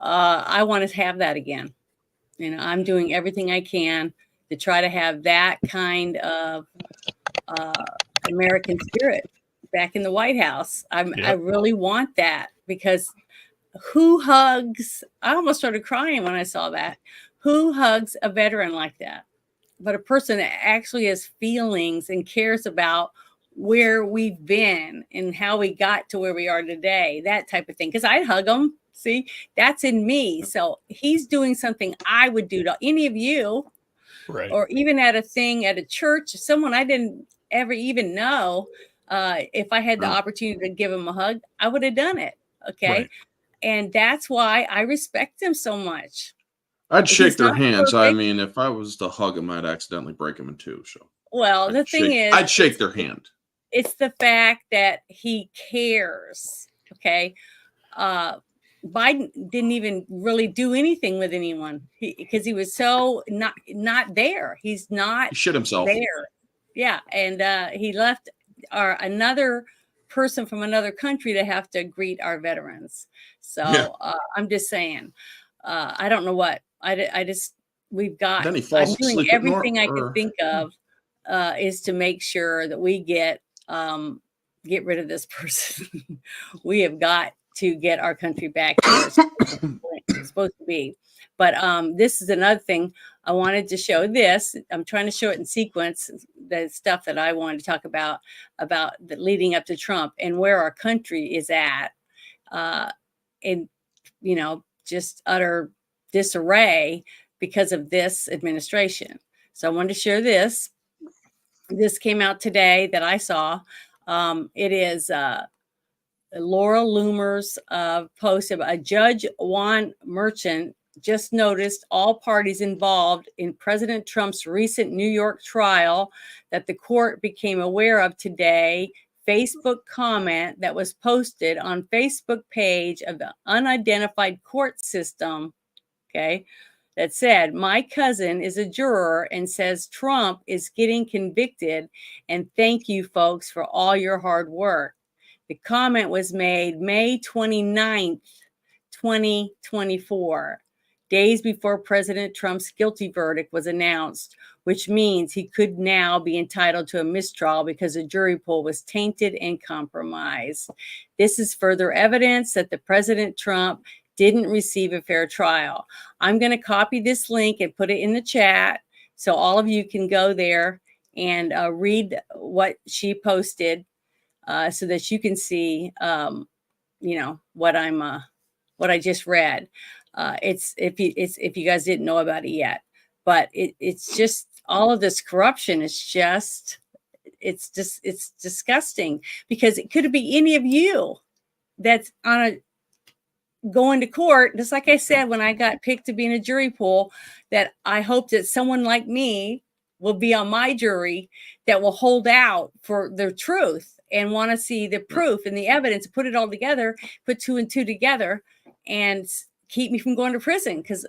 I want to have that again. I'm doing everything I can to try to have that kind of American spirit back in the White House. I really want that, because who hugs? I almost started crying when I saw that. Who hugs a veteran like that? But a person that actually has feelings and cares about where we've been and how we got to where we are today, that type of thing. Because I'd hug them. See, that's in me. So he's doing something I would do to any of you, right? Or even at a thing at a church, someone I didn't ever even know. If I had the opportunity to give him a hug, I would have done it. Okay. Right. And that's why I respect him so much. I'd shake their hands. Perfect. I mean, if I was to hug him, I'd accidentally break him in two. So, well, the thing is, I'd shake their hand. It's the fact that he cares. Okay. Biden didn't even really do anything with anyone because he was so not there. He's not. He shit himself there. Yeah. And he left another person from another country to have to greet our veterans. So I'm just saying, I don't know what we've got. Then he falls I'm doing everything I can think of is to make sure that we get rid of this person. We have got to get our country back where it's supposed to be. But this is another thing I wanted to show. This I'm trying to show it in sequence, the stuff that I wanted to talk about the leading up to Trump and where our country is at, in just utter disarray because of this administration. So I wanted to share this. This came out today that I saw. It is Laura Loomer's post about a Judge Juan Merchant just noticed all parties involved in President Trump's recent New York trial that the court became aware of today. Facebook comment that was posted on Facebook page of the unidentified court system. Okay. That said, my cousin is a juror and says Trump is getting convicted, and thank you folks for all your hard work. The comment was made May 29th, 2024, days before President Trump's guilty verdict was announced, which means he could now be entitled to a mistrial because the jury pool was tainted and compromised. This is further evidence that the President Trump didn't receive a fair trial. I'm going to copy this link and put it in the chat so all of you can go there and read what she posted, so that you can see, what I just read. It's if you guys didn't know about it yet, but it's just all of this corruption is just it's disgusting, because it could be any of you that's going to court. Just like I said, when I got picked to be in a jury pool, that I hope that someone like me will be on my jury that will hold out for the truth and want to see the proof and the evidence, put it all together, put two and two together, and keep me from going to prison. Because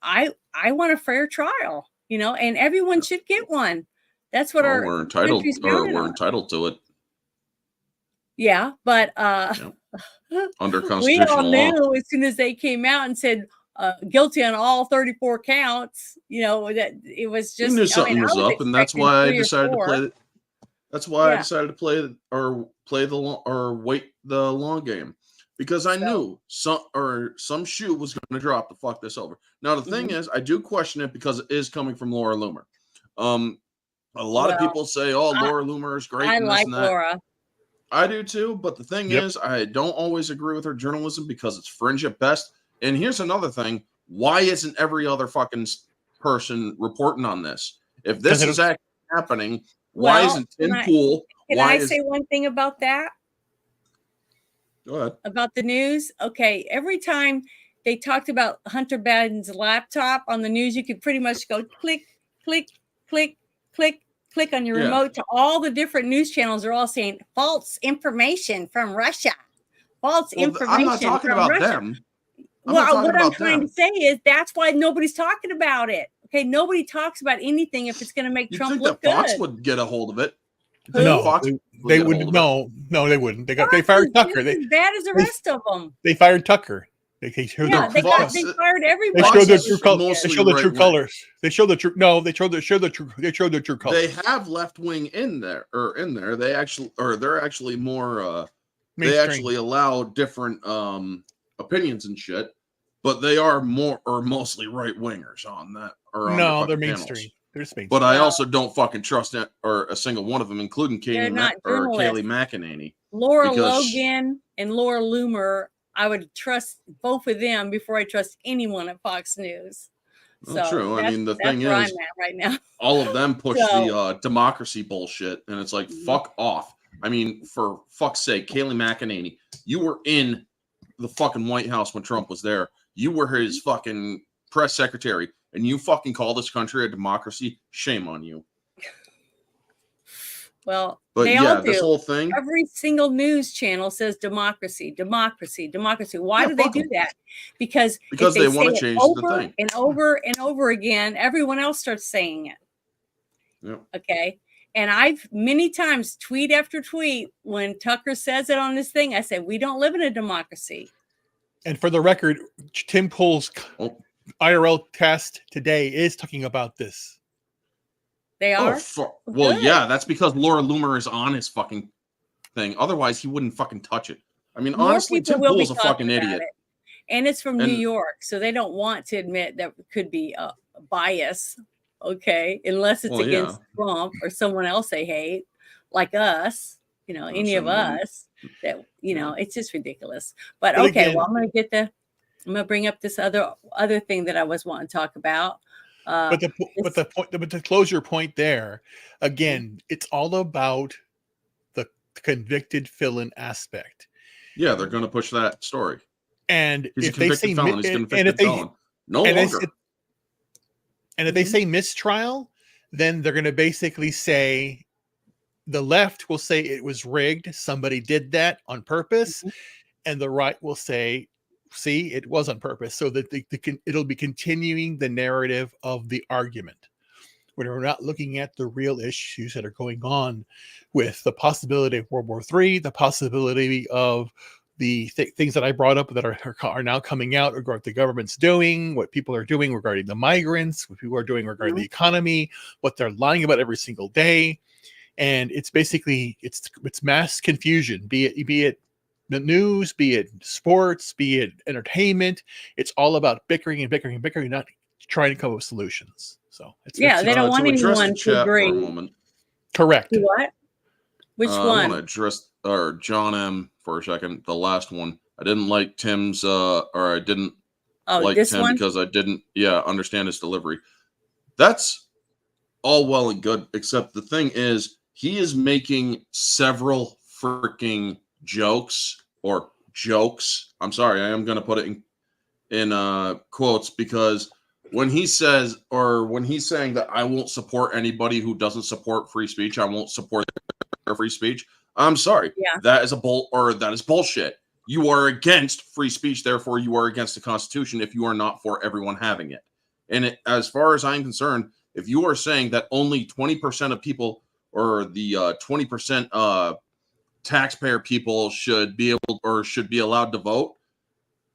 I want a fair trial, and everyone should get one. That's what we're entitled to it. Yeah, but under constitutional we all knew law. as soon as they came out and said guilty on all 34 counts, that it was just. We knew something was up, and that's why I decided to play. That's why I decided to wait the long game, because I knew some shoe was going to drop to fuck this over. Now the thing is, I do question it because it is coming from Laura Loomer. A lot of people say, "Oh, Laura Loomer is great." I like Laura. I do too, but the thing is, I don't always agree with her journalism because it's fringe at best. And here's another thing: why isn't every other fucking person reporting on this? If this is actually happening, why isn't Tim Pool? Can I say one thing about that? Go ahead. About the news? Okay, every time they talked about Hunter Biden's laptop on the news, you could pretty much go click, click, click, click, click on your remote to all the different news channels. Are all saying false information from Russia. False information. I'm not talking about them. What I'm trying to say is that's why nobody's talking about it. Okay, nobody talks about anything if it's going to make Trump look good. Fox would get a hold of it. No, Fox they would. No, they wouldn't. They fired Tucker. As bad as the rest of them. They fired Tucker. They show Yeah, their they fired everybody. They show their true colors. They show the true colors. They show the true. No, they show the true colors. They have left wing in there. They actually, or they're actually more. They Mainstream. actually allow different opinions and shit, but they are more or mostly right wingers on that. Or no, they're mainstream. Panels. They're just mainstream. But I also don't fucking trust it or a single one of them, including They're not Kayleigh McEnany. Laura Logan and Laura Loomer. I would trust both of them before I trust anyone at Fox News. So true. I mean, the thing is, I'm at right now. all of them push the democracy bullshit, and it's like, fuck off. I mean, for fuck's sake, Kayleigh McEnany, you were in the fucking White House when Trump was there. You were his fucking press secretary, and you fucking call this country a democracy? Shame on you. Well, but they yeah, all do. This whole thing. Every single news channel says democracy, democracy, democracy. Why do they do that? Because they want to change the thing. And over and over again, everyone else starts saying it. Yep. Okay. And I've many times tweet after tweet when Tucker says it on this thing, I say, we don't live in a democracy. And for the record, Tim Pool's IRL cast today is talking about this. They are? Well, yeah, that's because Laura Loomer is on his fucking thing. Otherwise, he wouldn't fucking touch it. I mean, honestly, Tim Pool's a fucking idiot. And it's from New York, so they don't want to admit that could be a bias, okay? Unless it's against Trump or someone else they hate, like us, any of us. That it's just ridiculous. But okay, again, well, I'm gonna bring up this other thing that I was wanting to talk about. But to close your point there, again, it's all about the convicted felon aspect. Yeah, they're going to push that story. And if they say if they say mistrial, then they're going to basically say the left will say it was rigged, somebody did that on purpose, and the right will say, see, it was on purpose, so that it'll be continuing the narrative of the argument. When we're not looking at the real issues that are going on with the possibility of World War III, the possibility of the things that I brought up that are now coming out regarding what the government's doing, what people are doing regarding the migrants, what people are doing regarding the economy, what they're lying about every single day. And it's basically, it's mass confusion, be it the news, be it sports, be it entertainment. It's all about bickering, not trying to come up with solutions. So they don't want anyone to agree. Correct. What? Which one? I want to address John M for a second. The last one. I didn't like Tim's I didn't like Tim because I didn't understand his delivery. That's all well and good, except the thing is he is making several freaking jokes. I'm sorry, I am going to put it in quotes, because when he's saying that I won't support anybody who doesn't support free speech, I won't support their free speech. I'm sorry. Yeah. That is bullshit. You are against free speech, therefore you are against the Constitution if you are not for everyone having it. And as far as I'm concerned, if you are saying that only 20% of people, or the 20% taxpayer people should be allowed to vote,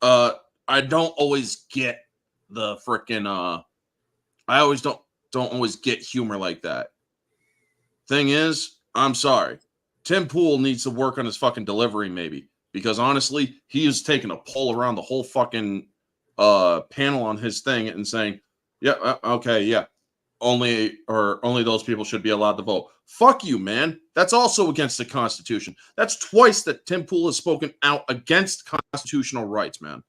I don't always get the freaking I always don't always get humor like that. Thing is, I'm sorry, Tim Pool needs to work on his fucking delivery, maybe, because honestly, he is taking a poll around the whole fucking panel on his thing and saying, only those people should be allowed to vote. Fuck you, man. That's also against the Constitution. That's twice that Tim Pool has spoken out against constitutional rights, man.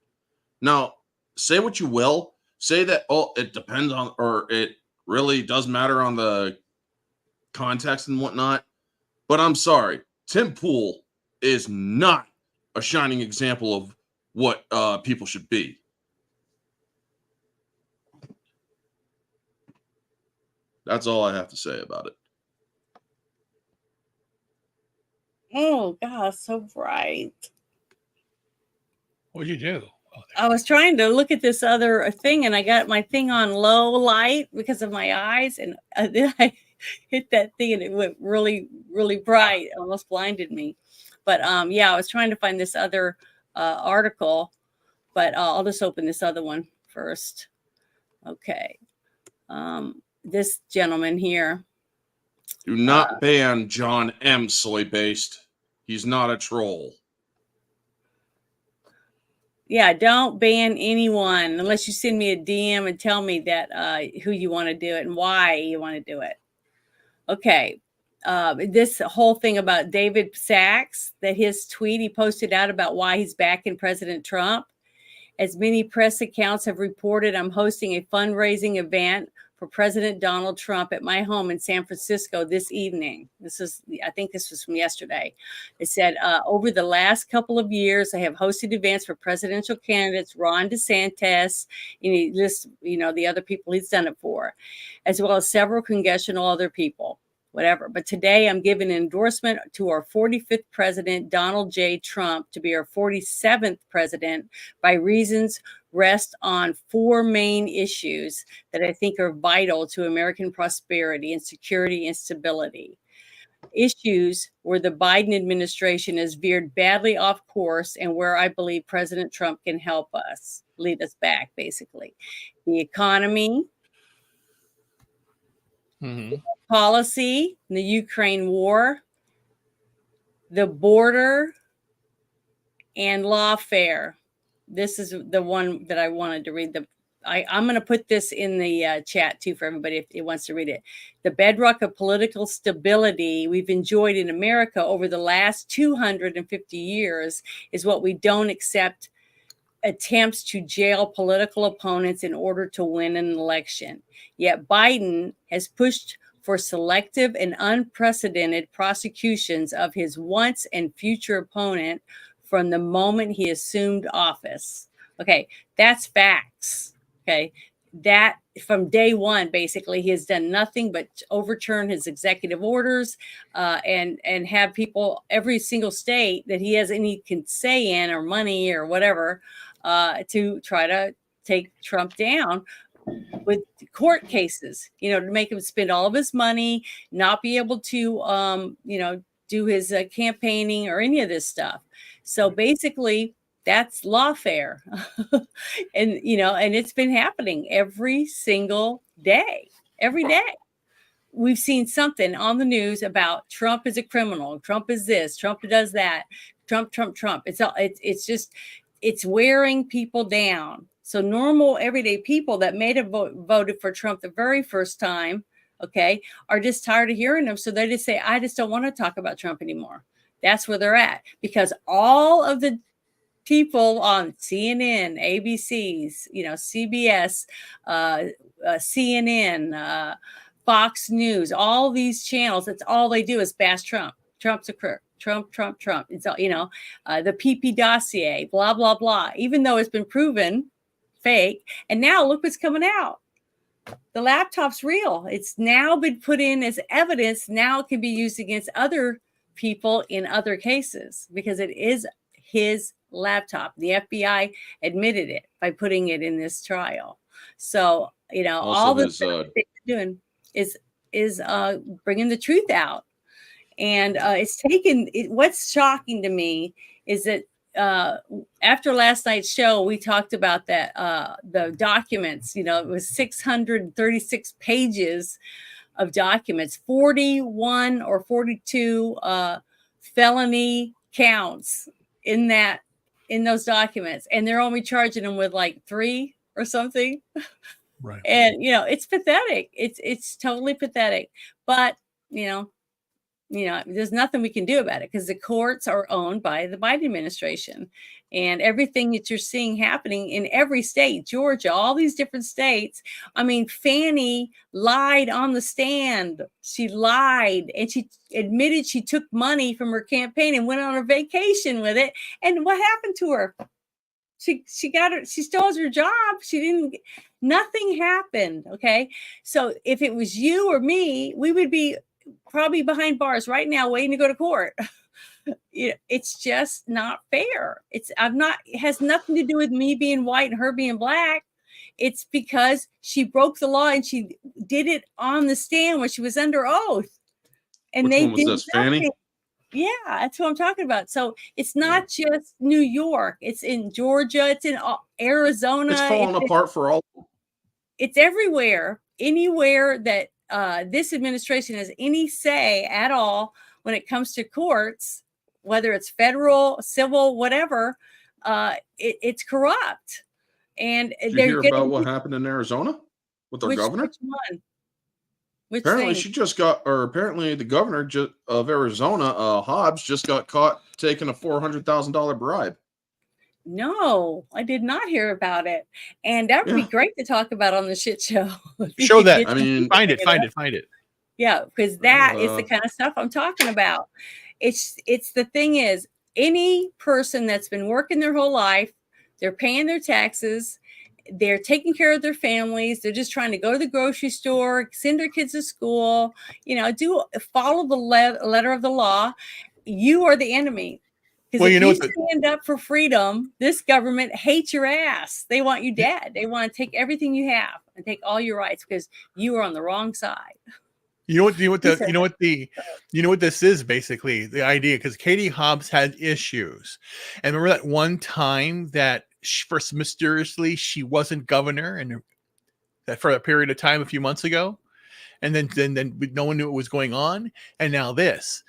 Now, say what you will. Say that, it depends on, or it really does matter on the context and whatnot. But I'm sorry, Tim Pool is not a shining example of what people should be. That's all I have to say about it. Oh, God, so bright. What'd you do? I was trying to look at this other thing, and I got my thing on low light because of my eyes, and then I hit that thing, and it went really, really bright. It almost blinded me. But, I was trying to find this other article, but I'll just open this other one first. Okay. This gentleman here. Do not ban John M. Soy-based. He's not a troll. Yeah, don't ban anyone unless you send me a DM and tell me that who you want to do it and why you want to do it. Okay. This whole thing about David Sachs, that his tweet he posted out about why he's backing President Trump. As many press accounts have reported, I'm hosting a fundraising event for President Donald Trump at my home in San Francisco this evening. I think this was from yesterday. It said, over the last couple of years, I have hosted events for presidential candidates, Ron DeSantis, and he lists, the other people he's done it for, as well as several congressional other people. Whatever. But today I'm giving an endorsement to our 45th president, Donald J. Trump, to be our 47th president by reasons rest on 4 main issues that I think are vital to American prosperity and security and stability. Issues where the Biden administration has veered badly off course and where I believe President Trump can help us, lead us back, basically. The economy, policy, the Ukraine war, the border, and lawfare. This is the one that I wanted to read. I'm going to put this in the chat too for everybody if it wants to read it. The bedrock of political stability we've enjoyed in America over the last 250 years is what we don't accept: attempts to jail political opponents in order to win an election. Yet Biden has pushed for selective and unprecedented prosecutions of his once and future opponent from the moment he assumed office. Okay, that's facts. Okay, that from day one, basically, he has done nothing but overturn his executive orders and have people, every single state that he has any say in or money or whatever, to try to take Trump down with court cases, to make him spend all of his money, not be able to, do his campaigning or any of this stuff. So basically, that's lawfare. And it's been happening every single day, every day. We've seen something on the news about Trump is a criminal. Trump is this, Trump does that, Trump. It's wearing people down. So normal, everyday people that may have voted for Trump the very first time, okay, are just tired of hearing him. So they just say, I just don't want to talk about Trump anymore. That's where they're at, because all of the people on CNN, ABCs, CBS, CNN, Fox News, all these channels, that's all they do is bash Trump. Trump's a crook. Trump. It's all, the PP dossier, blah, blah, blah, even though it's been proven fake. And now look what's coming out. The laptop's real. It's now been put in as evidence. Now it can be used against other people in other cases because it is his laptop. The FBI admitted it by putting it in this trial. So, all this they're doing is bringing the truth out. And it's taken, what's shocking to me is that after last night's show, we talked about that, the documents, it was 636 pages of documents, 41 or 42 felony counts in those documents. And they're only charging them with like 3 or something. Right. And, it's pathetic. It's totally pathetic. But, there's nothing we can do about it because the courts are owned by the Biden administration, and everything that you're seeing happening in every state, Georgia, all these different states. I mean, Fannie lied on the stand. She lied and she admitted she took money from her campaign and went on a vacation with it. And what happened to her? She stole her job. Nothing happened. Okay. So if it was you or me, we would be probably behind bars right now waiting to go to court. It's just not fair. It has nothing to do with me being white and her being black. It's because she broke the law and she did it on the stand when she was under oath. And Which they one was did this, Fannie? Yeah, that's what I'm talking about. So it's not just New York. It's in Georgia. It's in Arizona. It's falling apart for all. It's everywhere. Anywhere that this administration has any say at all when it comes to courts, whether it's federal, civil, whatever, it's corrupt. And did you hear about what happened in Arizona with their governor? Which one? Apparently, apparently the governor of Arizona, Hobbs, just got caught taking a $400,000 bribe. No, I did not hear about it. And that would be great to talk about on the shit show. Show that. I mean, find it. Yeah, because that is the kind of stuff I'm talking about. It's the thing is, any person that's been working their whole life, they're paying their taxes, they're taking care of their families, they're just trying to go to the grocery store, send their kids to school, follow the letter of the law. You are the enemy. Because if you stand up for freedom, this government hates your ass. They want you dead. They want to take everything you have and take all your rights because you are on the wrong side. You know what this is basically the idea, because Katie Hobbs had issues, and remember that one time that first mysteriously she wasn't governor, and that for a period of time a few months ago, and then no one knew what was going on, and now this.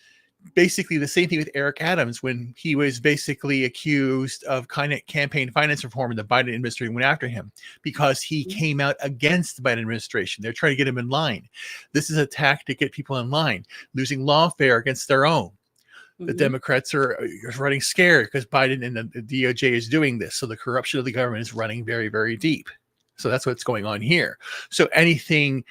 Basically the same thing with Eric Adams when he was basically accused of kind of campaign finance reform, and the Biden administration went after him because he came out against the Biden administration. They're trying to get him in line. This is a tactic to get people in line, losing lawfare against their own. The Democrats are running scared because Biden and the DOJ is doing this. So the corruption of the government is running very, very deep. So that's what's going on here. So anything...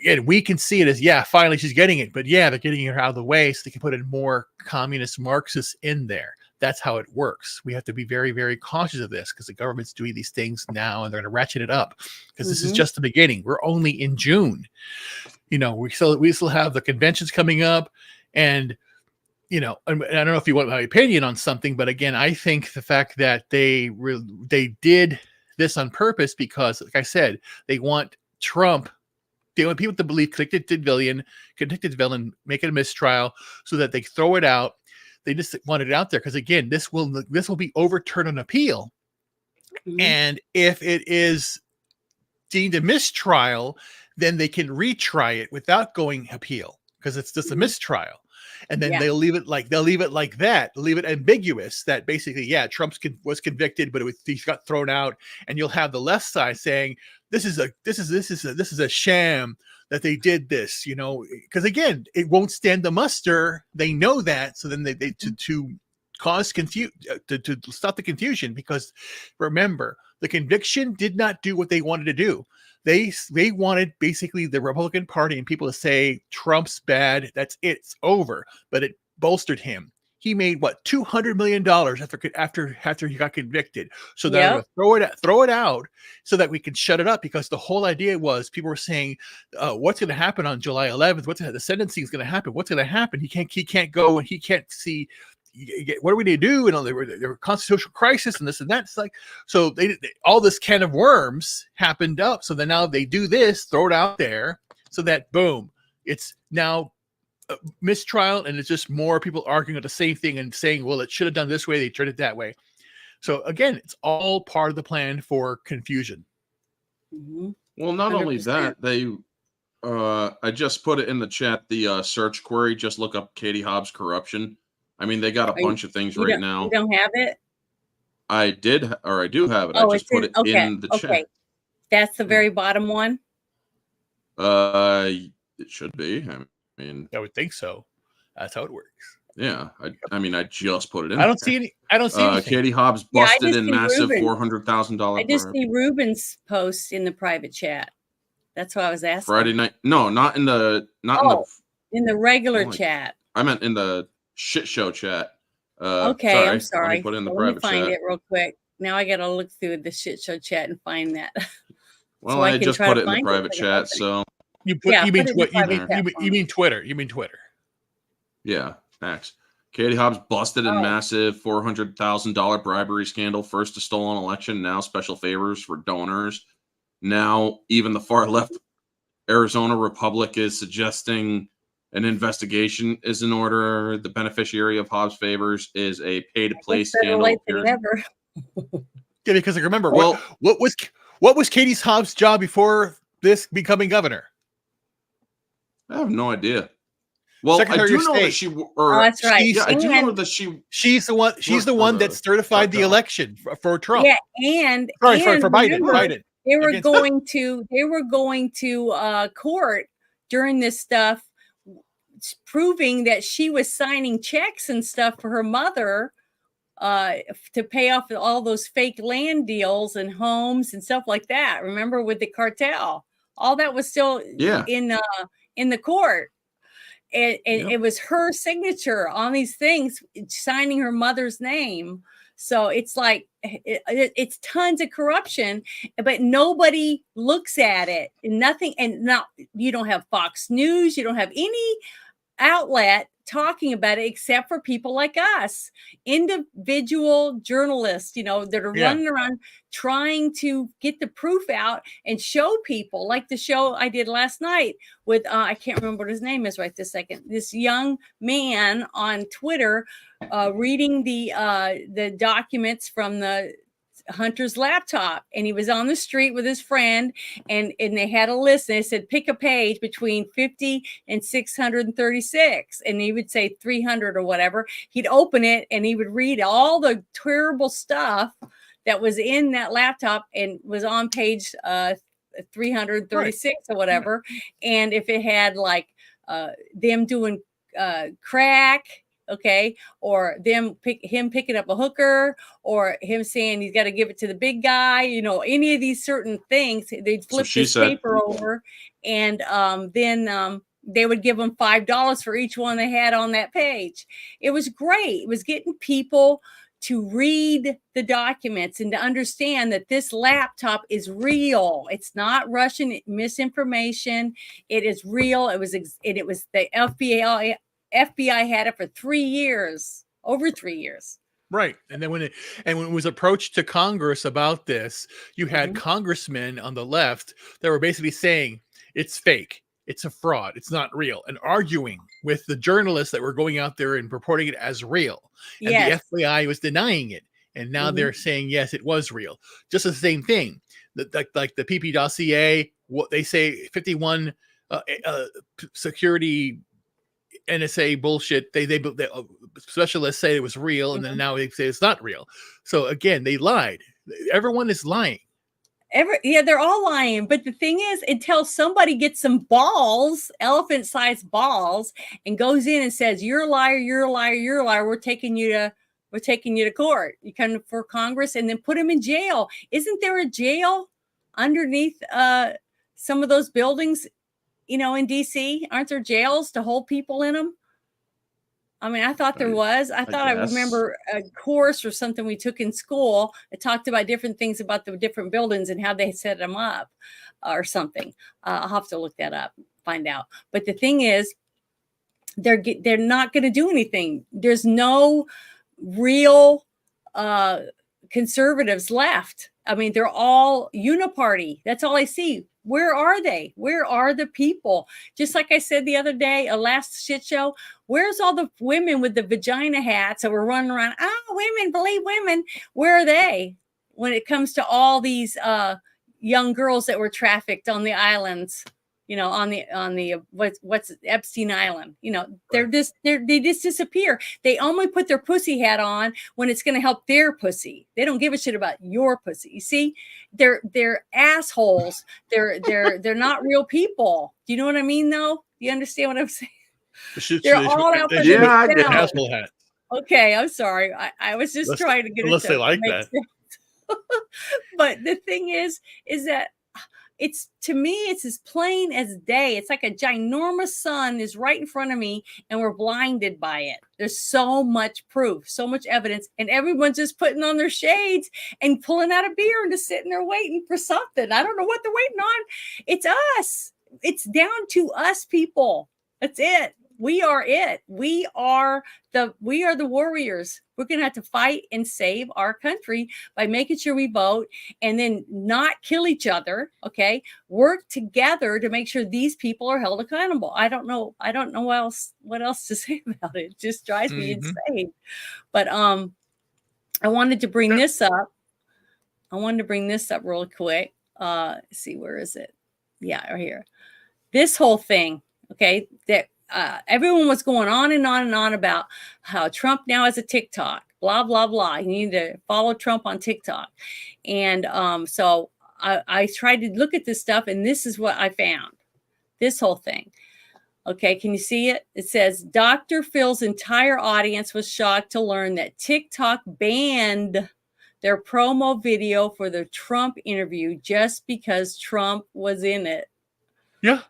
Again, we can see it as, finally she's getting it, but they're getting her out of the way so they can put in more communist Marxists in there. That's how it works. We have to be very, very cautious of this because the government's doing these things now and they're going to ratchet it up because this is just the beginning. We're only in June. We still have the conventions coming up, and I don't know if you want my opinion on something, but again, I think the fact that they did this on purpose because, like I said, they want Trump. They want people to believe convicted villain, make it a mistrial so that they throw it out. They just want it out there because, again, this will be overturned on appeal. And if it is deemed a mistrial, then they can retry it without going appeal because it's just a mistrial. And then they'll leave it like that, leave it ambiguous that basically, Trump was convicted, but he got thrown out, and you'll have the left side saying this is a sham that they did this, because again, it won't stand the muster. They know that, so then they to cause to stop the confusion, because remember, the conviction did not do what they wanted to do. They wanted basically the Republican Party and people to say Trump's bad. That's it. It's over. But it bolstered him. He made $200 million after he got convicted. So they're going to throw it out so that we can shut it up, because the whole idea was people were saying, what's going to happen on July 11th? The sentencing is going to happen. What's going to happen? He can't go and he can't see. What are we going to do? And there were constitutional crisis and this and that. It's like, so they all this can of worms happened up. So then now they do this, throw it out there, so that boom, it's now a mistrial, and it's just more people arguing at the same thing and saying, well, it should have done this way, they turned it that way. So again, it's all part of the plan for confusion. Well, not 100%. Only that, they I just put it in the chat, the search query, just look up Katie Hobbs corruption. I mean, they got a bunch of things right now. You don't have it? I do have it. I just put it in the chat. That's the very bottom one? It should be. I mean, I would think so. That's how it works. Yeah. I just put it in. I don't see anything. Katie Hobbs busted in massive $400,000. I just see Ruben's post in the private chat. That's what I was asking. Friday night. No, in the regular chat. I meant in the shit show chat. Okay, I'm sorry. Let me put it in the private chat. Let me find it real quick. Now I got to look through the shit show chat and find that. Well, so I just put it in the private chat. So you mean Twitter? You mean Twitter? Yeah, thanks. Katie Hobbs busted in massive $400,000 bribery scandal. First a stolen election, now special favors for donors. Now even the far left Arizona Republic is suggesting An investigation is in order. The beneficiary of Hobbs favors is a pay-to-play scandal. Late than never. Yeah, because like, remember, what was Katie Hobbs' job before this becoming governor? I have no idea. Well, Secretary I do of know State. that she. Or, That's right. Yeah, I do know that she. She's the one. She's the one that certified the election for Trump. Yeah, and for remember, Biden. They were going to court during this stuff, proving that she was signing checks and stuff for her mother to pay off all those fake land deals and homes and stuff like that. Remember, with the cartel, all that was still in the court. And it was her signature on these things, signing her mother's name. So it's like it's tons of corruption, but nobody looks at it. Nothing, and now you don't have Fox News, you don't have any outlet talking about it except for people like us, individual journalists, that are running around trying to get the proof out and show people, like the show I did last night with I can't remember what his name is right this second, this young man on Twitter reading the documents from the Hunter's laptop, and he was on the street with his friend, and they had a list, and they said pick a page between 50 and 636, and he would say 300 or whatever. He'd open it and he would read all the terrible stuff that was in that laptop and was on page 336 or whatever. And if it had like them doing crack, okay, or him picking up a hooker, or him saying he's got to give it to the big guy, any of these certain things, they'd flip this paper over, and then they would give them $5 for each one they had on that page. It was great. It was getting people to read the documents and to understand that this laptop is real. It's not Russian misinformation. It is real. It was the FBI had it for 3 years, over 3 years. Right. And then when it was approached to Congress about this, you had congressmen on the left that were basically saying it's fake, it's a fraud, it's not real, and arguing with the journalists that were going out there and reporting it as real. And the FBI was denying it. And now they're saying, yes, it was real. Just the same thing. Like the PP dossier, what they say, 51 security NSA bullshit. They specialists say it was real, and then now they say it's not real. So again, they lied. Everyone is lying. They're all lying. But the thing is, until somebody gets some balls, elephant-sized balls, and goes in and says, "You're a liar, you're a liar, you're a liar. We're taking you to court. You come for Congress," and then put them in jail. Isn't there a jail underneath some of those buildings? In DC, aren't there jails to hold people in them? I mean, I thought there was. I remember a course or something we took in school. It talked about different things about the different buildings and how they set them up or something. I'll have to look that up, find out. But the thing is, they're not going to do anything. There's no real conservatives left. I mean, they're all uniparty. That's all I see. Where are they? Where are the people? Just like I said the other day, a last shit show, where's all the women with the vagina hats that were running around? Oh, women believe women. Where are they when it comes to all these young girls that were trafficked on the islands? On the what's Epstein Island? They just disappear. They only put their pussy hat on when it's going to help their pussy. They don't give a shit about your pussy. You see, they're assholes. They're not real people. Do you know what I mean? Though, do you understand what I'm saying? They're all out for themselves. Asshole hat. Okay, I'm sorry. I was just trying to get unless they like that. But the thing is that. To me, it's as plain as day. It's like a ginormous sun is right in front of me and we're blinded by it. There's so much proof, so much evidence, and everyone's just putting on their shades and pulling out a beer and just sitting there waiting for something. I don't know what they're waiting on. It's us. It's down to us people. That's it. We are it. We are the warriors. We're going to have to fight and save our country by making sure we vote and then not kill each other. Okay. Work together to make sure these people are held accountable. I don't know what else to say about it. It just drives me insane. But I wanted to bring this up. Real quick. See, where is it? Yeah, right here. This whole thing, okay, that everyone was going on and on and on about how Trump now has a TikTok, blah, blah, blah. You need to follow Trump on TikTok. And so I tried to look at this stuff, and this is what I found. This whole thing. Okay, can you see it? It says, Dr. Phil's entire audience was shocked to learn that TikTok banned their promo video for the Trump interview just because Trump was in it. Yeah.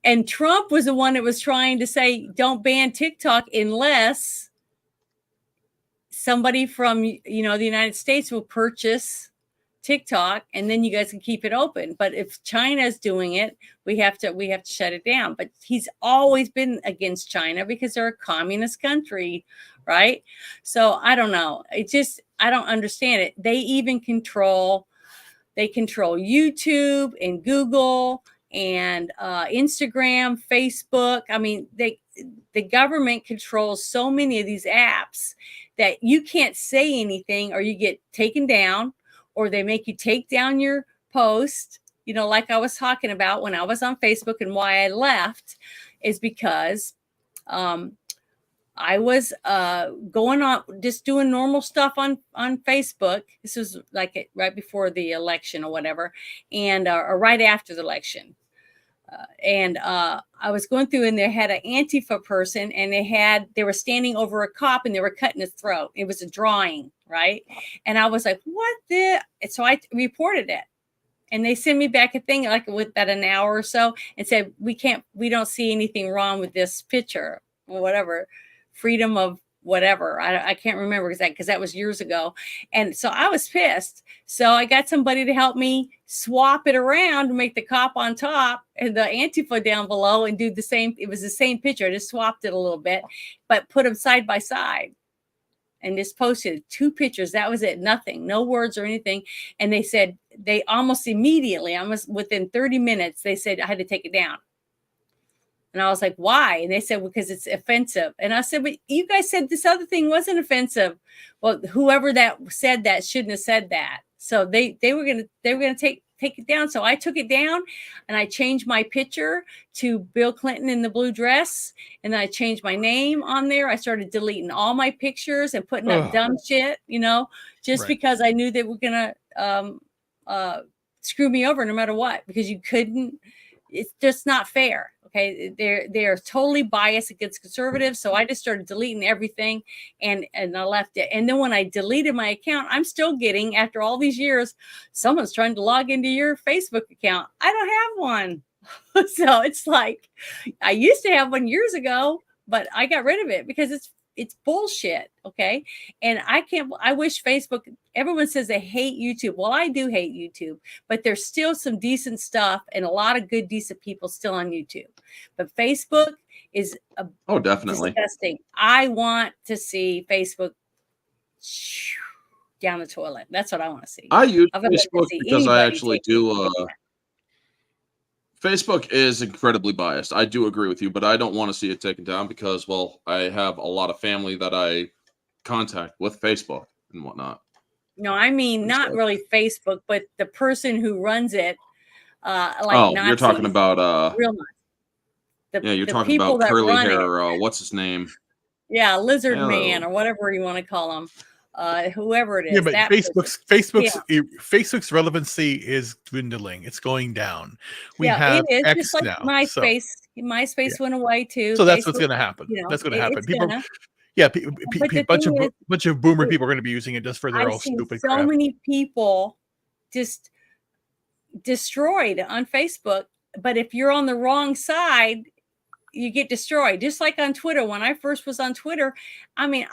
And Trump was the one that was trying to say, don't ban TikTok unless somebody from, the United States will purchase TikTok, and then you guys can keep it open. But if China's doing it, we have to shut it down. But he's always been against China because they're a communist country, right? So I don't know. I don't understand it. They even control YouTube and Google and Instagram, Facebook. I mean, the government controls so many of these apps that you can't say anything or you get taken down, or they make you take down your post. Like I was talking about when I was on Facebook, and why I left is because I was going on, just doing normal stuff on Facebook. This was like right before the election or whatever, and or right after the election. And I was going through, and they had an Antifa person, and they were standing over a cop, and they were cutting his throat. It was a drawing, right? And I was like, what the? And so I reported it, and they sent me back a thing like with about an hour or so, and said, we don't see anything wrong with this picture or whatever, freedom of whatever. I can't remember exactly, because that was years ago. And so I was pissed. So I got somebody to help me swap it around to make the cop on top and the Antifa down below and do the same. It was the same picture. I just swapped it a little bit, but put them side by side and just posted 2 pictures. That was it. Nothing, no words or anything. And they said they almost immediately, almost within 30 minutes, they said I had to take it down. And I was like, why? And they said, well, because it's offensive. And I said, but you guys said this other thing wasn't offensive. Well, whoever that said that shouldn't have said that. So they were gonna take it down. So I took it down, and I changed my picture to Bill Clinton in the blue dress, and then I changed my name on there. I started deleting all my pictures and putting up dumb shit, just because I knew they were gonna screw me over no matter what, because you couldn't. It's just not fair. Okay, they're totally biased against conservatives. So I just started deleting everything, and I left it. And then when I deleted my account, I'm still getting, after all these years, someone's trying to log into your Facebook account. I don't have one. So it's like, I used to have one years ago, but I got rid of it because it's bullshit. Okay. And I wish Facebook, everyone says they hate YouTube. Well, I do hate YouTube, but there's still some decent stuff and a lot of good, decent people still on YouTube. But Facebook is definitely disgusting. I want to see Facebook down the toilet. That's what I want to see. I use Facebook because I actually do. Facebook is incredibly biased. I do agree with you, but I don't want to see it taken down because, well, I have a lot of family that I contact with Facebook and whatnot. No, I mean, not really Facebook, but the person who runs it. Nazis, you're talking about real Nazis. You're talking about curly hair. What's his name? Yeah, Lizard Man or whatever you want to call him. Whoever it is. Yeah, but Facebook's relevancy is dwindling. It's going down. We have it is X just like now, MySpace. MySpace went away too. So that's what's going to happen. That's going to happen. People, bunch of boomer people are going to be using it just for their own stupid crap. So many people just destroyed on Facebook. But if you're on the wrong side, you get destroyed. Just like on Twitter. When I first was on Twitter, I mean,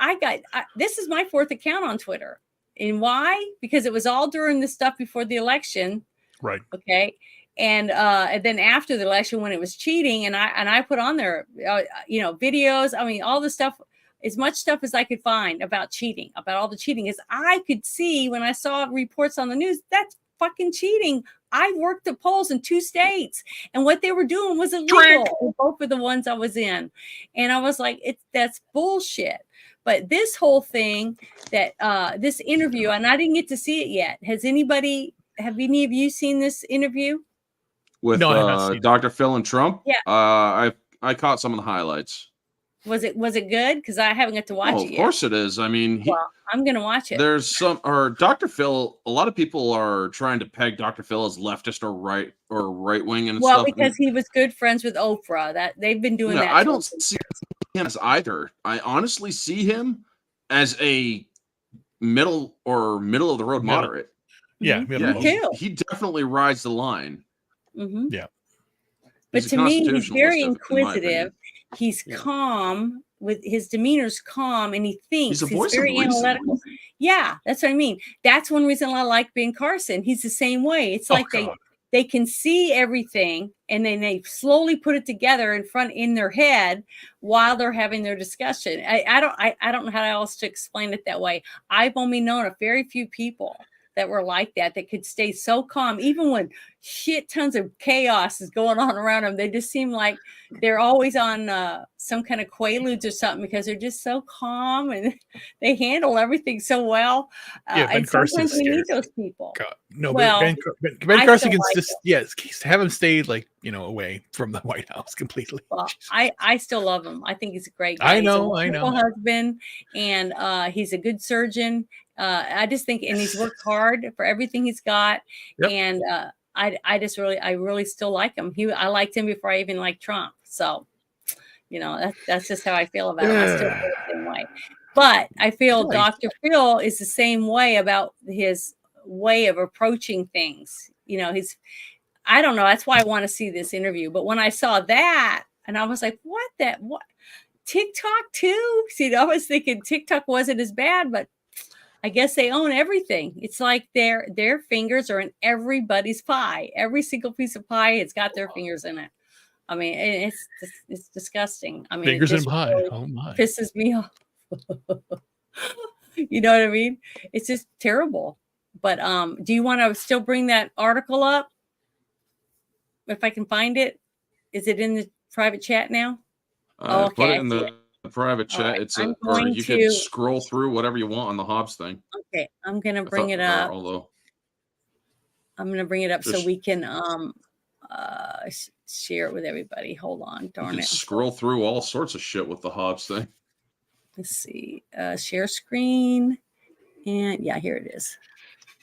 this is my 4th account on Twitter. And why? Because it was all during the stuff before the election. Right. Okay. And then after the election, when it was cheating, and I put on there, videos. I mean, all the stuff, as much stuff as I could find about cheating, about all the cheating, is I could see when I saw reports on the news, that's fucking cheating. I worked the polls in 2 states, and what they were doing was illegal. Both of the ones I was in, and I was like, that's bullshit. But this whole thing, that this interview, and I didn't get to see it yet. Have any of you seen this interview with Dr. Phil and Trump? Yeah, I caught some of the highlights. Was it good? Because I haven't got to watch it yet. Of course it is. I mean, I'm going to watch it. There's Dr. Phil. A lot of people are trying to peg Dr. Phil as leftist or right wing and stuff. Well, because he was good friends with Oprah. That they've been doing that. I don't see him as either. I honestly see him as a middle of the road moderate. Yeah, he definitely rides the line. Mm-hmm. Yeah, but to me, he's very inquisitive. He's calm. With his demeanor's calm, and he thinks he's very analytical. Yeah, that's what I mean. That's one reason I like Ben Carson. He's the same way. It's like they can see everything, and then they slowly put it together in their head while they're having their discussion. I don't know how else to explain it that way. I've only known a very few people that were like that could stay so calm, even when shit tons of chaos is going on around them. They just seem like they're always on some kind of quaaludes or something, because they're just so calm and they handle everything so well. Ben Carson, we need those people. Ben Carson can just have him stay away from the White House completely. Well, I still love him. I think he's a great guy. I know. Husband, and he's a good surgeon. I just think, and he's worked hard for everything he's got. Yep. And I really still like him. I liked him before I even liked Trump. So, that's just how I feel about him. I still feel the same way. But I feel Dr. Phil is the same way about his way of approaching things. I don't know. That's why I want to see this interview. But when I saw that, and I was like, what? TikTok too? See, I was thinking TikTok wasn't as bad, but I guess they own everything. It's like their fingers are in everybody's pie. Every single piece of pie, it's got their fingers in it. I mean, it's disgusting. I mean, fingers in pie. Really pisses me off. You know what I mean? It's just terrible. But do you want to still bring that article up? If I can find it, is it in the private chat now? Okay. Put it in the private chat. Right. Or you can scroll through whatever you want on the Hobbs thing. Okay, I'm gonna bring it up. I'm gonna bring it up so we can share it with everybody. Hold on, darn it. Scroll through all sorts of shit with the Hobbs thing. Let's see. Share screen, and here it is.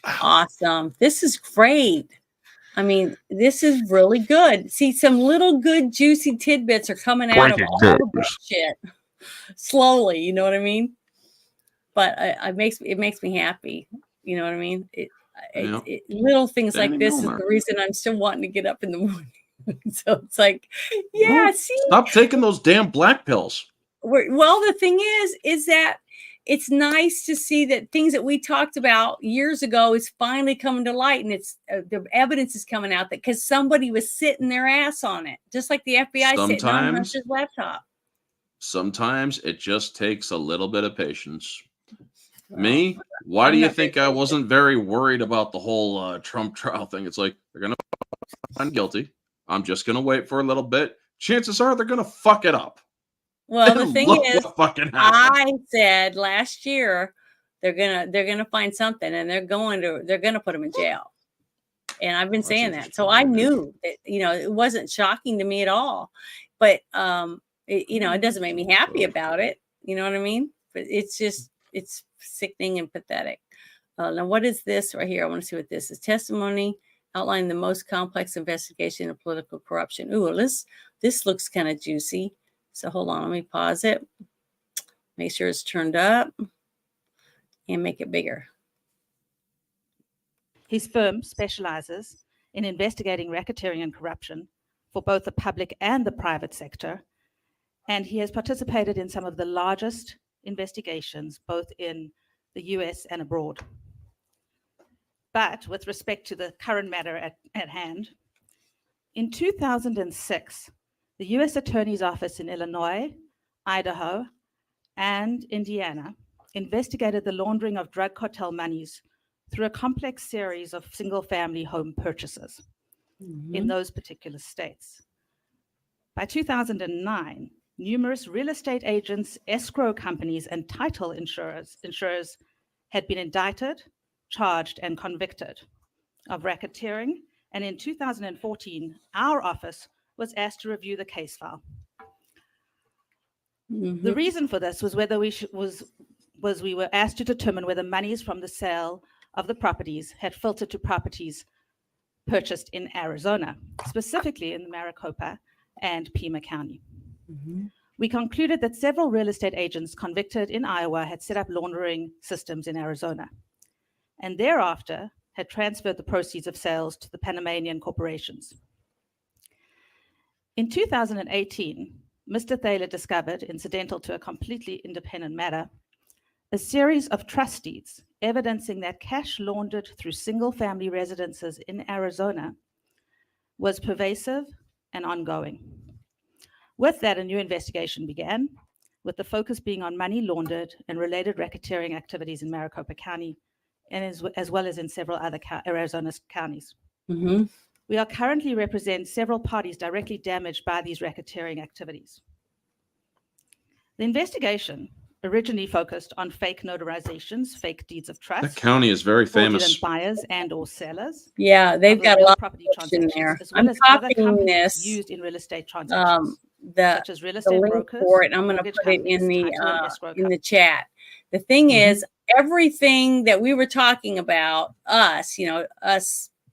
Awesome. This is great. I mean, this is really good. See, some little good juicy tidbits are coming out of all the shit. Slowly, you know what I mean? But it makes me happy. You know what I mean? Little things like this is the reason I'm still wanting to get up in the morning. So it's like, see, stop taking those damn black pills. Well, the thing is that it's nice to see that things that we talked about years ago is finally coming to light, and it's the evidence is coming out that because somebody was sitting their ass on it, just like the FBI sitting on Hunter's laptop. Sometimes it just takes a little bit of patience. Me? Why do you think I wasn't very worried about the whole Trump trial thing? It's like, they're going to find guilty. I'm just going to wait for a little bit. Chances are they're going to fuck it up. Well, the thing is, I said last year they're gonna find something, and they're gonna put him in jail. And I've been saying that, so I knew that it wasn't shocking to me at all. But it doesn't make me happy about it. You know what I mean? But it's sickening and pathetic. Now, what is this right here? I want to see what this is. Testimony outlining the most complex investigation of political corruption. Ooh, this looks kind of juicy. So hold on, let me pause it. Make sure it's turned up and make it bigger. His firm specializes in investigating racketeering and corruption for both the public and the private sector. And he has participated in some of the largest investigations, both in the US and abroad. But with respect to the current matter at hand, In 2006, the U.S. Attorney's Office in Illinois, Idaho, and Indiana investigated the laundering of drug cartel monies through a complex series of single-family home purchases in those particular states. By 2009, numerous real estate agents, escrow companies, and title insurers had been indicted, charged, and convicted of racketeering. And in 2014, our office was asked to review the case file. The reason for this was whether we were asked to determine whether monies from the sale of the properties had filtered to properties purchased in Arizona, specifically in Maricopa and Pima County. We concluded that several real estate agents convicted in Iowa had set up laundering systems in Arizona, and thereafter had transferred the proceeds of sales to the Panamanian corporations. In 2018, Mr. Thaler discovered, incidental to a completely independent matter, a series of trust deeds evidencing that cash laundered through single-family residences in Arizona was pervasive and ongoing. With that, a new investigation began, with the focus being on money laundered and related racketeering activities in Maricopa County, and as well as in several other Arizona counties. We are currently represent several parties directly damaged by these racketeering activities. The investigation originally focused on fake notarizations, fake deeds of trust. That county is very famous. Buyers and or sellers. Yeah, they've got a lot of property in there. as well I'm as other copying companies this. used in real estate transactions, The such as real estate link brokers. for it. I'm going to mortgage put it in companies, title and the escrow in the chat. The thing is, everything that we were talking about, us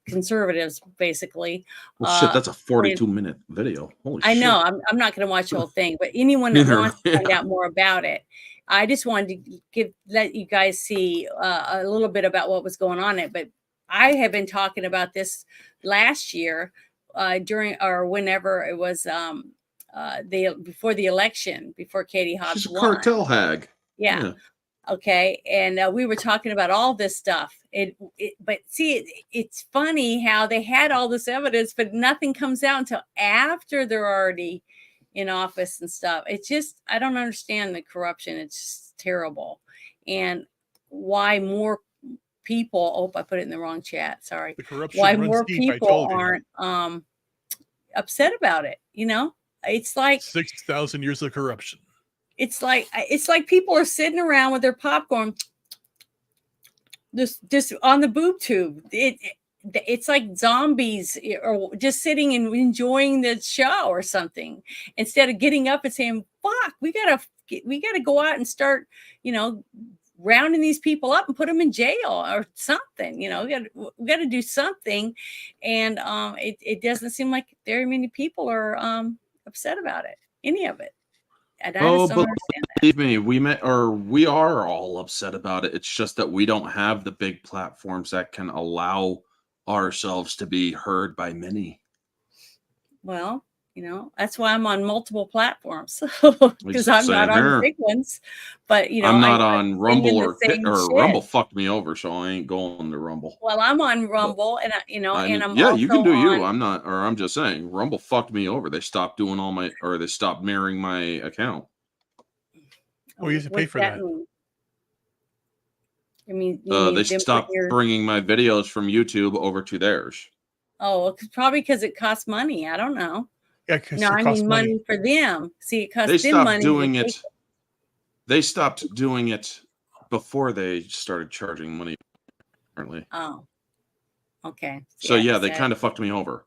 conservatives, basically. Well, shit, that's a 42-minute video. Holy shit. I know. I'm not going to watch the whole thing, but anyone that wants to find out more about it, I just wanted to let you guys see a little bit about what was going on. But I have been talking about this last year during or whenever it was before the election, before Katie Hobbs She's a won. cartel hag. Yeah. Okay. And we were talking about all this stuff. But see, it's funny how they had all this evidence, but nothing comes out until after they're already in office and stuff. It's just, I don't understand the corruption. It's just terrible. And why more people, I put it in the wrong chat. Sorry. The corruption why runs more deep, I people told you. aren't upset about it. It's like 6,000 years of corruption. It's like people are sitting around with their popcorn just on the boob tube. It's like zombies or just sitting and enjoying the show or something, instead of getting up and saying, fuck, we gotta go out and start, rounding these people up and put them in jail or something. We gotta do something. And it doesn't seem like very many people are upset about it, any of it. And I just don't understand that. Believe me, we are all upset about it. It's just that we don't have the big platforms that can allow ourselves to be heard by many. Well, that's why I'm on multiple platforms, because I'm not on the big ones. But I'm not on Rumble or Rumble fucked me over, so I ain't going to Rumble. Well, I'm on Rumble, and and I'm yeah, also you can do you. on, I'm just saying, Rumble fucked me over. They stopped doing they stopped mirroring my account. Oh, you have to pay for that. I mean, they stopped bringing my videos from YouTube over to theirs. Oh, probably because it costs money. I don't know. Yeah, no, I mean money for them. See, it costs them money. They stopped doing it before they started charging money. Apparently. Oh, okay. So yeah, they kind of fucked me over.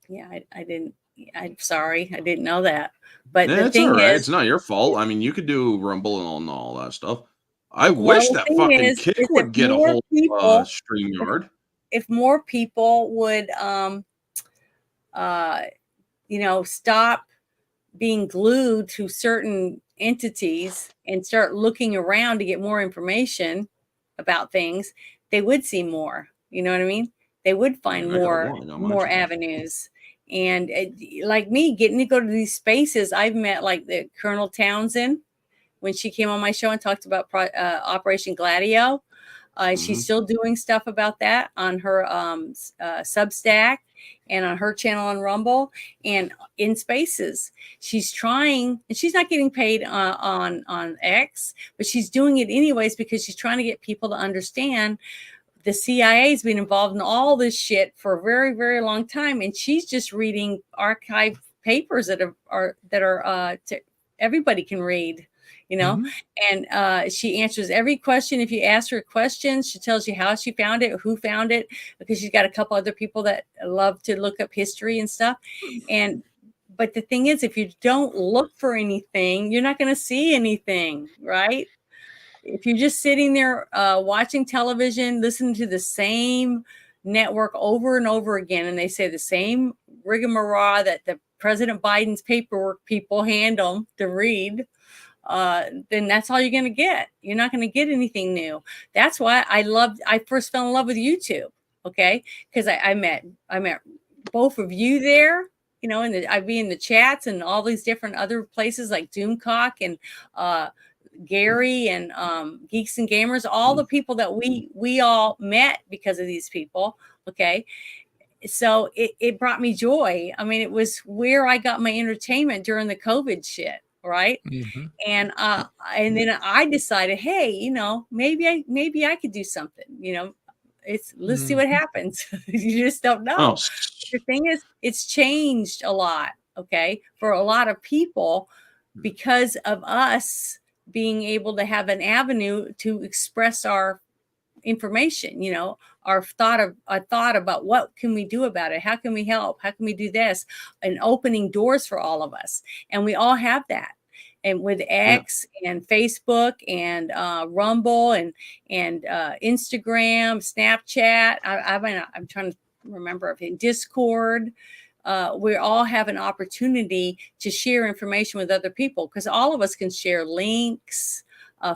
Yeah, I didn't. I'm sorry, I didn't know that. But the thing is, it's not your fault. I mean, you could do Rumble and all that stuff. I wish that fucking kid would get a hold of StreamYard. If more people would, stop being glued to certain entities and start looking around to get more information about things, they would see more. You know what I mean? They would find more avenues. And like me, getting to go to these spaces, I've met like the Colonel Townsend when she came on my show and talked about Operation Gladio. She's still doing stuff about that on her Substack and on her channel on Rumble and in Spaces. She's trying, and she's not getting paid on X, but she's doing it anyways because she's trying to get people to understand the CIA has been involved in all this shit for a very, very long time, and she's just reading archived papers that are everybody can read, you know. And she answers every question. If you ask her questions, she tells you how she found it, who found it, because she's got a couple other people that love to look up history and stuff. But the thing is, if you don't look for anything, you're not going to see anything, right? If you're just sitting there watching television, listening to the same network over and over again, and they say the same rigmarole that the President Biden's paperwork people hand them to read, then that's all you're going to get. You're not going to get anything new. That's why I first fell in love with YouTube. Okay. Because I met both of you there, you know, and I'd be in the chats and all these different other places like Doomcock and, Gary and Geeks and Gamers, all the people that we all met because of these people. Okay. So it brought me joy. I mean, it was where I got my entertainment during the COVID shit. Right. And then I decided, hey, you know, maybe I could do something, you know, let's see what happens. You just don't know. Oh. The thing is, it's changed a lot. Okay. For a lot of people, because of us being able to have an avenue to express our information, you know, our thought about what can we do about it? How can we help? How can we do this? And opening doors for all of us. And we all have that. And with X and Facebook and Rumble and Instagram, Snapchat, I'm trying to remember if in Discord, we all have an opportunity to share information with other people because all of us can share links,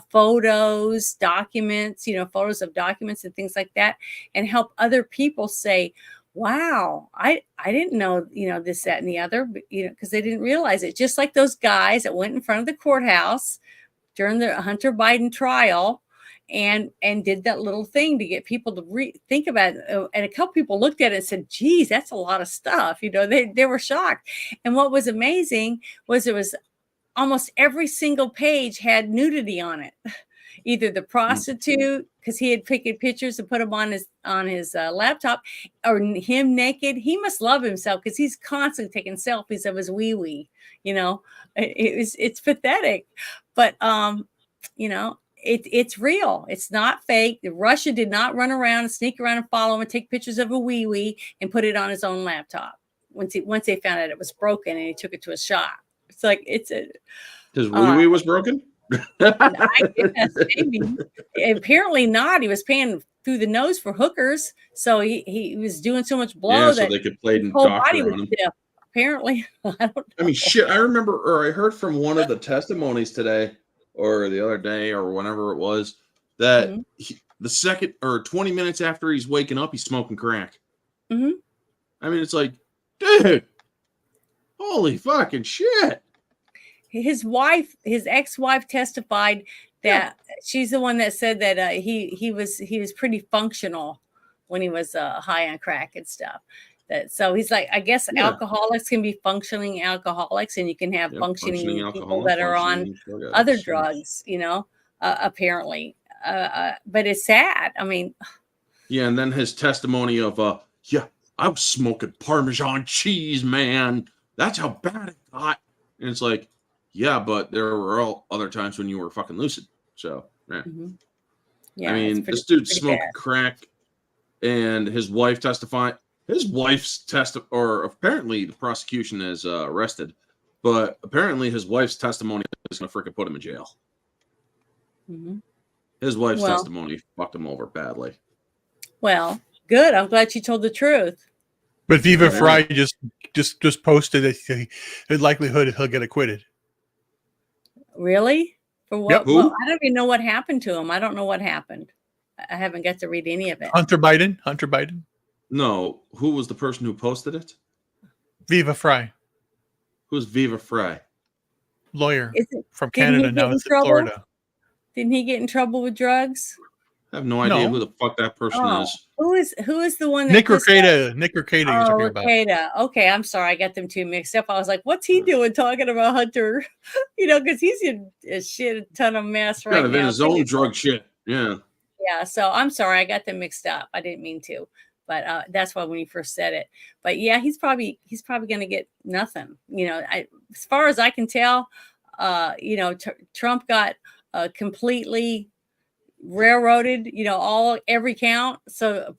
photos, documents, you know, photos of documents and things like that, and help other people say, wow, I didn't know, you know, this, that, and the other, you know, because they didn't realize it. Just like those guys that went in front of the courthouse during the Hunter Biden trial and did that little thing to get people to think about it. And a couple people looked at it and said, geez, that's a lot of stuff. You know, they were shocked. And what was amazing was it was almost every single page had nudity on it. Either the prostitute, because he had taken pictures and put them on his laptop, or him naked. He must love himself because he's constantly taking selfies of his wee. You know, it's pathetic, but you know, it's real. It's not fake. Russia did not run around and sneak around and follow him and take pictures of a wee and put it on his own laptop. Once they found out it was broken and he took it to a shop. It's like his wee was broken. I guess maybe. Apparently not. He was paying through the nose for hookers, so he was doing so much blow that they could play his whole body on was him. stiff. Apparently, I don't know. I mean, shit. I remember, or I heard from one of the testimonies today, or the other day, or whenever it was, that the second or 20 minutes after he's waking up, he's smoking crack. I mean, it's like, dude, holy fucking shit. His ex-wife testified that she's the one that said that he was pretty functional when he was high on crack and stuff. So he's like, I guess alcoholics can be functioning alcoholics, and you can have functioning people that are on other drugs, you know, apparently. But it's sad. I mean, yeah. And then his testimony of, I was smoking Parmesan cheese, man. That's how bad it got. And it's like, yeah, but there were all other times when you were fucking lucid. So, yeah, I mean, this dude's smoking crack, and his wife testified. His wife's or apparently the prosecution is arrested, but apparently his wife's testimony is going to freaking put him in jail. His wife's testimony fucked him over badly. Well, good. I'm glad she told the truth. But Viva Fry just posted that the likelihood he'll get acquitted. Really? For what? Yep. Well, I don't even know what happened to him. I don't know what happened. I haven't got to read any of it. Hunter Biden. No, who was the person who posted it? Viva Fry. Who's Viva Fry? Lawyer from Canada, now it's in Florida. Didn't he get in trouble with drugs? I have no idea No. who the fuck that person is. Who is the one that Nick pissed Rekieta. Nick Rekieta you're off- talking Oh, about. Rekieta. Okay, I'm sorry, I got them two mixed up. I was like, what's he doing talking about Hunter? Because he's in a shit ton of mess right Kind of now. in his own drug shit. Yeah. Yeah, so I'm sorry, I got them mixed up. I didn't mean to, but that's why when you first said it. But yeah, he's probably going to get nothing. As far as I can tell, Trump got completely railroaded. Every count. So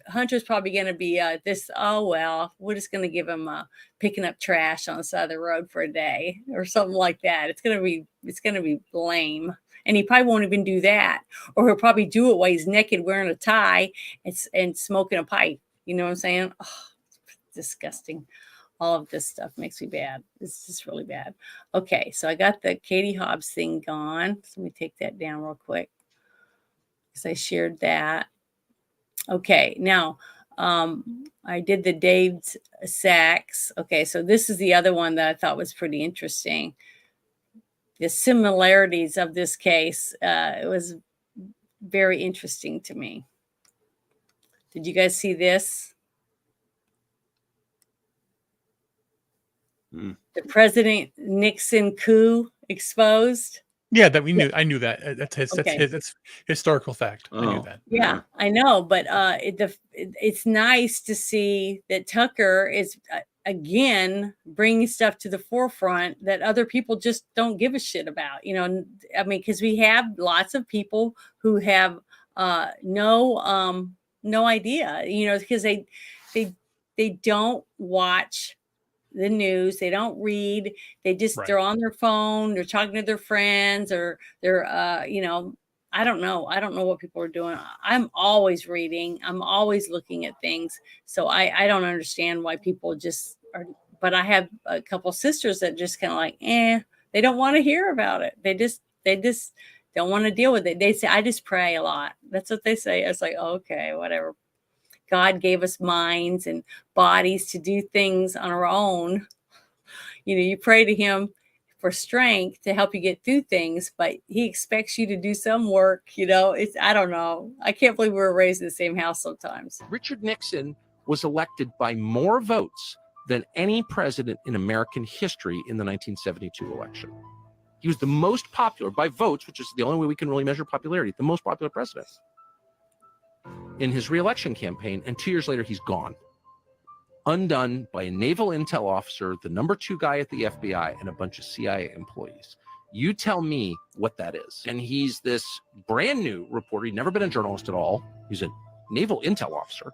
Hunter's probably going to be this. Oh well, we're just going to give him picking up trash on the side of the road for a day or something like that. It's going to be lame. And he probably won't even do that, or he'll probably do it while he's naked, wearing a tie and smoking a pipe. You know what I'm saying? Oh, it's disgusting. All of this stuff makes me bad. It's just really bad. Okay, so I got the Katie Hobbs thing gone. So let me take that down real quick because I shared that. Okay, now I did the Dave's Sachs. Okay, so this is the other one that I thought was pretty interesting. The similarities of this case, it was very interesting to me. Did you guys see this? The President Nixon coup exposed. Yeah, that we knew. I knew that. That's historical fact. I knew that. Yeah, I know, but it's nice to see that Tucker is again bringing stuff to the forefront that other people just don't give a shit about. Because we have lots of people who have no idea. Because they don't watch the news, they don't read, they're on their phone, they're talking to their friends, or they're I don't know what people are doing. I'm always reading, I'm always looking at things, so I don't understand why people just are. But I have a couple sisters that just kind of like they don't want to hear about it. They just don't want to deal with it. They say, I just pray a lot. That's what they say. It's like, okay, whatever. God gave us minds and bodies to do things on our own. You pray to him for strength to help you get through things, but he expects you to do some work. I don't know. I can't believe we were raised in the same house sometimes. Richard Nixon was elected by more votes than any president in American history in the 1972 election. He was the most popular by votes, which is the only way we can really measure popularity, the most popular president in his re-election campaign, and 2 years later he's gone, undone by a naval intel officer, the number 2 guy at the FBI, and a bunch of CIA employees. You tell me what that is. And he's this brand new reporter. He'd never been a journalist at all. He's a naval intel officer,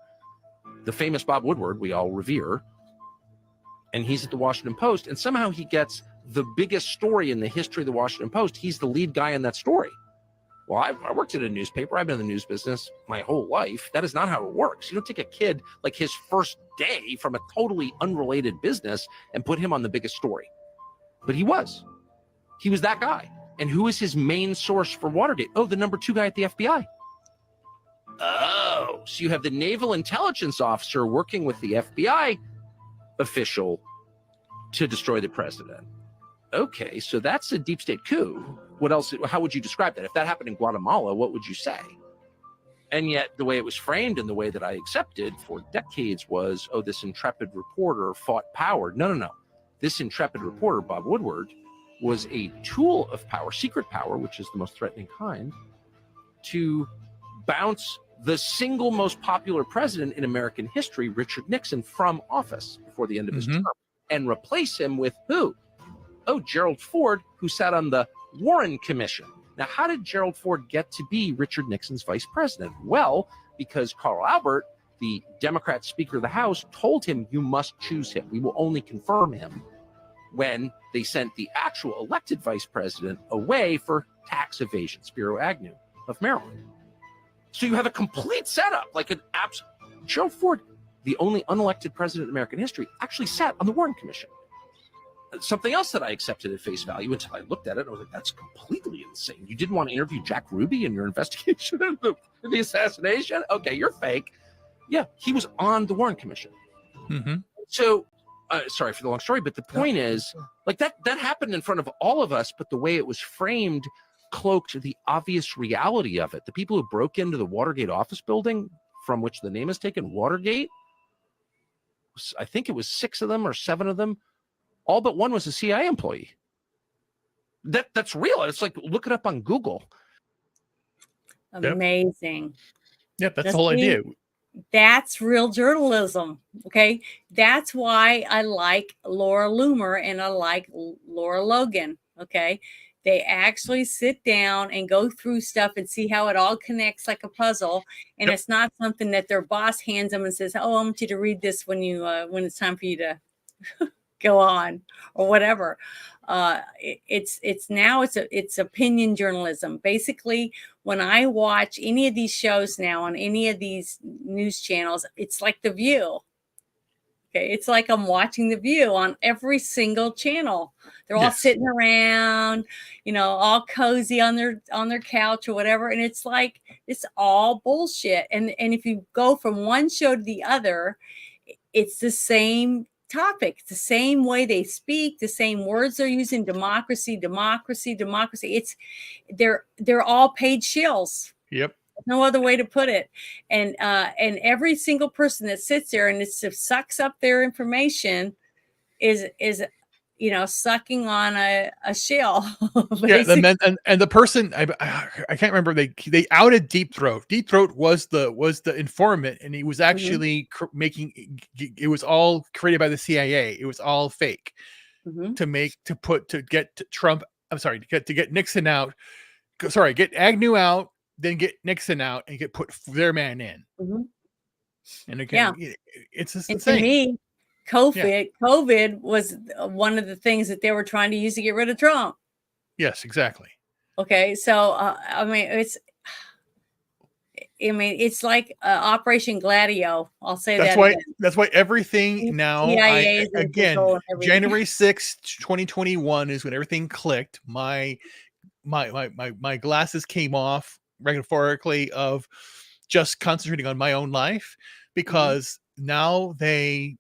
the famous Bob Woodward we all revere, and he's at the Washington Post, and somehow he gets the biggest story in the history of the Washington Post. He's the lead guy in that story. Well, I worked at a newspaper. I've been in the news business my whole life. That is not how it works. You don't take a kid like his first day from a totally unrelated business and put him on the biggest story. But he was that guy. And who is his main source for Watergate? Oh, the number 2 guy at the FBI. Oh, so you have the naval intelligence officer working with the FBI official to destroy the president. Okay, so that's a deep state coup. What else? How would you describe that? If that happened in Guatemala, what would you say? And yet the way it was framed and the way that I accepted for decades was, oh, this intrepid reporter fought power. No. This intrepid reporter, Bob Woodward, was a tool of power, secret power, which is the most threatening kind, to bounce the single most popular president in American history, Richard Nixon, from office before the end of his term, and replace him with who? Oh, Gerald Ford, who sat on the Warren Commission. Now, how did Gerald Ford get to be Richard Nixon's vice president? Well, because Carl Albert, the Democrat Speaker of the House, told him, you must choose him. We will only confirm him when they sent the actual elected vice president away for tax evasion, Spiro Agnew of Maryland. So you have a complete setup, like an absolute. Gerald Ford, the only unelected president in American history, actually sat on the Warren Commission. Something else that I accepted at face value until I looked at it, I was like, that's completely insane. You didn't want to interview Jack Ruby in your investigation of the assassination? Okay, you're fake. Yeah, he was on the Warren Commission. So, sorry for the long story, but the point is, like that happened in front of all of us, but the way it was framed cloaked the obvious reality of it. The people who broke into the Watergate office building, from which the name is taken, Watergate, I think it was 6 of them or 7 of them, all but one was a CIA employee. That's real. It's like, look it up on Google. Amazing. Yep, that's the whole idea. That's real journalism. Okay. That's why I like Laura Loomer and I like Laura Logan. Okay. They actually sit down and go through stuff and see how it all connects like a puzzle. And it's not something that their boss hands them and says, "Oh, I want you to read this when it's time for you to go on," or whatever. It's opinion journalism. Basically, when I watch any of these shows now on any of these news channels, it's like The View. Okay, it's like I'm watching The View on every single channel. They're all sitting around, all cozy on their couch or whatever, and it's like it's all bullshit. And if you go from one show to the other, it's the same topic, the same way they speak, the same words they're using. Democracy. It's they're all paid shills. Yep. No other way to put it. And every single person that sits there and sucks up their information is sucking on a shell. Yeah, and the person I can't remember, they outed Deep Throat. Deep Throat was the informant, and he was actually making it was all created by the CIA. It was all fake to get Trump. I'm sorry, to get Nixon out. Sorry, get Agnew out, then get Nixon out, and put their man in. And again, it's just and insane. To me, COVID was one of the things that they were trying to use to get rid of Trump. Yes, exactly. Okay, so it's like Operation Gladio. I'll say that's that why. again. That's why everything now. January 6th, 2021 is when everything clicked. My glasses came off metaphorically of just concentrating on my own life, because now they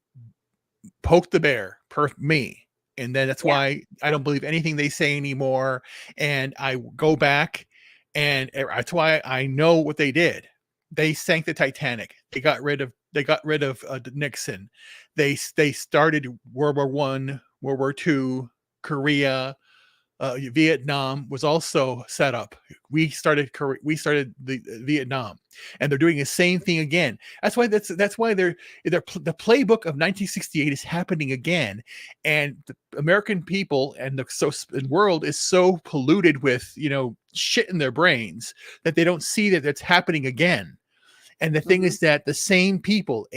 poke the bear per me, and then that's why I don't believe anything they say anymore, and I go back, and that's why I know what they did. They sank the Titanic. They got rid of Nixon. They started World War I, World War II, Korea, Vietnam was also set up. We started the Vietnam, and they're doing the same thing again. That's why the playbook of 1968 is happening again, and the American people and the world is so polluted with shit in their brains that they don't see that that's happening again. And the thing is that the same people,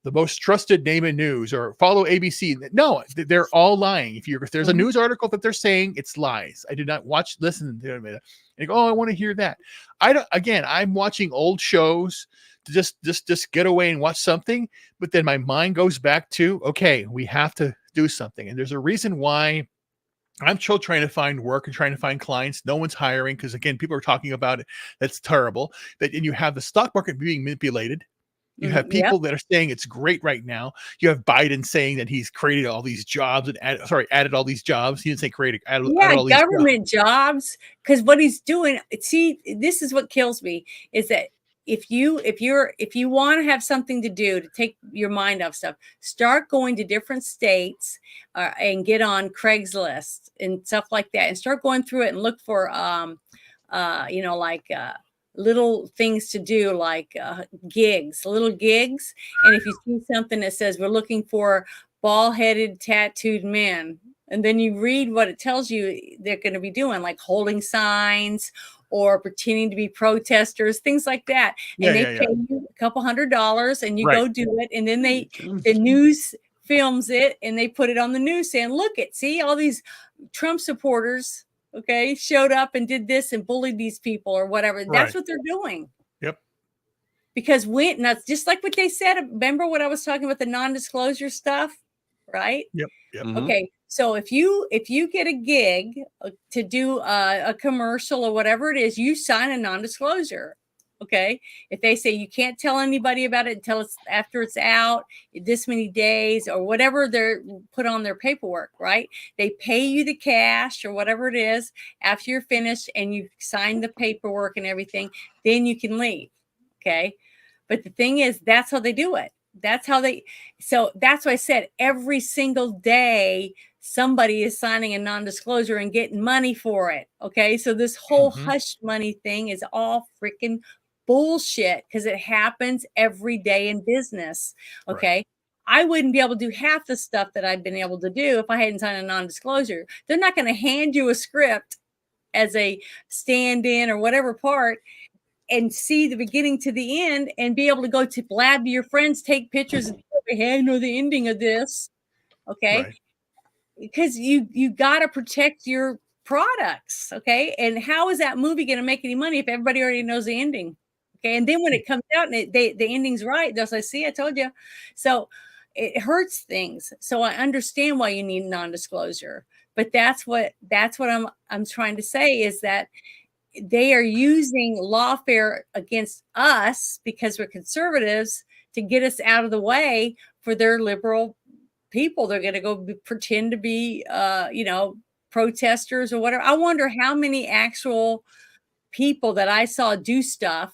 the most trusted name in news, or follow ABC. No, they're all lying. If there's a news article that they're saying, it's lies. I did not listen to them. And you go, I want to hear that. I'm watching old shows to just get away and watch something. But then my mind goes back to, okay, we have to do something. And there's a reason why I'm still trying to find work and trying to find clients. No one's hiring because, again, people are talking about it. That's terrible. And you have the stock market being manipulated. You have people that are saying it's great right now. You have Biden saying that he's created all these jobs and added all these jobs. He didn't say created, added all these government jobs. Because what he's doing, see, this is what kills me, is that if you want to have something to do to take your mind off stuff, start going to different states and get on Craigslist and stuff like that, and start going through it and look for little things to do, like little gigs. And if you see something that says we're looking for bald-headed tattooed men, and then you read what it tells you they're going to be doing, like holding signs or pretending to be protesters, things like that. And they pay you a couple $100 and you go do it. And then the news films it and they put it on the news saying, look, see all these Trump supporters, showed up and did this and bullied these people or whatever. That's what they're doing. Yep. Because that's just like what they said. Remember what I was talking about, the non-disclosure stuff, right? Yep. Okay. So if you get a gig to do a commercial or whatever it is, you sign a non-disclosure. Okay. If they say you can't tell anybody about it until it's after it's out, this many days or whatever they're put on their paperwork, right? They pay you the cash or whatever it is after you're finished and you sign the paperwork and everything, then you can leave. Okay. But the thing is, that's how they do it. So that's why I said every single day, somebody is signing a non-disclosure and getting money for it. Okay. So this whole hush money thing is all freaking bullshit because it happens every day in business. Okay. Right. I wouldn't be able to do half the stuff that I've been able to do if I hadn't signed a non-disclosure. They're not going to hand you a script as a stand-in or whatever part and see the beginning to the end and be able to go to blab to your friends, take pictures and say, hey, I know the ending of this. Okay. Right. Because you got to protect your products. Okay. And how is that movie going to make any money if everybody already knows the ending? Okay. And then when it comes out and the ending's right, they'll say, see, I told you. So it hurts things. So I understand why you need non-disclosure, but that's what I'm trying to say is that they are using lawfare against us because we're conservatives to get us out of the way for their liberal people. They're going to go pretend to be, protesters or whatever. I wonder how many actual people that I saw do stuff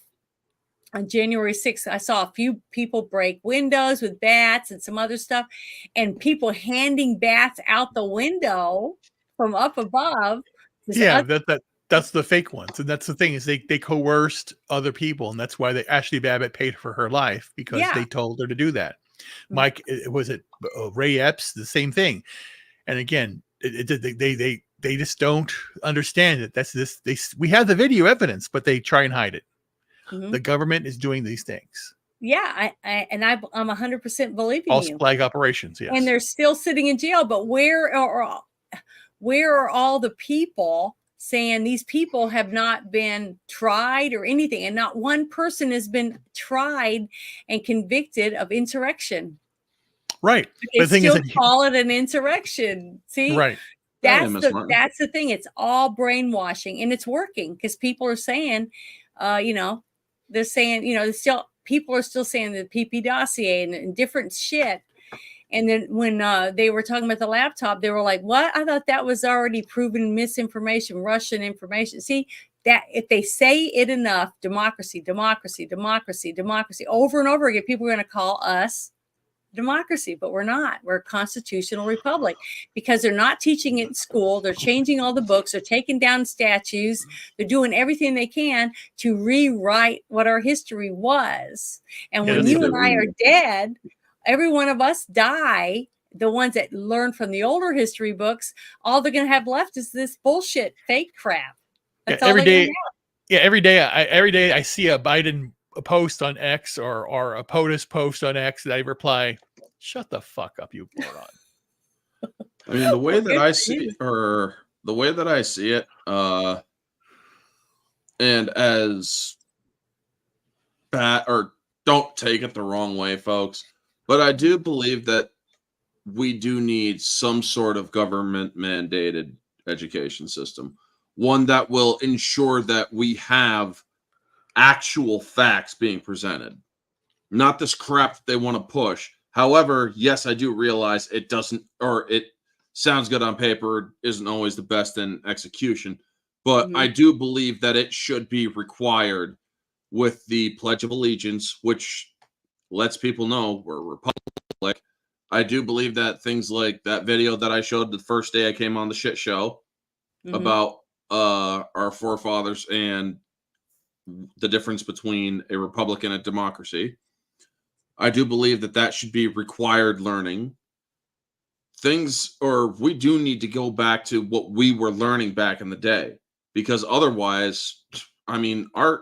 on January 6th. I saw a few people break windows with bats and some other stuff, and people handing bats out the window from up above. Yeah, that's the fake ones. And that's the thing is they coerced other people. And that's why Ashley Babbitt paid for her life because they told her to do that. Mike, was it Ray Epps? The same thing. And again, they just don't understand it. We have the video evidence, but they try and hide it. The government is doing these things. Yeah, I'm 100% believing false you. flag operations, yes. And they're still sitting in jail. But where are all the people saying these people have not been tried or anything? And not one person has been tried and convicted of insurrection. Right. But they still call it an insurrection. See? Right. That's the thing. It's all brainwashing, and it's working because people are saying, they're saying, people are still saying the PP dossier and different shit. And then when they were talking about the laptop, they were like, what? I thought that was already proven misinformation, Russian information. See, that if they say it enough, democracy, democracy, democracy, democracy, over and over again, people are going to call us democracy, but we're not. We're a constitutional republic because they're not teaching it in school. They're changing all the books. They're taking down statues. They're doing everything they can to rewrite what our history was. And when you and I are dead, every one of us die. The ones that learn from the older history books, all they're going to have left is this bullshit fake crap. That's all every day I see a Biden post on X or a POTUS post on X that I reply, shut the fuck up, you moron. I mean, the way that I see it, and as bad, or don't take it the wrong way, folks, but I do believe that we do need some sort of government mandated education system, one that will ensure that we have actual facts being presented, not this crap that they want to push. However, yes, I do realize it doesn't, or it sounds good on paper, isn't always the best in execution, but I do believe that it should be required with the Pledge of Allegiance, which lets people know we're a republic. I do believe that things like that video that I showed the first day I came on the shit show about our forefathers and the difference between a republic and a democracy. I do believe that should be required learning. We do need to go back to what we were learning back in the day, because otherwise, I mean, we're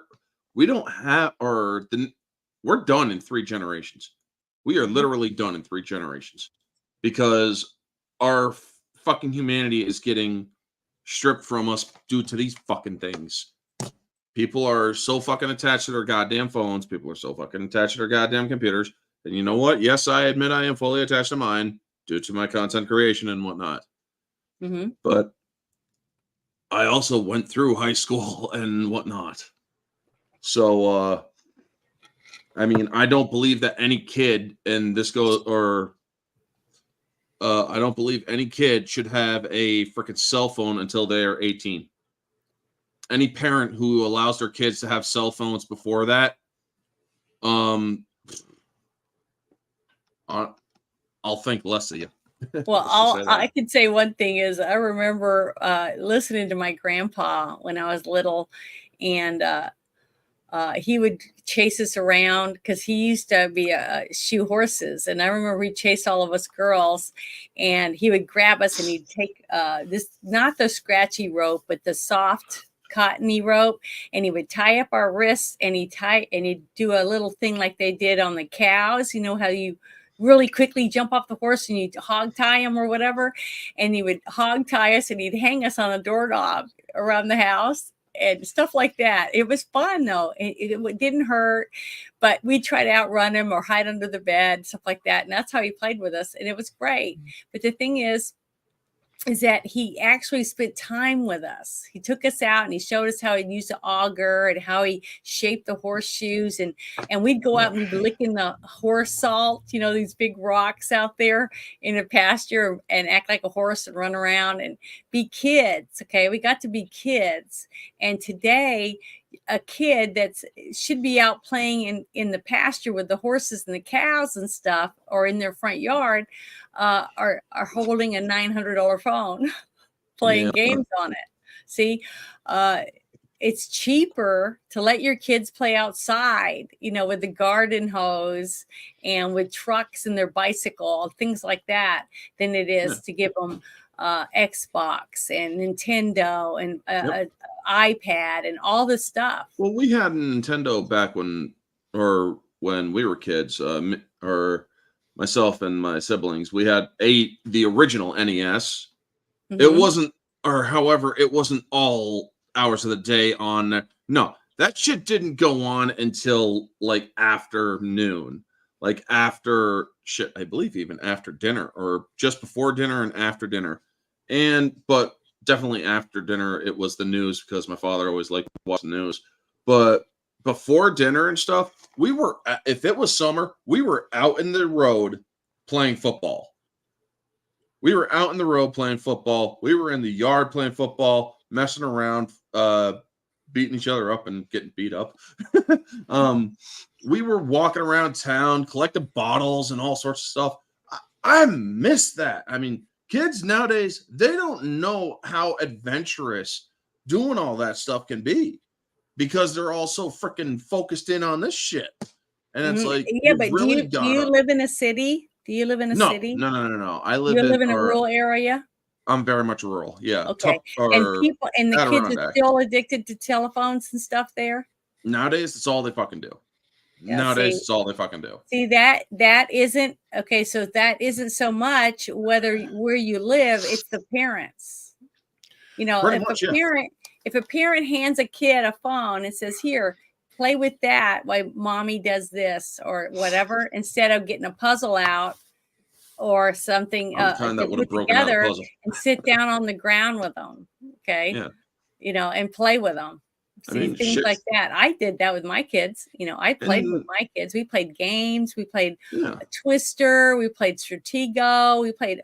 done in 3 generations. We are literally done in 3 generations because our fucking humanity is getting stripped from us due to these fucking things. People are so fucking attached to their goddamn phones. People are so fucking attached to their goddamn computers. And you know what? Yes, I admit I am fully attached to mine due to my content creation and whatnot. But I also went through high school and whatnot. So, I mean, I don't believe that any kid, and this goes, or I don't believe any kid should have a freaking cell phone until they are 18. Any parent who allows their kids to have cell phones before that, I'll think less of you. Well, I could say one thing is I remember listening to my grandpa when I was little, and he would chase us around because he used to be shoe horses. And I remember he chased all of us girls, and he would grab us and he'd take this, not the scratchy rope, but the soft cottony rope, and he would tie up our wrists, and he'd do a little thing like they did on the cows. You know how you really quickly jump off the horse and you hog tie him or whatever. And he would hog tie us and he'd hang us on a doorknob around the house and stuff like that. It was fun though. It didn't hurt, but we'd try to outrun him or hide under the bed, stuff like that. And that's how he played with us. And it was great. But the thing is that he actually spent time with us. He took us out and he showed us how he used the auger and how he shaped the horseshoes. And we'd go out and we'd be licking the horse salt, you know, these big rocks out there in the pasture, and act like a horse and run around and be kids. Okay. We got to be kids. And today, a kid should be out playing in the pasture with the horses and the cows and stuff, or in their front yard, are holding a $900 phone playing games on it. See, it's cheaper to let your kids play outside, you know, with the garden hose and with trucks and their bicycle, things like that, than it is to give them Xbox and Nintendo and iPad and all this stuff. Well, we had a Nintendo back when we were kids, or myself and my siblings. We had the original NES. Mm-hmm. It wasn't all hours of the day on. No, that shit didn't go on until like after noon, like after shit. I believe even after dinner, or just before dinner and after dinner, but definitely after dinner. It was the news, because my father always liked to watch the news. But before dinner and stuff, we were, if it was summer, we were out in the road playing football. We were out in the road playing football. We were in the yard playing football, messing around, beating each other up and getting beat up. We were walking around town, collecting bottles and all sorts of stuff. I miss that. I mean, kids nowadays, they don't know how adventurous doing all that stuff can be, because they're all so freaking focused in on this shit. And it's like, yeah, but do you live in a city? Do you live in a city? No. I live in a rural area? I'm very much rural. Yeah. Okay. And the kids are still addicted to telephones and stuff there? Nowadays, it's all they fucking do. Yeah, it's all they fucking do. See, that isn't okay. So that isn't so much where you live, it's the parents. You know, if a parent hands a kid a phone and says, "Here, play with that while mommy does this," or whatever, instead of getting a puzzle out or something to put together and sit down on the ground with them, okay? Yeah. You know, and play with them. See, things like that. I did that with my kids. You know, I played with my kids. We played games. We played Twister. We played Stratego. We played,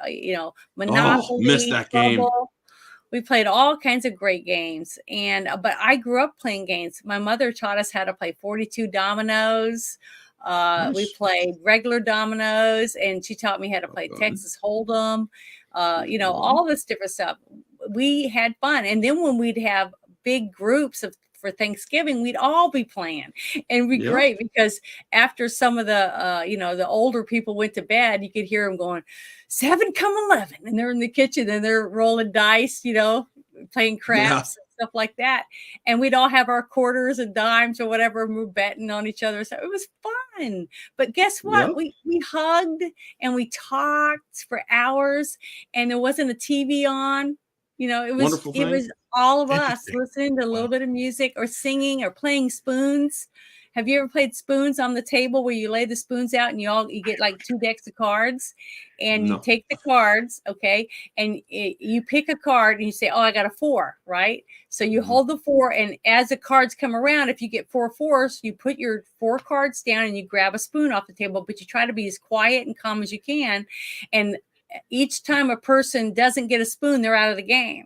Monopoly. Missed that game. We played all kinds of great games. But I grew up playing games. My mother taught us how to play 42 dominoes. Nice. We played regular dominoes, and she taught me how to play Texas Hold'em. All this different stuff. We had fun. And then when we'd have big groups for Thanksgiving, we'd all be playing, and it'd be great, because after some of the the older people went to bed, you could hear them going 7 come 11, and they're in the kitchen and they're rolling dice, playing craps and stuff like that. And we'd all have our quarters and dimes or whatever, and we're betting on each other. So it was fun. But guess what? We hugged and we talked for hours, and there wasn't a TV on. It was all of us listening to a little bit of music or singing or playing spoons. Have you ever played spoons on the table where you lay the spoons out and you get like 2 decks of cards, and you take the cards, okay, and you pick a card and you say, oh, I got a 4, right? So you hold the 4, and as the cards come around, if you get 4 4s, you put your 4 cards down and you grab a spoon off the table, but you try to be as quiet and calm as you can. And each time a person doesn't get a spoon, they're out of the game.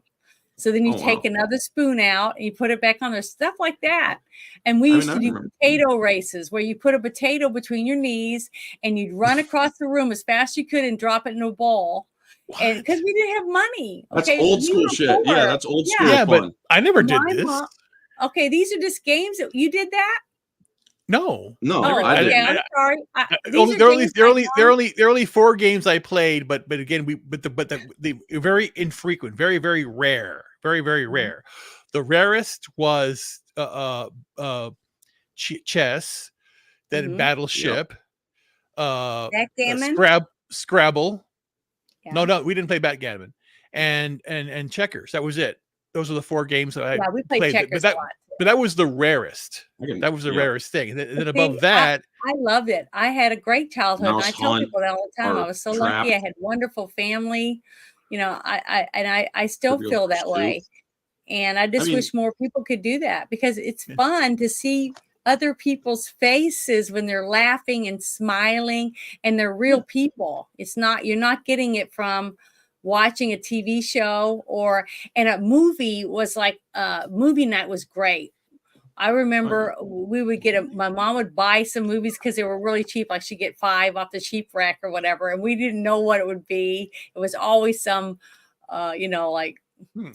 So then you take another spoon out and you put it back on there, stuff like that. And we used to do potato races where you put a potato between your knees and you'd run across the room as fast as you could and drop it in a bowl. And because we didn't have money. That's old school shit. Poor. Yeah, that's old school. Yeah, but I never did this. Okay, these are just games. You did that? No. I didn't. I'm sorry. There are only 4 games I played, but again, the very infrequent, very very rare, very very rare. The rarest was chess, then Battleship, Backgammon, Scrabble. Yeah. No, we didn't play backgammon, and checkers. That was it. Those are the 4 games that I played. Checkers but that was the rarest. That was the rarest thing. And then above that, I loved it. I had a great childhood. And I tell people that all the time. I was so lucky. I had wonderful family. You know, I still feel that way. And I just wish more people could do that, because it's fun to see other people's faces when they're laughing and smiling, and they're real people. You're not getting it from watching a TV show and a movie was like movie night was great. I remember we would my mom would buy some movies because they were really cheap. Like she'd get 5 off the cheap rack or whatever. And we didn't know what it would be. It was always some, like,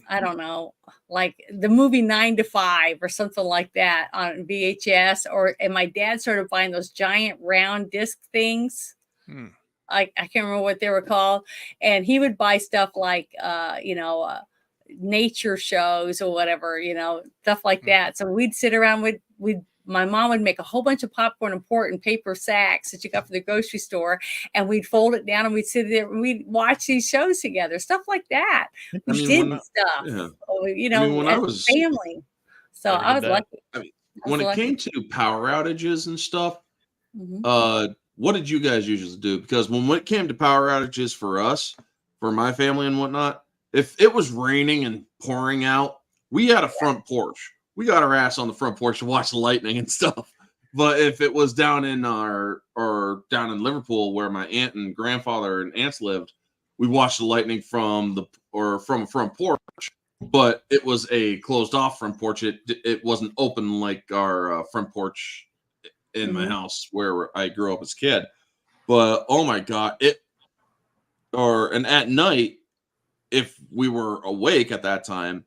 I don't know, like the movie 9 to 5 or something like that on VHS. And my dad started buying those giant round disc things. I can't remember what they were called. And he would buy stuff like, nature shows or whatever, stuff like that. So we'd sit around, my mom would make a whole bunch of popcorn and pour it in paper sacks that you got from the grocery store. And we'd fold it down and we'd sit there and we'd watch these shows together, stuff like that. We did stuff, as a family. So I was lucky. When it came to power outages and stuff, what did you guys usually do? Because when it came to power outages for us, for my family and whatnot, if it was raining and pouring out, we had a front porch. We got our ass on the front porch to watch the lightning and stuff. But if it was down in down in Liverpool where my aunt and grandfather and aunts lived, we watched the lightning from a front porch. But it was a closed off front porch. It wasn't open like our front porch in my house where I grew up as a kid. But oh my God, and at night, if we were awake at that time,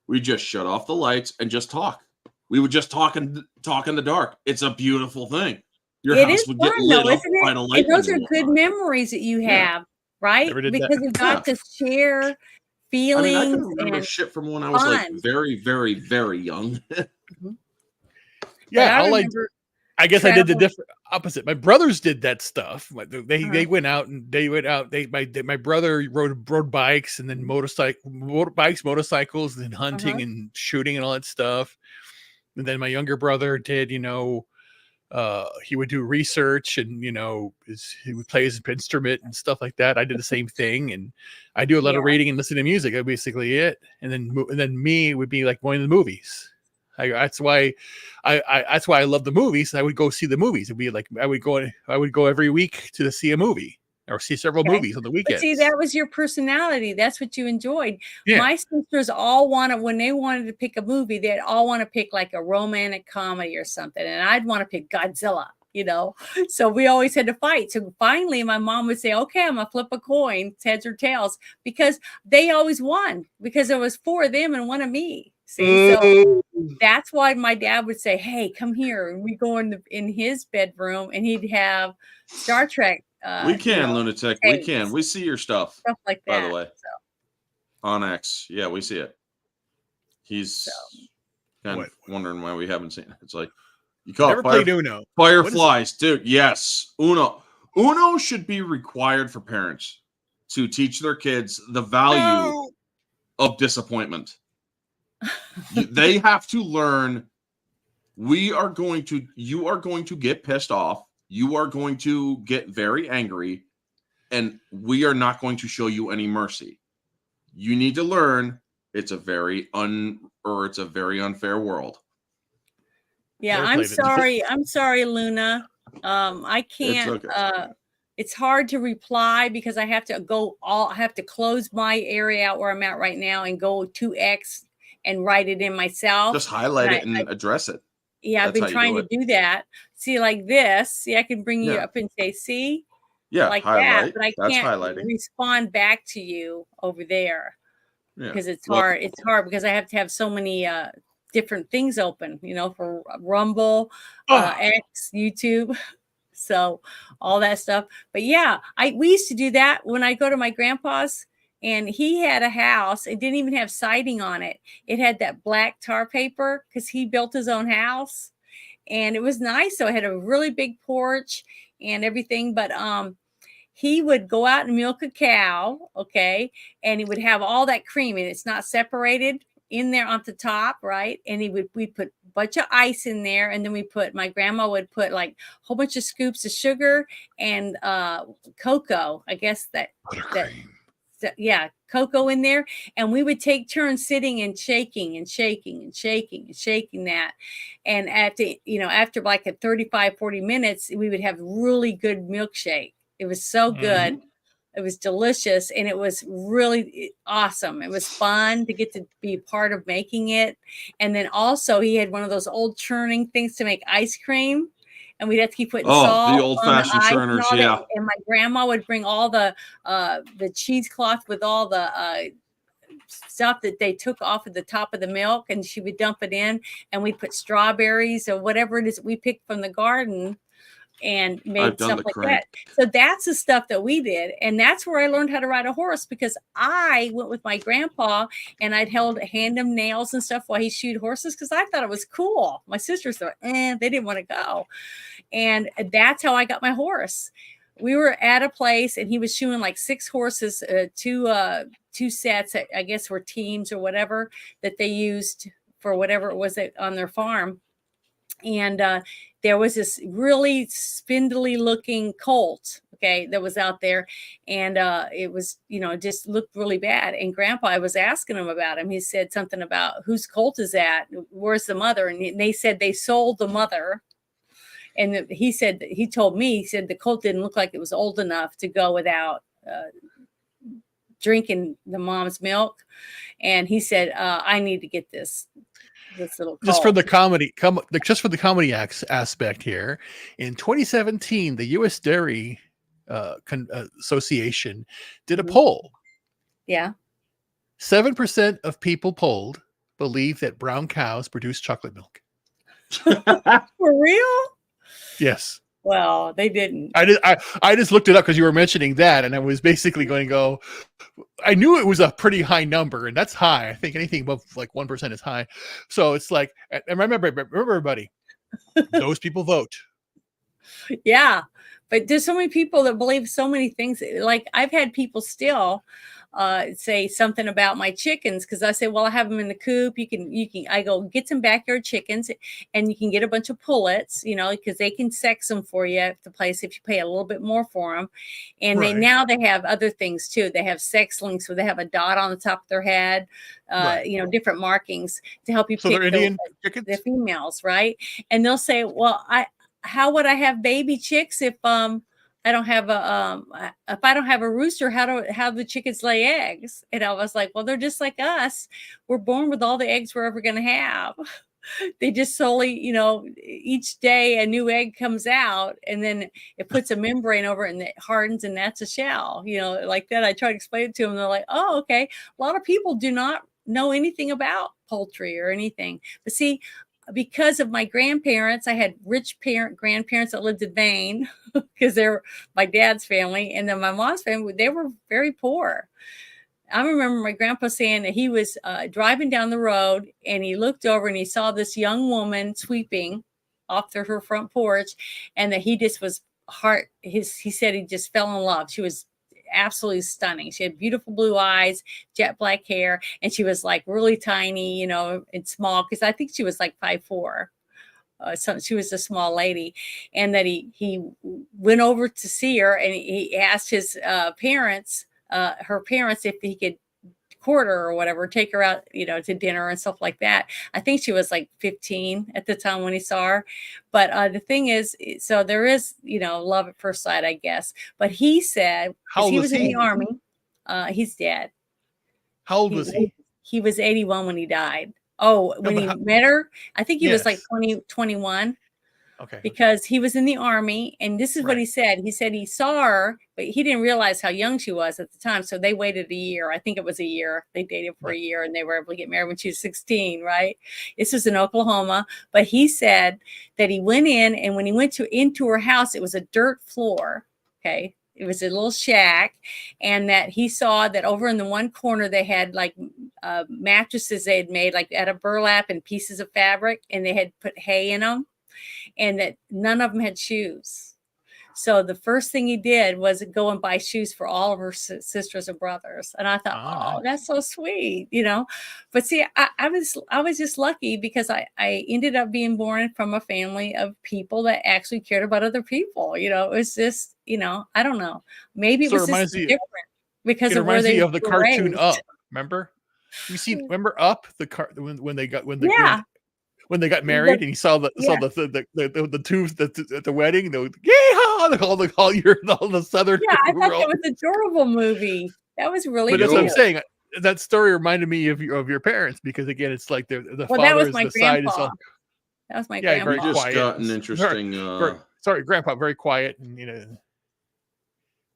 we just shut off the lights and just talk. We would just talk in the dark. It's a beautiful thing. Your house would get lit up by the light. Those are good memories that you have, right? Because you got to share feelings. I can remember shit from when I was like very, very, very young. I guess I did the different opposite. My brothers did that stuff. They went out. My brother rode bikes and then motorcycles, and motorcycles, and and shooting and all that stuff. And then my younger brother did, he would do research and he would play his instrument and stuff like that. I did the same thing, and I do a lot of reading and listening to music. That's basically it. And then me would be like going to the movies. That's why I love the movies. I would go see the movies. It'd be like I would go every week to see a movie or see several movies on the weekend. See, that was your personality. That's what you enjoyed. Yeah. My sisters all when they wanted to pick a movie, they'd all want to pick like a romantic comedy or something, and I'd want to pick Godzilla. So we always had to fight. So finally, my mom would say, "Okay, I'm gonna flip a coin, heads or tails," because they always won because there was 4 of them and 1 of me. See, so that's why my dad would say, "Hey, come here." And we go in his bedroom, and he'd have Star Trek. We can, lunatic. Tapes. We can. We see your stuff like that. By the way, on X, yeah, we see it. He's kind of wondering why we haven't seen it. It's like you call never played Uno. Fireflies, dude. Yes, Uno. Uno should be required for parents to teach their kids the value of disappointment. They have to learn you are going to get pissed off. You are going to get very angry, and we are not going to show you any mercy. You need to learn it's a very unfair world. Yeah, Never I'm played it. sorry. I'm sorry, Luna. I can't. okay. It's hard to reply because I have to close my area out where I'm at right now and go to X and write it in myself. Just highlight it and address it. Yeah, I've That's been how you trying do to it. do that. See, like this. See, I can bring you Yeah. up and say, see, Yeah, like highlight. that, but I That's can't highlighting. respond back to you over there Yeah. because it's Well, hard. It's hard because I have to have so many different things open, for Rumble, X, YouTube. So all that stuff. But yeah, we used to do that when I go to my grandpa's, and he had a house. It didn't even have siding on it. It had that black tar paper because he built his own house, and it was nice. So it had a really big porch and everything. But he would go out and milk a cow, okay, and he would have all that cream, and it's not separated in there on the top, right? And we put a bunch of ice in there, and then my grandma would put like a whole bunch of scoops of sugar and cocoa, I guess cocoa in there, and we would take turns sitting and shaking and shaking and shaking and shaking that. And after like 35-40 minutes, we would have really good milkshake. It was so good. Mm-hmm. It was delicious, and it was really awesome. It was fun to get to be a part of making it. And then also he had one of those old churning things to make ice cream, and we'd have to keep putting salt. The old-fashioned churners, yeah. And my grandma would bring all the cheesecloth with all the stuff that they took off of the top of the milk, and she would dump it in, and we'd put strawberries or whatever it is that we picked from the garden and made stuff like that. So that's the stuff that we did. And that's where I learned how to ride a horse, because I went with my grandpa and I'd hand him nails and stuff while he shoed horses, because I thought it was cool. My sisters thought, they didn't want to go. And that's how I got my horse. We were at a place and he was shoeing like 6 horses, two sets, I guess were teams or whatever that they used for whatever it was on their farm. And there was this really spindly looking colt, okay, that was out there. And it was, just looked really bad. And Grandpa, I was asking him about him. He said something about, whose colt is that? Where's the mother? And they said they sold the mother. And he told me the colt didn't look like it was old enough to go without drinking the mom's milk. And he said, I need to get this little colt. Just for the comedy aspect here, in 2017, the U.S. Dairy Association did a poll. Yeah. 7% of people polled believe that brown cows produce chocolate milk. For real? Yes. Well, they didn't. I just looked it up because you were mentioning that, and I was basically going to go. I knew it was a pretty high number, and that's high. I think anything above like 1% is high. So it's like, and remember everybody, those people vote. Yeah, but there's so many people that believe so many things. Like I've had people still say something about my chickens, because I say, well, I have them in the coop. I go get some backyard chickens, and you can get a bunch of pullets, because they can sex them for you at the place if you pay a little bit more for them. And Right. they have other things too. They have sex links where they have a dot on the top of their head, Right. Different markings to help you So pick they're Indian chickens? the females, right? And they'll say, well, how would I have baby chicks if I don't have if I don't have a rooster, how the chickens lay eggs? And I was like, well, they're just like us. We're born with all the eggs we're ever going to have. They just slowly, each day a new egg comes out, and then it puts a membrane over it and it hardens, and that's a shell, like that. I try to explain it to them. They're like, oh, okay. A lot of people do not know anything about poultry or anything. But see, because of my grandparents, I had rich grandparents that lived in Maine because they're my dad's family. And then my mom's family, they were very poor. I remember my grandpa saying that he was driving down the road, and he looked over and he saw this young woman sweeping off her front porch, and that he just was he said he just fell in love. She was absolutely stunning. She had beautiful blue eyes, jet black hair, and she was like really tiny, and small, because I think she was like 5'4". she was a small lady, and that he went over to see her, and he asked his parents, her parents, if he could court her or whatever, take her out, to dinner and stuff like that. I think she was like 15 at the time when he saw her. But the thing is, so there is, love at first sight, I guess. But he said, How old he was was in he? the Army. He's dead. How old was he? He was 81 when he died. Oh, when he met her, I think he was like 21. Okay. Because he was in the Army, and this is what he said. He said he saw her, but he didn't realize how young she was at the time. So they waited a year. I think it was a year. They dated for a year, and they were able to get married when she was 16, right? This was in Oklahoma. But he said that he went in, and when he went into her house, it was a dirt floor. Okay. It was a little shack, and that he saw that over in the one corner, they had like mattresses they had made like out of burlap and pieces of fabric, and they had put hay in them. And that none of them had shoes. So the first thing he did was go and buy shoes for all of her sisters and brothers. And I thought, oh, that's so sweet, But see, I was just lucky because I ended up being born from a family of people that actually cared about other people. It was just, I don't know. Maybe it was just different because of where they of the cartoon raised. Up. Remember? Remember Up, when they got when they got married, and he saw the tubes at the wedding, yeehaw, all the southern. Yeah, I thought that was an adorable movie. That was really. But that's what I'm saying. That story reminded me of your parents, because again, it's like the father is the side is all. That was my grandpa. Very just got an interesting. Sorry, Grandpa, very quiet, and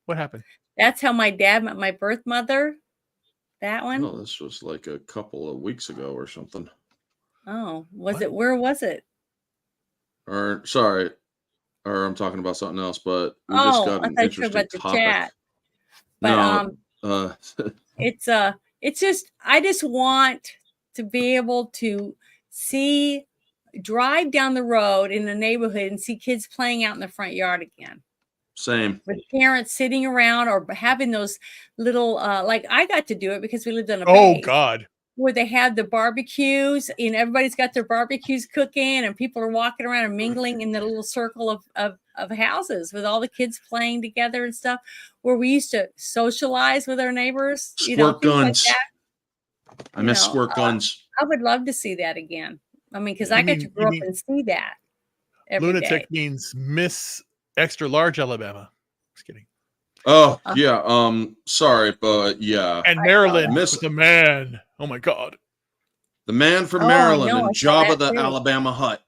what happened? That's how my dad met my birth mother. That one. No, this was like a couple of weeks ago or something. Oh, was it? Where was it? Or I'm talking about something else. But we just got an interesting topic. Chat. But it's just I just want to be able to drive down the road in the neighborhood and see kids playing out in the front yard again. Same. With parents sitting around or having those little like I got to do it because we lived on a base. Oh God. Where they had the barbecues and everybody's got their barbecues cooking and people are walking around and mingling in the little circle of houses with all the kids playing together and stuff, where we used to socialize with our neighbors. Squirt guns. Like I miss squirt guns. I would love to see that again. I mean, because I got to grow up and see that. Lunatic means Miss Extra Large Alabama. Just kidding. Oh, yeah. Sorry, but yeah. And Maryland with the man. Oh my God. The man from Maryland and Jabba the Alabama Hutt.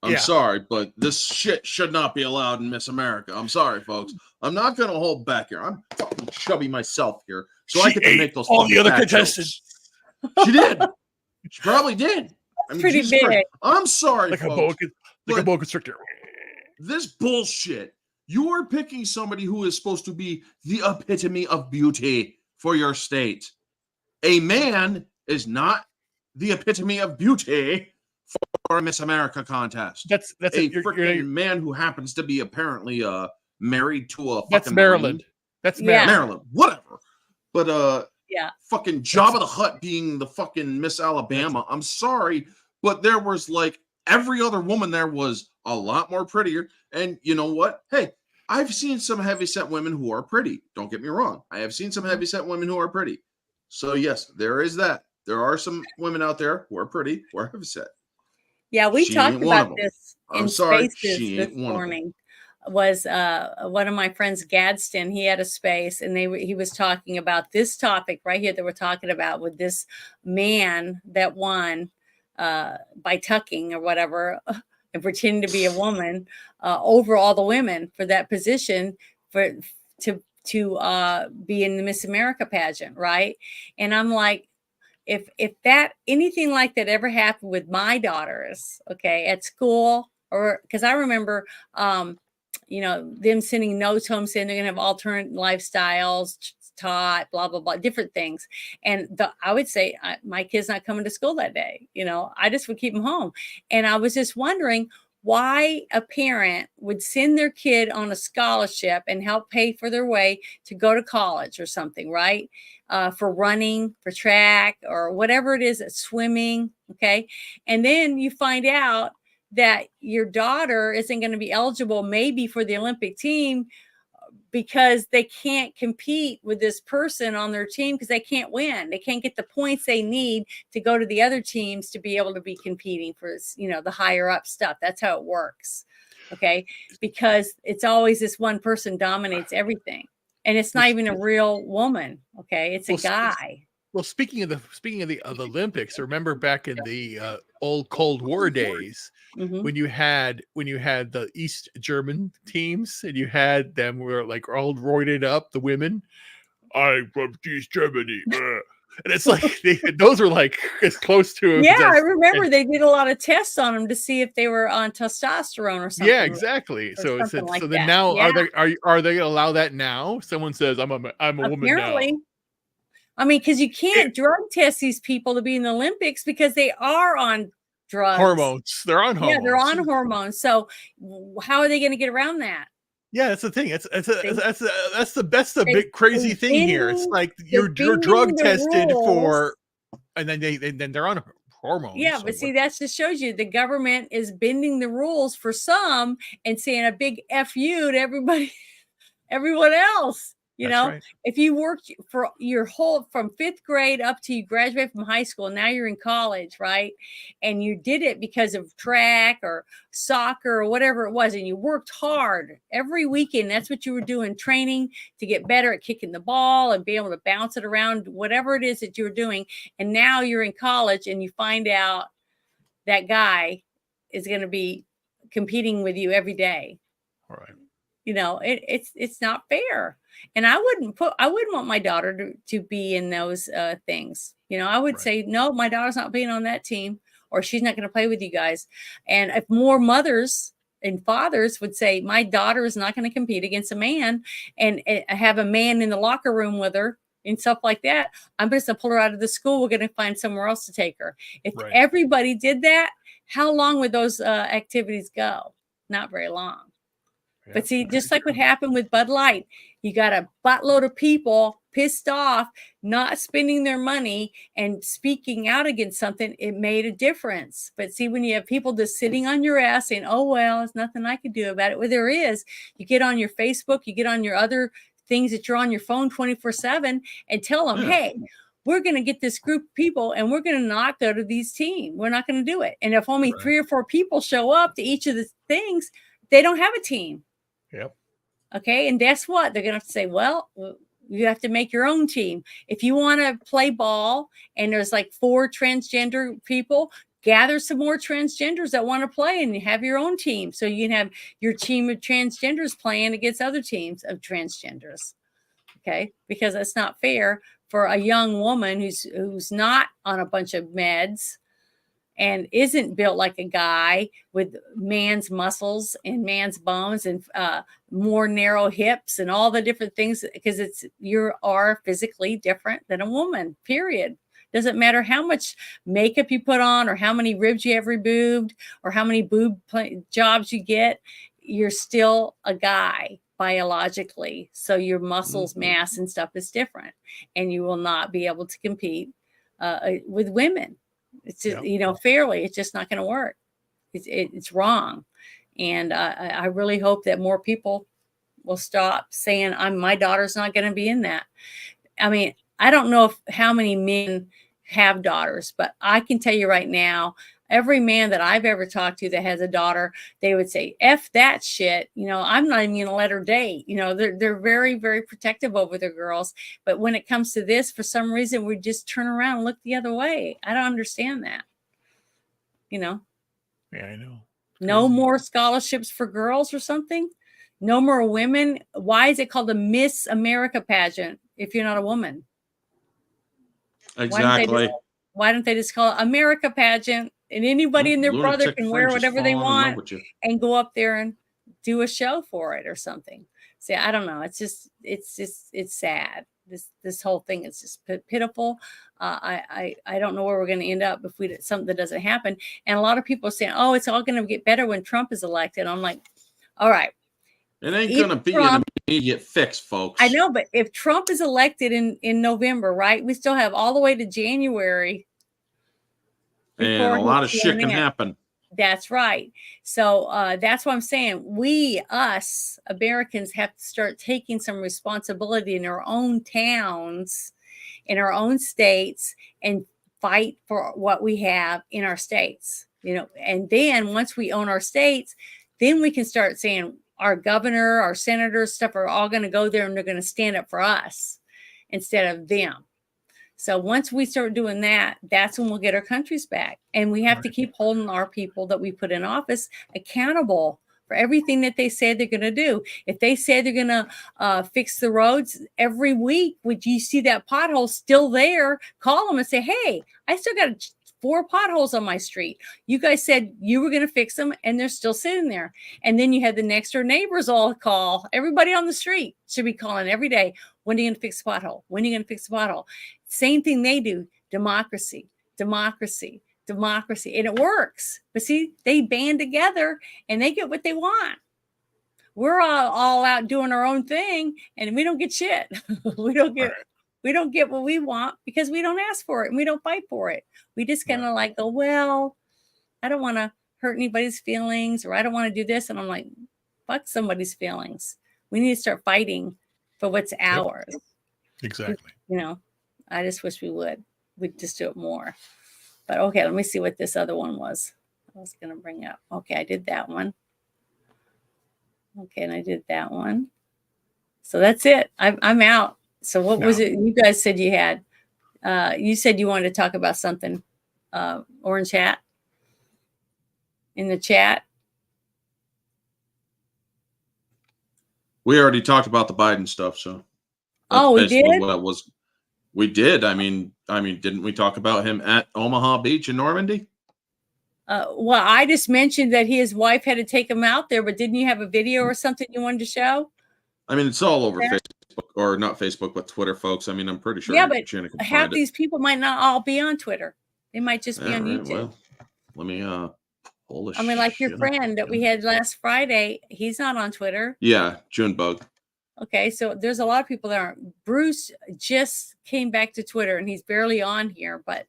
I'm sorry, but this shit should not be allowed in Miss America. I'm sorry, folks. I'm not going to hold back here. I'm fucking chubby myself here. So I get to make those all the other contestants. She did. She probably did. I mean, pretty big. Christ. I'm sorry, like folks. A boa constrictor. This bullshit. You are picking somebody who is supposed to be the epitome of beauty for your state. A man is not the epitome of beauty for a Miss America contest. That's a freaking man who happens to be apparently married to a that's fucking Maryland. Marine. That's Maryland. Maryland, whatever. But fucking Jabba the Hutt being the fucking Miss Alabama. I'm sorry, but there was like every other woman there was a lot more prettier. And you know what? Hey, I've seen some heavyset women who are pretty. Don't get me wrong. I have seen some heavyset women who are pretty. So yes, there is that. There are some women out there who are pretty, who are heavyset. Yeah, we talked about this in Spaces this morning. Was one of my friends, Gadsden. He had a space, and he was talking about this topic right here that we're talking about with this man that won by tucking or whatever. And pretending to be a woman over all the women for that position to be in the Miss America pageant, right? And I'm like, if that anything like that ever happened with my daughters, okay, at school, or because I remember, them sending notes home saying they're gonna have alternate lifestyles taught, blah blah blah, different things, and I would say my kid's not coming to school that day. I just would keep them home, and I was just wondering why a parent would send their kid on a scholarship and help pay for their way to go to college or something, right? For running, for track, or whatever it is, swimming, okay? And then you find out that your daughter isn't going to be eligible maybe for the Olympic team because they can't compete with this person on their team because they can't win. They can't get the points they need to go to the other teams to be able to be competing for, the higher up stuff. That's how it works. Okay. Because it's always this one person dominates everything. And it's not even a real woman. Okay. It's a guy. Well, speaking of the Olympics, remember back in the old Cold War days, when you had the East German teams and you had them were like all roided up, the women, I'm from East Germany, and it's like those were like as close to I remember they did a lot of tests on them to see if they were on testosterone or something. Yeah, exactly. So it's like so that. then now are they gonna allow that now? Someone says I'm a woman now. I mean, because you can't drug test these people to be in the Olympics because they are on drugs. Hormones. They're on hormones. Yeah, they're on hormones. So how are they going to get around that? Yeah, that's the thing. That's the big crazy thing here. It's like you're drug tested for, and then they're on hormones. Yeah, but see, that just shows you the government is bending the rules for some and saying a big F you to everyone else. Right. If you worked for your whole from 5th grade up to you graduate from high school, now you're in college, right? And you did it because of track or soccer or whatever it was, and you worked hard every weekend. That's what you were doing, training to get better at kicking the ball and be able to bounce it around, whatever it is that you were doing. And now you're in college and you find out that guy is going to be competing with you every day. All right. It's not fair. And I wouldn't want my daughter to be in those things. I would say, no, my daughter's not being on that team, or she's not going to play with you guys. And if more mothers and fathers would say, my daughter is not going to compete against a man and have a man in the locker room with her and stuff like that, I'm just going to pull her out of the school. We're going to find somewhere else to take her. If everybody did that, how long would those activities go? Not very long. But see, just like what happened with Bud Light, you got a buttload of people pissed off, not spending their money and speaking out against something. It made a difference. But see, when you have people just sitting on your ass saying, oh, well, there's nothing I can do about it. Well, there is. You get on your Facebook, you get on your other things that you're on your phone 24/7 and tell them, hey, we're going to get this group of people and we're going to not go to these teams. We're not going to do it. And if only 3 or 4 people show up to each of the things, they don't have a team. Yep. Okay. And guess what? They're going to have to say, well, you have to make your own team. If you want to play ball and there's like 4 transgender people, gather some more transgenders that want to play and you have your own team. So you can have your team of transgenders playing against other teams of transgenders. Okay. Because it's not fair for a young woman who's not on a bunch of meds and isn't built like a guy with man's muscles and man's bones and more narrow hips and all the different things, because you are physically different than a woman, period. Doesn't matter how much makeup you put on or how many ribs you have removed or how many boob jobs you get. You're still a guy biologically. So your muscles, mass and stuff is different, and you will not be able to compete with women. It's just, fairly, it's just not going to work. It's wrong. And I really hope that more people will stop saying, my daughter's not going to be in that. I mean, I don't know how many men have daughters, but I can tell you right now, every man that I've ever talked to that has a daughter, they would say, F that shit. I'm not even going to let her date. They're very, very protective over their girls. But when it comes to this, for some reason, we just turn around and look the other way. I don't understand that. Yeah, I know. No more scholarships for girls or something. No more women. Why is it called a Miss America pageant if you're not a woman? Exactly. Why don't they just call it America pageant? And anybody and their brother can wear whatever they want and go up there and do a show for it or something. See, I don't know. It's sad. This whole thing is just pitiful. I don't know where we're going to end up if something that doesn't happen. And a lot of people are saying, oh, it's all going to get better when Trump is elected. I'm like, all right. It ain't going to be an immediate fix, folks. I know, but if Trump is elected in November, right, we still have all the way to January. And a lot of shit can happen. That's right. So that's what I'm saying. Us Americans have to start taking some responsibility in our own towns, in our own states, and fight for what we have in our states, and then once we own our states, then we can start saying our governor, our senators, stuff are all going to go there and they're going to stand up for us instead of them. So once we start doing that, that's when we'll get our countries back. And we have to keep holding our people that we put in office accountable for everything that they say they're going to do. If they say they're going to fix the roads every week, would you see that pothole still there? Call them and say, hey, I still got 4 potholes on my street. You guys said you were going to fix them and they're still sitting there. And then you had the next door neighbors all call. Everybody on the street should be calling every day. When are you going to fix the pothole? When are you going to fix the pothole? Same thing they do. Democracy, democracy, democracy. And it works. But see, they band together and they get what they want. We're all out doing our own thing and we don't get shit. We don't get what we want because we don't ask for it and we don't fight for it. We just kind of like go, well, I don't want to hurt anybody's feelings, or I don't want to do this. And I'm like, fuck somebody's feelings. We need to start fighting for what's ours. Exactly. I just wish we'd just do it more. But okay, let me see what this other one was. I was going to bring up. Okay, I did that one. Okay, and I did that one. So that's it. I'm out. So what was it you guys said you had? You said you wanted to talk about something, Orange Hat, in the chat. We already talked about the Biden stuff, so. We did? What it was. We did. I mean, didn't we talk about him at Omaha Beach in Normandy? Well, I just mentioned that his wife had to take him out there, but didn't you have a video or something you wanted to show? I mean, it's all over Facebook, or not Facebook, but Twitter, folks. I mean, I'm pretty sure. Yeah, but half these people might not all be on Twitter. They might just be on YouTube. Well, let me pull this. I mean, like your friend that we had last Friday, he's not on Twitter. Yeah, Junebug. Okay, so there's a lot of people that aren't. Bruce just came back to Twitter and he's barely on here, but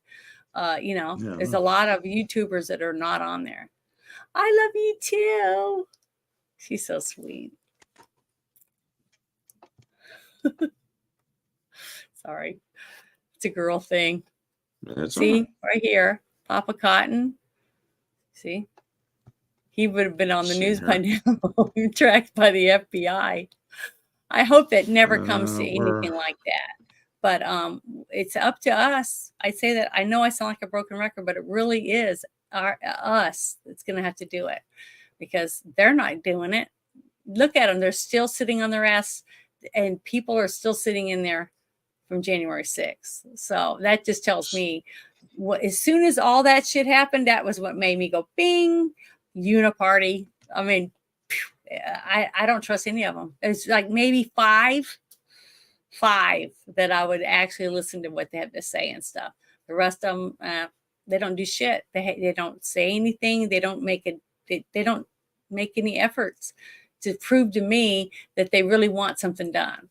there's a lot of YouTubers that are not on there. I love you too. She's so sweet. Sorry, it's a girl thing. See, right here, Papa Cotton. See, he would have been on the news by now, tracked by the FBI. I hope that never comes to anything like that. But it's up to us. I say that, I know I sound like a broken record, but it really is us that's going to have to do it because they're not doing it. Look at them. They're still sitting on their ass and people are still sitting in there from January 6th. So that just tells me as soon as all that shit happened, that was what made me go, bing, uniparty. I mean, I don't trust any of them. It's like maybe five that I would actually listen to what they have to say and stuff. The rest of them, they don't do shit. They don't say anything. They don't make any efforts to prove to me that they really want something done.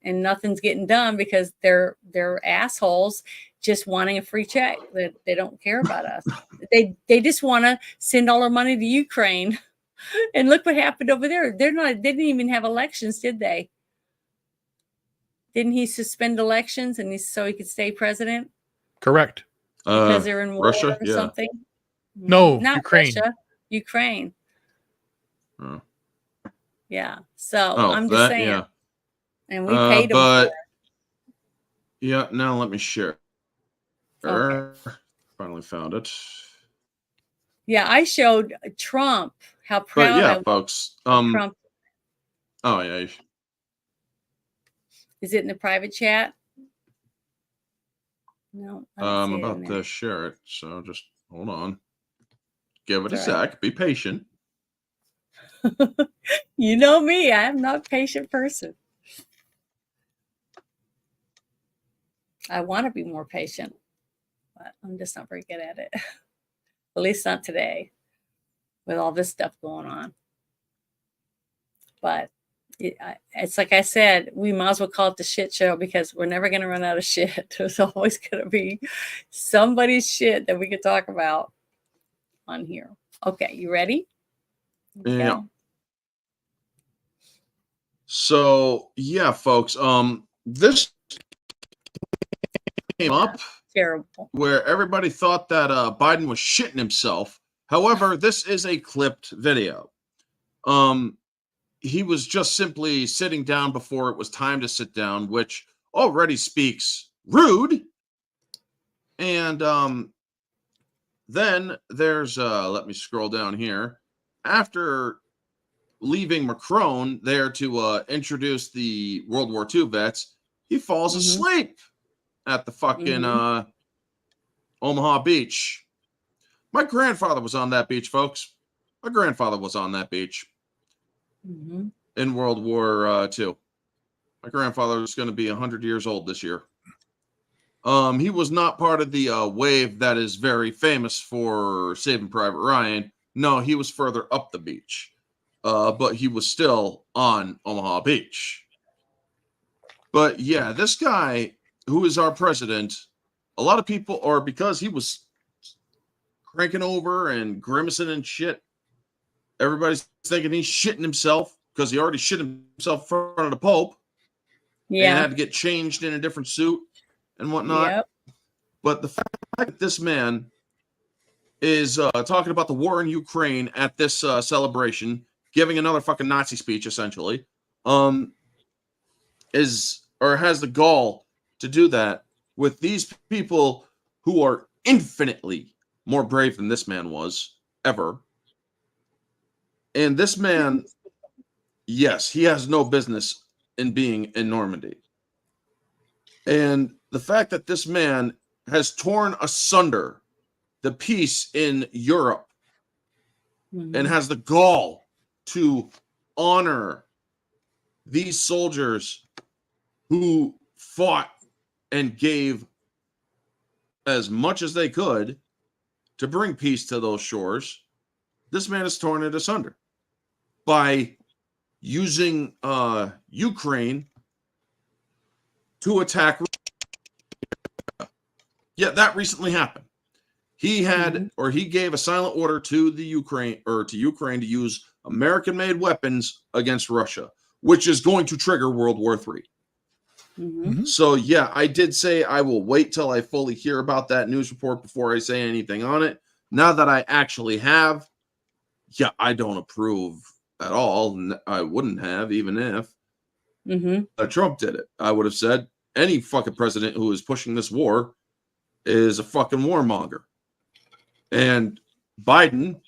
And nothing's getting done because they're assholes just wanting a free check. They don't care about us. They just want to send all our money to Ukraine. And look what happened over there. They didn't even have elections, did they? Didn't he suspend elections so he could stay president? Correct. Because they're in war Russia, or something? No, not Ukraine. Russia. Ukraine. Oh. Yeah. So I'm just saying. Yeah. And we paid them but for it. Yeah, now let me share. Okay. Finally found it. Yeah, I showed Trump how proud I was folks. of Trump. Oh yeah. Is it in the private chat? No. I'm about to share it, so just hold on. Give it a sec. Be patient. You know me, I'm not a patient person. I want to be more patient, but I'm just not very good at it. At least not today with all this stuff going on. But it's like I said, we might as well call it the shit show because we're never going to run out of shit. There's always going to be somebody's shit that we could talk about. on here. Okay, you ready? Okay. Yeah. So yeah, folks. This came up Terrible. where everybody thought that Biden was shitting himself. However, this is a clipped video. He was just simply sitting down before it was time to sit down, which already speaks rude. And then there's let me scroll down here. After leaving Macron there to introduce the World War II vets, he falls asleep at the fucking Omaha beach. My grandfather was on that beach, folks. My grandfather was on that beach in World War II. My grandfather was going to be 100 years old this year. He was not part of the wave that is very famous for Saving Private Ryan. No, he was further up the beach. But he was still on Omaha Beach. But yeah, this guy who is our president, a lot of people, or because he was cranking over and grimacing and shit, everybody's thinking he's shitting himself because he already shit himself in front of the Pope. Yeah. And had to get changed in a different suit and whatnot. Yep. But the fact that this man is talking about the war in Ukraine at this celebration, giving another fucking Nazi speech, essentially, has the gall to do that with these people who are infinitely more brave than this man was ever. And this man, yes, he has no business in being in Normandy. And the fact that this man has torn asunder the peace in Europe and has the gall to honor these soldiers who fought and gave as much as they could to bring peace to those shores, this man has torn it asunder by using Ukraine to attack. Yeah, that recently happened. He had, or he gave a silent order to the Ukraine, or to Ukraine, to use American-made weapons against Russia, which is going to trigger World War III. So yeah, I did say I will wait till I fully hear about that news report before I say anything on it. Now that I actually have, yeah, I don't approve at all. I wouldn't have, even if Trump did it. I would have said any fucking president who is pushing this war is a fucking warmonger. And Biden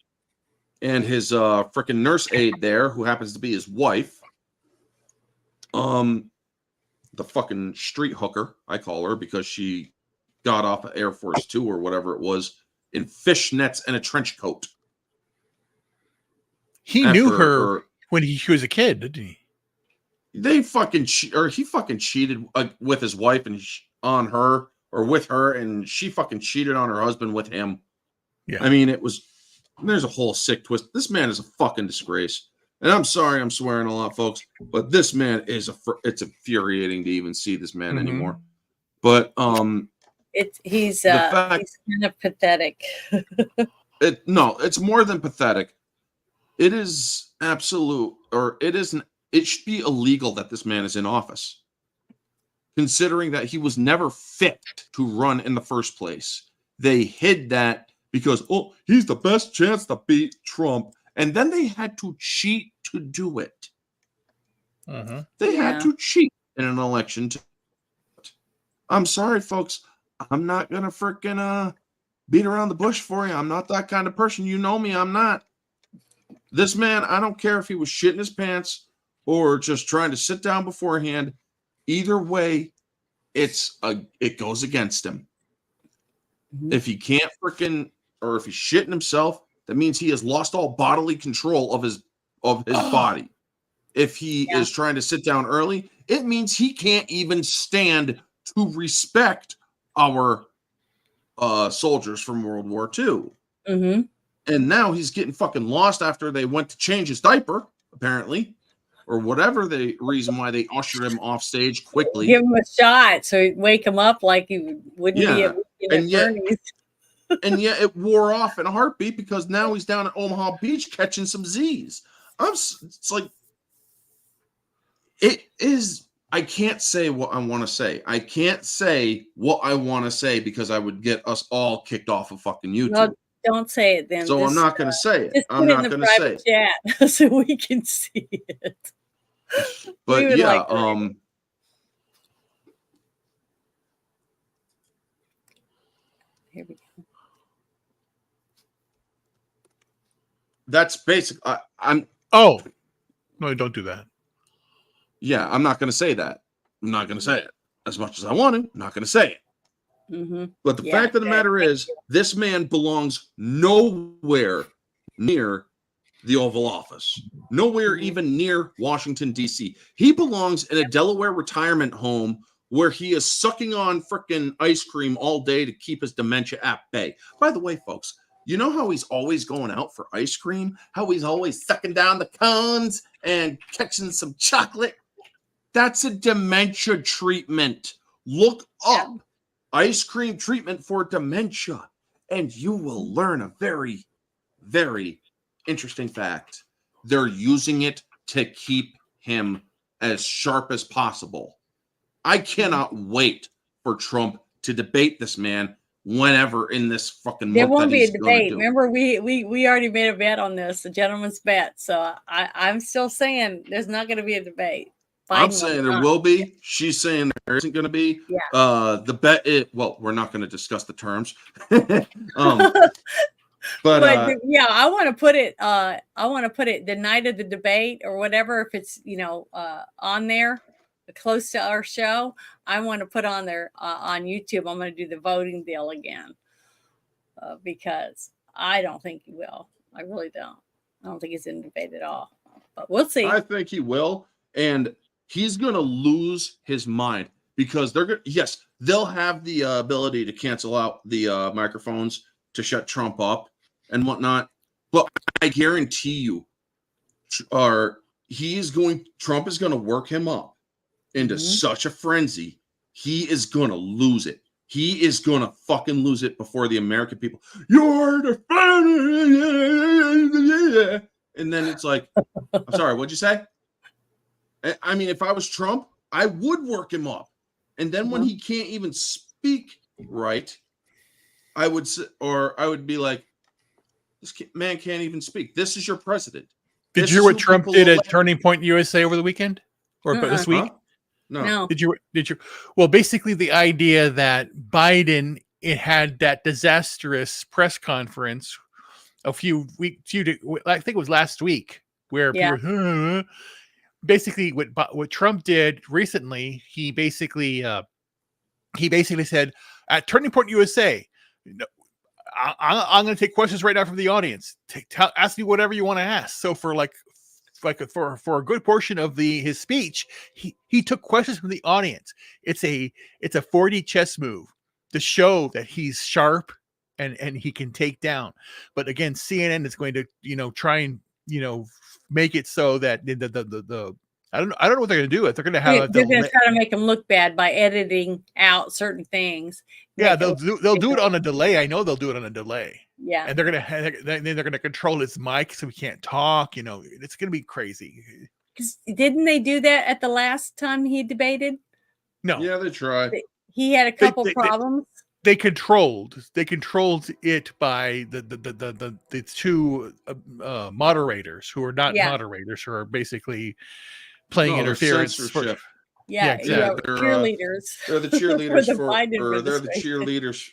and his freaking nurse aide there, who happens to be his wife, the fucking street hooker, I call her, because she got off of Air Force 2 or whatever it was in fishnets and a trench coat. He knew her when he was a kid, didn't he? They fucking he fucking cheated with his wife and on her, or with her, and she fucking cheated on her husband with him. Yeah, I mean, there's a whole sick twist. This man is a fucking disgrace. And I'm sorry I'm swearing a lot, folks, but this man is it's infuriating to even see this man anymore. But he's kind of pathetic. It's more than pathetic. It is absolute, or it isn't. It should be illegal that this man is in office, considering that he was never fit to run in the first place. They hid that because, he's the best chance to beat Trump. And then they had to cheat to do it. They had to cheat in an election. I'm sorry, folks. I'm not going to freaking beat around the bush for you. I'm not that kind of person. You know me. I'm not. This man, I don't care if he was shitting his pants or just trying to sit down beforehand. Either way, it goes against him. If he can't freaking, or if he's shitting himself, that means he has lost all bodily control of his body. If he is trying to sit down early, it means he can't even stand to respect our soldiers from World War II. And now he's getting fucking lost after they went to change his diaper, apparently, or whatever the reason why they ushered him off stage quickly. Give him a shot so he'd wake him up like he wouldn't be at Bernie's. And yet it wore off in a heartbeat because now he's down at Omaha Beach catching some Z's. It's like, it is, I can't say what I want to say. I can't say what I want to say because I would get us all kicked off of fucking YouTube. Well, don't say it then. So I'm not going to say it. Just I'm not going to say it. Chat so we can see it. But yeah, here we go. That's basic. I'm. Oh, no, don't do that. Yeah, I'm not going to say that. I'm not going to say it as much as I want to. I'm not going to say it. Mm-hmm. But the fact of the matter is, this man belongs nowhere near the Oval Office, nowhere even near Washington, D.C. He belongs in a Delaware retirement home where he is sucking on freaking ice cream all day to keep his dementia at bay. By the way, folks, you know how he's always going out for ice cream? How he's always sucking down the cones and catching some chocolate? That's a dementia treatment. Look up ice cream treatment for dementia, and you will learn a very, very interesting fact. They're using it to keep him as sharp as possible. I cannot wait for Trump to debate this man whenever in this fucking month. There won't be a debate. Remember, we already made a bet on this, a gentleman's bet. So I'm still saying there's not going to be a debate. I'm saying there will be. She's saying there isn't going to be. Yeah. The bet. Well, we're not going to discuss the terms. But yeah, I want to put it. I want to put it the night of the debate or whatever. If it's on there, close to our show, I want to put on there on YouTube. I'm going to do the voting deal again because I don't think he will. I really don't. I don't think he's in debate at all. But we'll see. I think he will, and he's going to lose his mind because they're going. Yes, they'll have the ability to cancel out the microphones to shut Trump up and whatnot. But I guarantee you, Trump is going to work him up into such a frenzy. He is going to lose it. He is going to fucking lose it before the American people. You're the and then it's like, I'm sorry, what'd you say? I mean, if I was Trump, I would work him up. And then when he can't even speak right, I would be like, this man can't even speak. This is your president. Did you hear what Trump did at Turning Point USA over the weekend or this week? No. Did you? Well, basically the idea that Biden had that disastrous press conference I think it was last week where people basically what Trump did recently, he basically said at Turning Point USA, I'm going to take questions right now from the audience. Ask me whatever you want to ask. So for for a good portion of his speech, he took questions from the audience. It's a 4D chess move to show that he's sharp and he can take down. But again, CNN is going to try and make it so that the I don't know what they're going to do. They're going to have they're going to try to make them look bad by editing out certain things. Yeah, they'll do it on a delay. I know they'll do it on a delay. Yeah, and they're going to control his mic so he can't talk. It's going to be crazy. Didn't they do that at the last time he debated? No. Yeah, they tried. He had a couple problems. They controlled it by the two moderators who are not moderators, who are basically playing interference. Censorship. Yeah, They're cheerleaders. They're the cheerleaders they're the cheerleaders.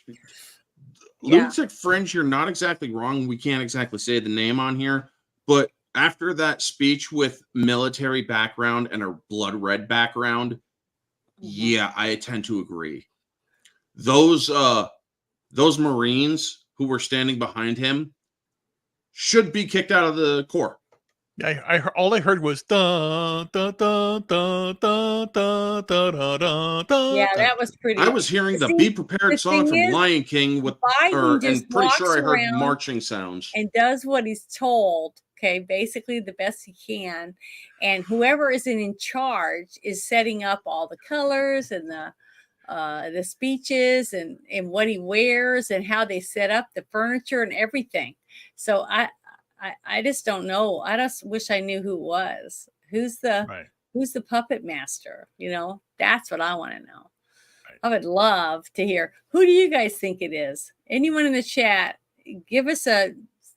Lunatic Fringe, you're not exactly wrong. We can't exactly say the name on here, but after that speech with military background and a blood red background, yeah, I tend to agree. Those Marines who were standing behind him should be kicked out of the Corps. All I heard was da da da da da da da da da. Yeah, that was pretty. I was hearing the "Be Prepared" song from Lion King and pretty sure I heard marching sounds. And does what he's told. Okay, basically the best he can, and whoever is in charge is setting up all the colors and the speeches and what he wears and how they set up the furniture and everything. So I just don't know. I just wish I knew who it was. Who's the puppet master? You know, that's what I want to know. Right. I would love to hear. Who do you guys think it is? Anyone in the chat, give us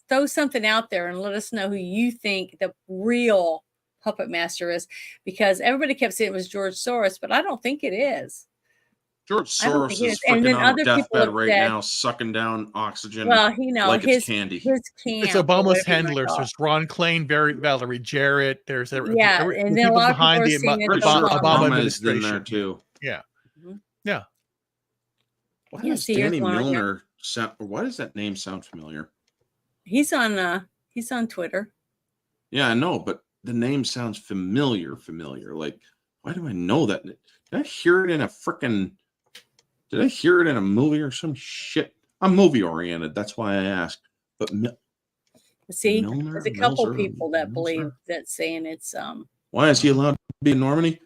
throw something out there and let us know who you think the real puppet master is, because everybody kept saying it was George Soros, but I don't think it is. George Soros is freaking on a deathbed right now, sucking down oxygen. Well, you know, like his it's candy. His camp, it's Obama's handlers. There's Ron Klain, Valerie Jarrett. There's and then a lot behind the Obama administration in there too. Yeah, Why does Danny Milner sound? Why does that name sound familiar? He's on Twitter. Yeah, I know, but the name sounds familiar. Like, why do I know that? Did I hear it in a freaking? Did I hear it in a movie or some shit? I'm movie oriented. That's why I asked. But see, there's a couple people that believe that saying it's Why is he allowed to be in Normandy?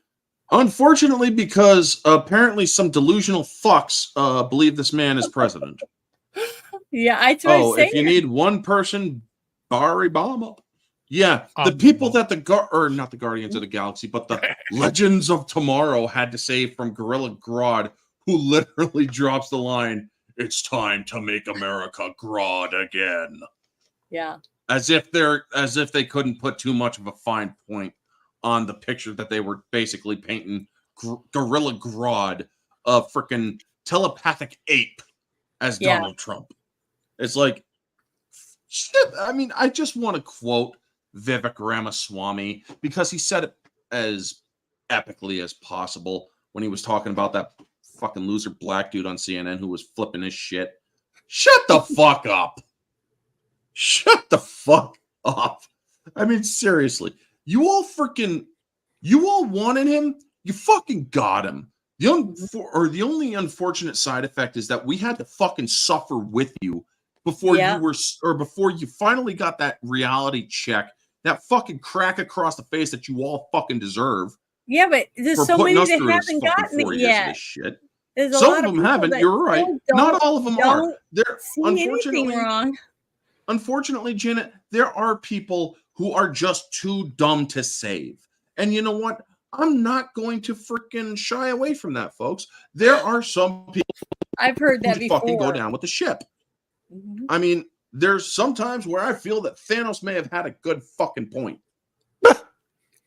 Unfortunately, because apparently some delusional fucks believe this man is president. Yeah, I tried saying. If you need one person, Barry Obama. Yeah, the people that not the Guardians of the Galaxy, but the Legends of Tomorrow had to save from Gorilla Grodd, who literally drops the line, "It's time to make America Grodd again." Yeah. As if they couldn't put too much of a fine point on the picture that they were basically painting Gorilla Grodd, a freaking telepathic ape, as Donald Trump. It's like, shit. I mean, I just want to quote Vivek Ramaswamy, because he said it as epically as possible when he was talking about that fucking loser black dude on CNN who was flipping his shit. Shut the fuck up. Shut the fuck up. I mean, seriously. You all wanted him. You fucking got him. The only unfortunate side effect is that we had to fucking suffer with you before you finally got that reality check, that fucking crack across the face that you all fucking deserve. Yeah, but there's so many that haven't gotten it yet. Some of them haven't. You're right. Not all of them are. Unfortunately, Janet, there are people who are just too dumb to save. And you know what? I'm not going to freaking shy away from that, folks. There are some people I've heard that before. Fucking go down with the ship. Mm-hmm. I mean, there's some times where I feel that Thanos may have had a good fucking point.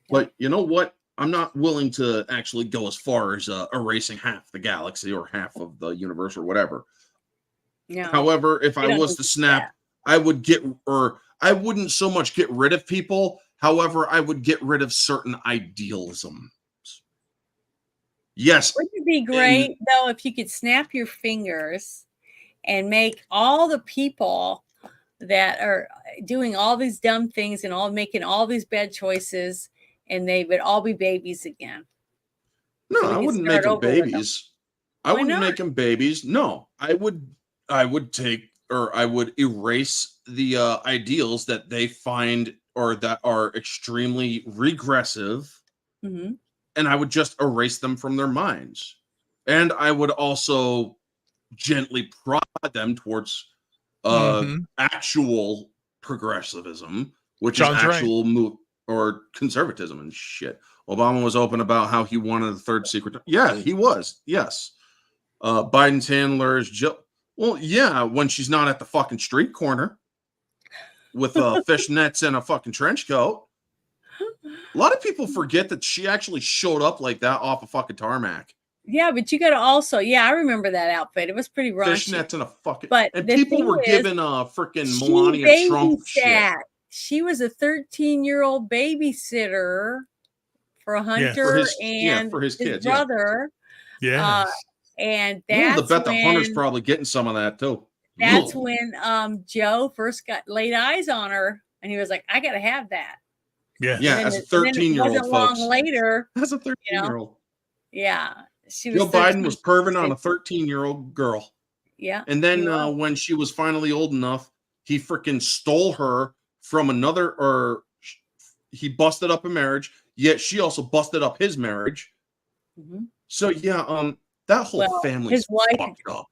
But you know what? I'm not willing to actually go as far as erasing half the galaxy or half of the universe or whatever. No, however, if I was to snap, I wouldn't so much get rid of people. However, I would get rid of certain idealisms. Yes. Wouldn't it be great, though, if you could snap your fingers and make all the people that are doing all these dumb things and all making all these bad choices, and they would all be babies again? No, so I wouldn't make them babies. I wouldn't make them babies. No, I would take, or I would erase the ideals that they find or that are extremely regressive, and I would just erase them from their minds. And I would also gently prod them towards actual progressivism, which is actual or conservatism and shit. Obama was open about how he wanted the third secret. Yeah, he was. Yes. Biden's handlers, well, yeah, when she's not at the fucking street corner with fishnets and a fucking trench coat. A lot of people forget that she actually showed up like that off a fucking tarmac. Yeah, but you got to also, I remember that outfit. It was pretty raunchy. Fishnets and a fucking, and people were given a freaking Melania Trump shit. She was a 13-year-old babysitter for Hunter for his kids, brother. Yeah. And that's the bet the Hunter's probably getting some of that too. That's when Joe first laid eyes on her, and he was like, "I got to have that." Yeah, as a 13-year-old, folks. Long later, as a 13-year-old, yeah, she was. Joe Biden was perving on a 13-year-old girl. Yeah, and then when she was finally old enough, he freaking stole her from another, or he busted up a marriage. Yet she also busted up his marriage. So That whole Well, family's his wife fucked up.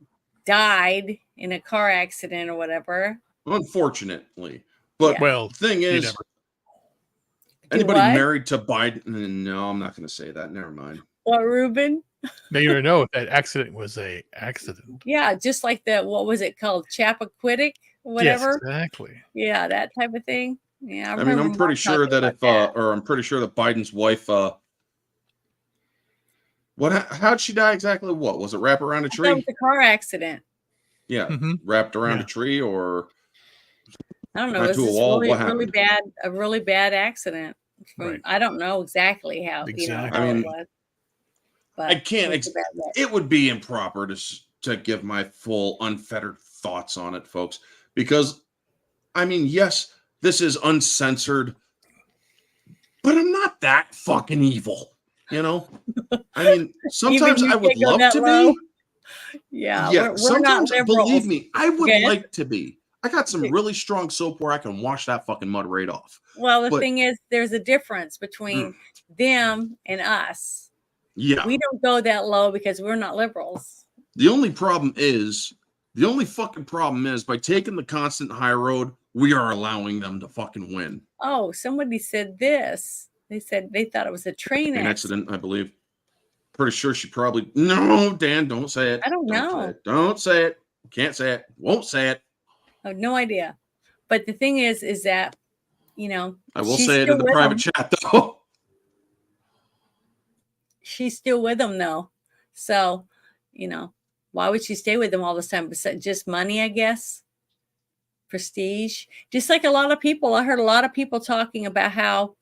died in a car accident or whatever. Unfortunately. But Well, the thing you is, never- anybody what? married to Biden? No, I'm not going to say that. Never mind. What, Ruben? Now you don't know if that accident was a accident. Yeah, just like the, what was it called? Chappaquiddick, whatever. Yes, exactly. Yeah, that type of thing. Yeah, I mean, I'm pretty Mark sure talking that about or I'm pretty sure that Biden's wife, how'd she die exactly? What was it? Wrap around a I thought it tree? was a car accident. Yeah, Mhm. wrapped around Yeah. a tree, or I don't know. Tied It was to a this wall? really, What really happened? bad, a really bad accident. Right. I don't know exactly how, Exactly. how I mean, it was. But I can't. it was a bad wreck. It would be improper to give my full unfettered thoughts on it, folks, because I mean, yes, this is uncensored, but I'm not that fucking evil, you know. I mean, sometimes you I would can't go love that to low? be. Yeah, Yeah, we're not sometimes liberals. believe me, I would Okay? like to be. I got some really strong soap where I can wash that fucking mud right off. Well, the But- thing is, there's a difference between them and us. Yeah. We don't go that low because we're not liberals. The only fucking problem is by taking the constant high road, we are allowing them to fucking win. Oh, somebody said this. They said they thought it was a train An accident. accident, I believe. Pretty sure she probably. No, Dan, don't say it. I don't know. Say it. Don't say it. Can't say it. Won't say it. I have no idea. But the thing is that, I will she's say it still in the with private them. chat, though. She's still with them though. So, why would she stay with them all this time? Besides just money, I guess. Prestige. Just like a lot of people. I heard a lot of people talking about how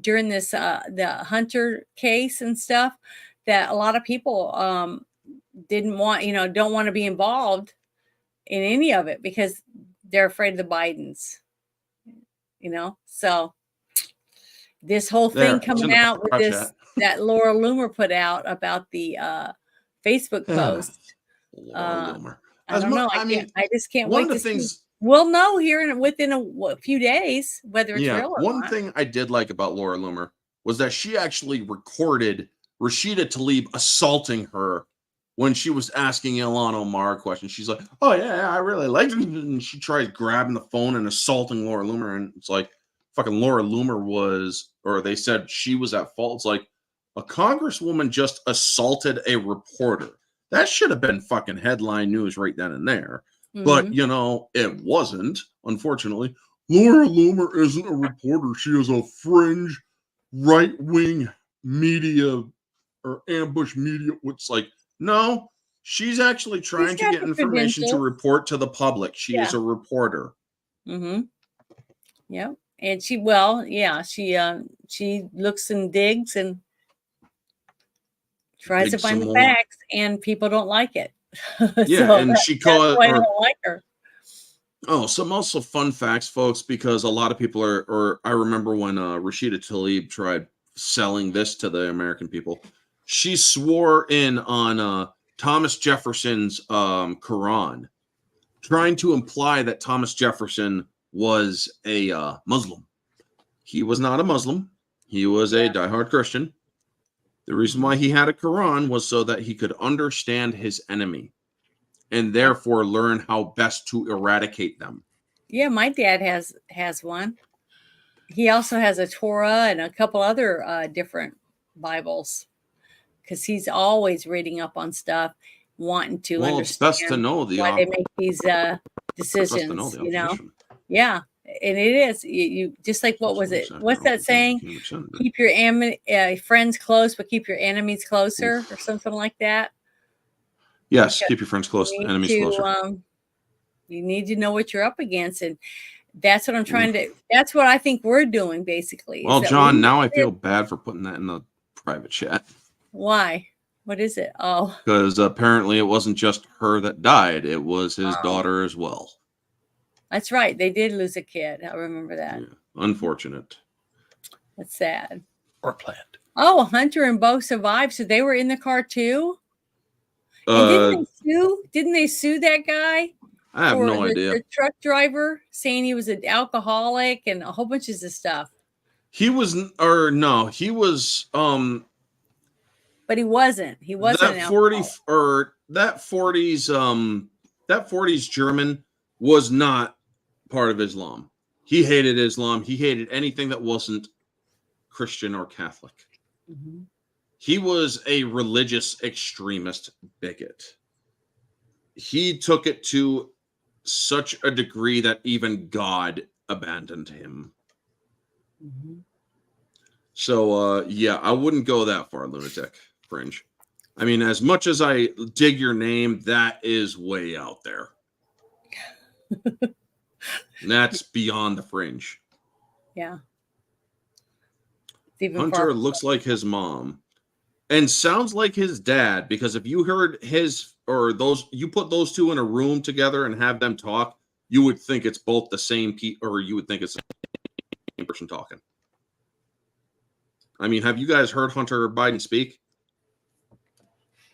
during this the Hunter case and stuff, that a lot of people didn't want, don't want to be involved in any of it because they're afraid of the Bidens. So this whole thing coming out with this that Laura Loomer put out about the Facebook post. Laura Loomer. I don't know. I just can't one wait of the to things, see. We'll know here within a few days whether it's real or one not. thing I did like about Laura Loomer was that she actually recorded Rashida Tlaib assaulting her when she was asking Ilhan Omar a question. She's like, "Oh yeah, I really liked it," and she tries grabbing the phone and assaulting Laura Loomer, and it's like, fucking Laura Loomer was, or they said she was at fault. It's like a congresswoman just assaulted a reporter. That should have been fucking headline news right then and there. But, it wasn't, unfortunately. Laura Loomer isn't a reporter. She is a fringe right-wing media or ambush media. It's like, no, she's actually trying to get information to report to the public. She is a reporter. Mm-hmm. Yeah. And she looks and digs and tries to find the facts, and people don't like it. Yeah, so and she called. I don't like her. Oh, some also fun facts, folks, because a lot of people or I remember when Rashida Tlaib tried selling this to the American people. She swore in on Thomas Jefferson's Quran, trying to imply that Thomas Jefferson was a Muslim. He was not a Muslim. He was a diehard Christian. The reason why he had a Quran was so that he could understand his enemy and therefore learn how best to eradicate them. Yeah, my dad has one. He also has a Torah and a couple other different Bibles because he's always reading up on stuff, wanting to understand. It's best to know why they make these decisions. Yeah, and it is. You just like what was it? What's that saying? Keep your friends close, but keep your enemies closer, or something like that. Yes, keep your friends close, enemies closer. You need to know what you're up against, and that's what I'm trying to. That's what I think we're doing, basically. Well, John, now I feel bad for putting that in the private chat. Why? What is it? Oh, because apparently it wasn't just her that died; it was his daughter as well. That's right. They did lose a kid. I remember that. Yeah, unfortunate. That's sad. Or planned. Oh, Hunter and Bo survived, so they were in the car too. And didn't they sue that guy? I have no idea. The truck driver saying he was an alcoholic and a whole bunch of stuff. He was, or no, he was. but he wasn't. He wasn't that an 40 alcoholic. or that 40s German was not part of Islam. He hated Islam. He hated anything that wasn't Christian or Catholic. Mm-hmm. He was a religious extremist bigot. He took it to such a degree that even God abandoned him. Mm-hmm. So, yeah, I wouldn't go that far, Lunatic Fringe. I mean, as much as I dig your name, that is way out there. That's beyond the fringe. Yeah. It's even Hunter looks like his mom and sounds like his dad, because if you heard you put those two in a room together and have them talk, you would think it's both the same or you would think it's the same person talking. I mean, have you guys heard Hunter Biden speak?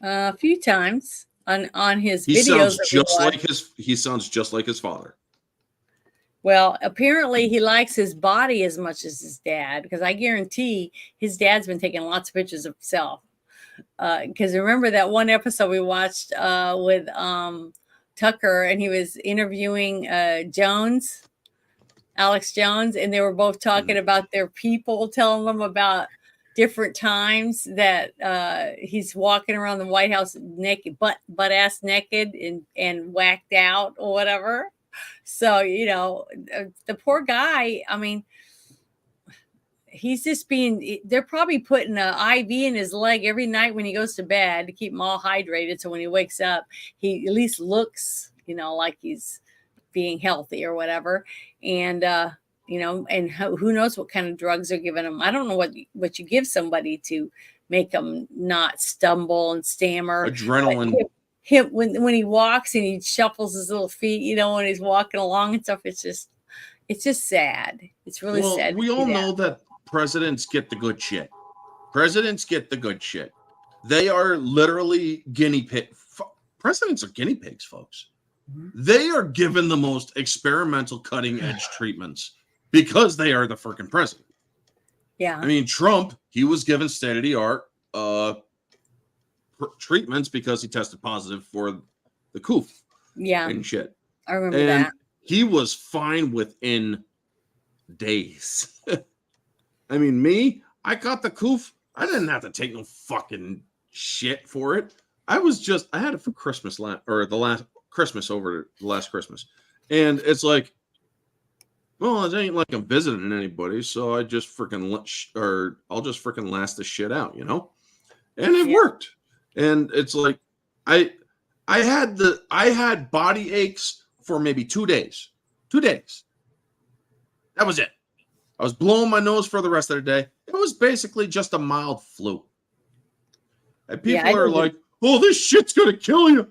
A few times on his He videos. He sounds just like his father. Well, apparently he likes his body as much as his dad, because I guarantee his dad's been taking lots of pictures of himself. Because remember that one episode we watched with Tucker, and he was interviewing Alex Jones, and they were both talking about their people, telling them about different times that he's walking around the White House naked, butt ass naked and whacked out or whatever. So, you know, the poor guy, I mean, he's just they're probably putting an IV in his leg every night when he goes to bed to keep him all hydrated. So when he wakes up, he at least looks, you know, like he's being healthy or whatever. And, you know, and who knows what kind of drugs they're giving him. I don't know what you give somebody to make them not stumble and stammer. Adrenaline. Him when he walks and he shuffles his little feet, you know, when he's walking along and stuff, it's just sad. It's really sad. We all know that presidents get the good shit. Presidents get the good shit. They are literally guinea pig. Presidents are guinea pigs, folks. Mm-hmm. They are given the most experimental, cutting edge treatments because they are the freaking president. Yeah. I mean, Trump, he was given state of the art treatments because he tested positive for the coof. Yeah. And shit. I remember that. He was fine within days. I mean, I got the coof. I didn't have to take no fucking shit for it. I had it for Christmas over the last Christmas. And it's like, well, it ain't like I'm visiting anybody, so I just I'll just freaking last this shit out, you know? And it worked. And it's like, I had body aches for maybe 2 days. 2 days. That was it. I was blowing my nose for the rest of the day. It was basically just a mild flu. And people are like, oh, this shit's going to kill you.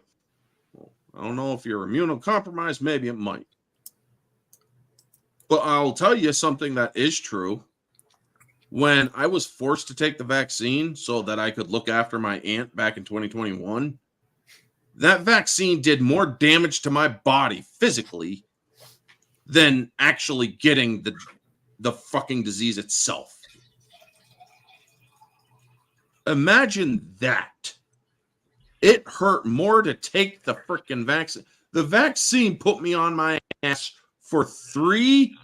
Well, I don't know if you're immunocompromised. Maybe it might. But I'll tell you something that is true. When I was forced to take the vaccine so that I could look after my aunt back in 2021, that vaccine did more damage to my body physically than actually getting the fucking disease itself. Imagine that. It hurt more to take the freaking vaccine. The vaccine put me on my ass for 3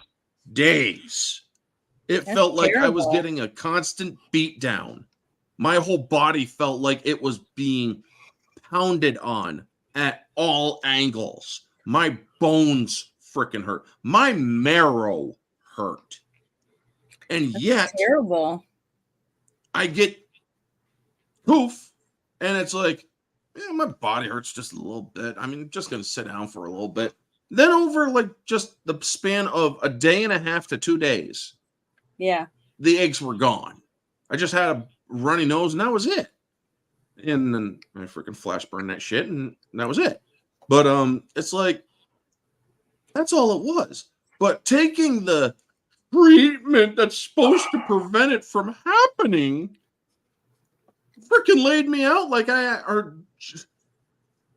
days. It felt like I was getting a constant beat down. My whole body felt like it was being pounded on at all angles. My bones freaking hurt. My marrow hurt. And yet, terrible. I get poof, and it's like, yeah, my body hurts just a little bit. I mean, I'm just going to sit down for a little bit. Then over like just the span of a day and a half to 2 days, yeah, the eggs were gone. I just had a runny nose, and that was it. And then I freaking flash burned that shit, and that was it. But it's like, that's all it was. But taking the treatment that's supposed to prevent it from happening freaking laid me out like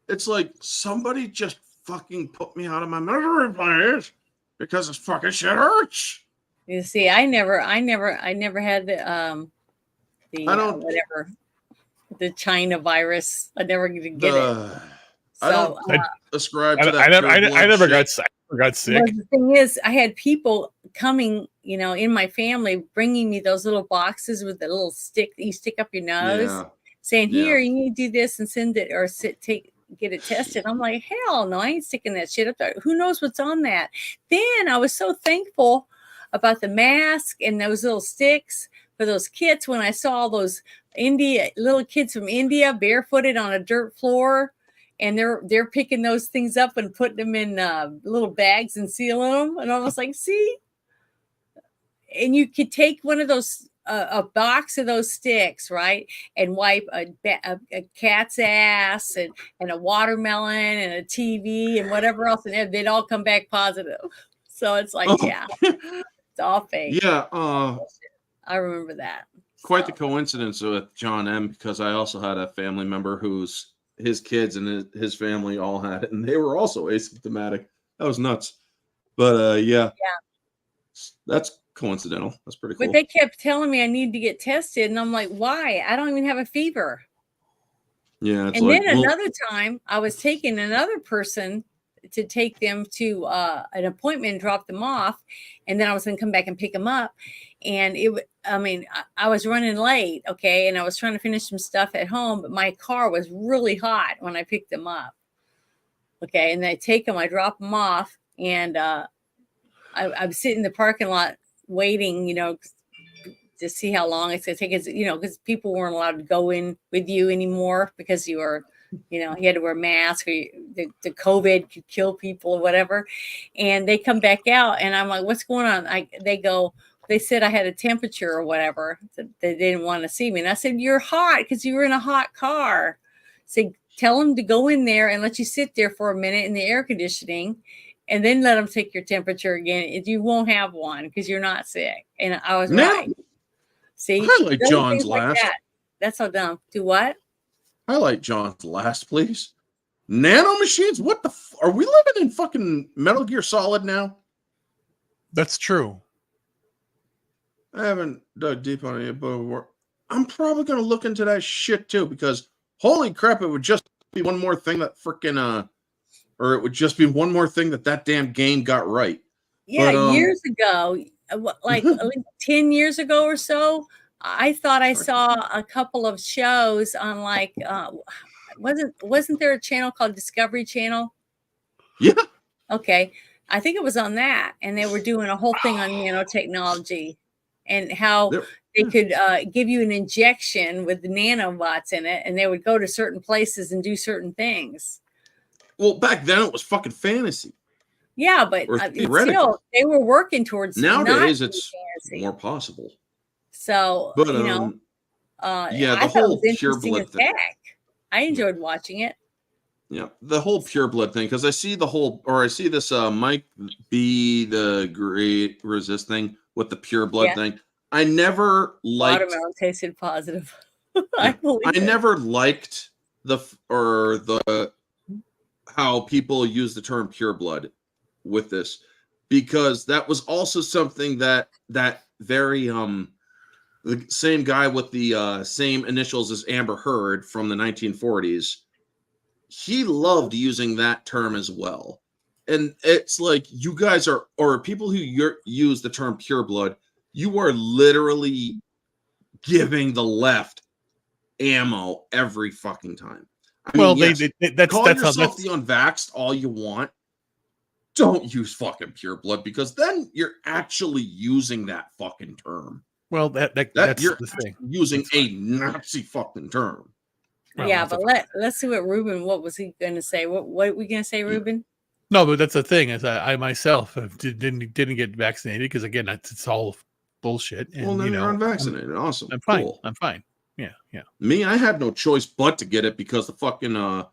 it's like somebody just fucking put me out of my misery place because this fucking shit hurts. You see, I never had the whatever. the China virus. I never going to get it. I don't So, ascribe to that. I never got sick. well, the thing is, I had people coming, in my family, bringing me those little boxes with the little stick that you stick up your nose, saying, "Here, you need to do this and send it or get it tested." I'm like, hell no, I ain't sticking that shit up there. Who knows what's on that? Then I was so thankful about the mask and those little sticks for those kits when I saw those little kids from India barefooted on a dirt floor. And they're picking those things up and putting them in little bags and sealing them. And I was like, see? And you could take one of those, a box of those sticks, right? And wipe a cat's ass and a watermelon and a TV and whatever else. And they'd all come back positive. So it's like, yeah, it's all fake. Yeah. I remember that. Quite the coincidence with John M. Because I also had a family member his kids and his family all had it, and they were also asymptomatic. That was nuts. But yeah, that's coincidental. That's pretty cool. But they kept telling me I need to get tested, and I'm like, why? I don't even have a fever. Yeah. And then another time, I was taking another person to take them to an appointment and drop them off, and then I was going to come back and pick them up. And I was running late, okay, and I was trying to finish some stuff at home, but my car was really hot when I picked them up, okay, and I take them, I drop them off, and I'm sitting in the parking lot waiting, to see how long it's going to take, because people weren't allowed to go in with you anymore because you were, you had to wear a mask, or the COVID could kill people or whatever, and they come back out, and I'm like, what's going on? They said I had a temperature or whatever. So they didn't want to see me. And I said, you're hot because you were in a hot car. So tell them to go in there and let you sit there for a minute in the air conditioning and then let them take your temperature again. You won't have one because you're not sick. And I was right. See? Highlight John's last. That's so dumb. Do what? Highlight John's last, please. Nano machines? What the are we living in fucking Metal Gear Solid now? That's true. I haven't dug deep on it, but I'm probably going to look into that shit too, because holy crap, it would just be one more thing that freaking, or it would just be one more thing that damn game got right. Yeah, but, years ago, like 10 years ago or so, I thought I saw a couple of shows on like, wasn't there a channel called Discovery Channel? Yeah. Okay. I think it was on that. And they were doing a whole thing on nanotechnology. And how they could give you an injection with the nanobots in it, and they would go to certain places and do certain things. Well, back then it was fucking fantasy. Yeah, but still, they were working towards. Nowadays, it's more possible. So, but, yeah, the whole pure blood thing. I enjoyed watching it. Yeah, the whole pure blood thing, because I see this Mike B, the Great Resist thing with the pure blood thing. I never liked. Watermelon tasted positive. I never liked how people use the term pure blood with this, because that was also something that very the same guy with the same initials as Amber Heard from the 1940s. He loved using that term as well. And it's like, you guys are, or people who use the term pure blood, you are literally giving the left ammo every fucking time. I mean, that's yourself the unvaxxed all you want. Don't use fucking pure blood, because then you're actually using that fucking term. Well, that's you're the thing. Using a Nazi fucking term. Well, yeah, but let's see what Ruben. What was he going to say? What are we going to say, Ruben? No, but that's the thing, is I myself didn't get vaccinated, because again, it's all bullshit. And, well, then you're unvaccinated. Awesome. I'm fine. Cool. I'm fine. Yeah. Me, I had no choice but to get it, because the fucking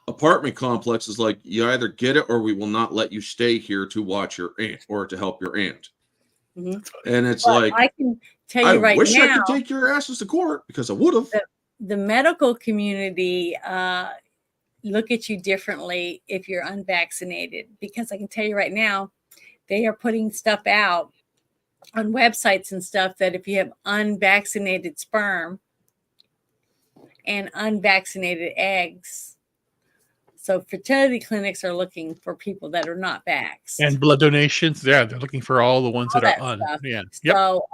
apartment complex is like, you either get it or we will not let you stay here to watch your aunt or to help your aunt. Mm-hmm. And it's like, I can tell you right now, I wish I could take your asses to court, because I would have. The medical community look at you differently if you're unvaccinated, because I can tell you right now, they are putting stuff out on websites and stuff that if you have unvaccinated sperm, and unvaccinated eggs. So fertility clinics are looking for people that are not vaxxed. And blood donations. Yeah, they're looking for all the ones All that are that stuff. Yeah. Yep. So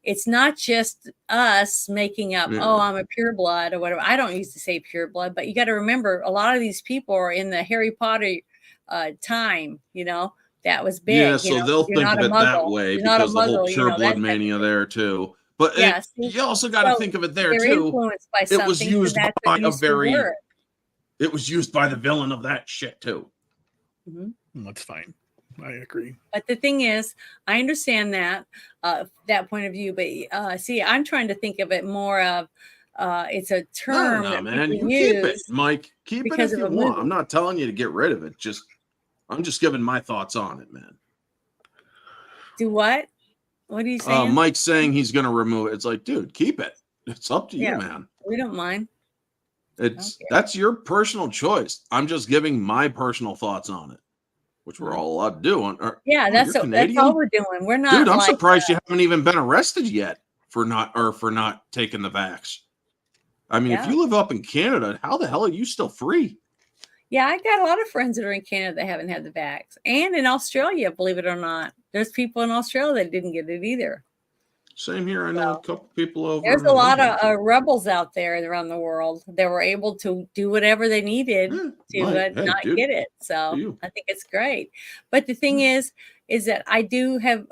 it's not just us making up, oh, I'm a pure blood or whatever. I don't used to say pure blood, but you got to remember a lot of these people are in the Harry Potter time, you know, that was big. Yeah, so you know, they'll think of it that way you're not a because the whole muggle, pure you know, blood that type of mania thing. there too. But Yeah, you also got to think of it there they're too. influenced by It something. was used so that's by what a used to very. work. It was used by the villain of that shit too. That's fine. I agree. But the thing is, I understand that point of view. But see, I'm trying to think of it more of it's a term No, that man, people you use keep it, Mike. Keep it because if of you a want. movie. I'm not telling you to get rid of it. I'm just giving my thoughts on it, man. Do what? What are you saying? Mike's saying he's going to remove it. It's like, dude, keep it. It's up to you, man. We don't mind. That's your personal choice. I'm just giving my personal thouts on it, which we're all allowed to do. That's all we're doing. We're not. Dude, I'm surprised you haven't even been arrested yet for not taking the vax. I mean, if you live up in Canada, how the hell are you still free? Yeah, I got a lot of friends that are in Canada that haven't had the vax, and in Australia, believe it or not, there's people in Australia that didn't get it either. Same here. I know a couple people over. There's a lot of rebels out there around the world that were able to do whatever they needed to not get it. So I think it's great. But the thing is that I do have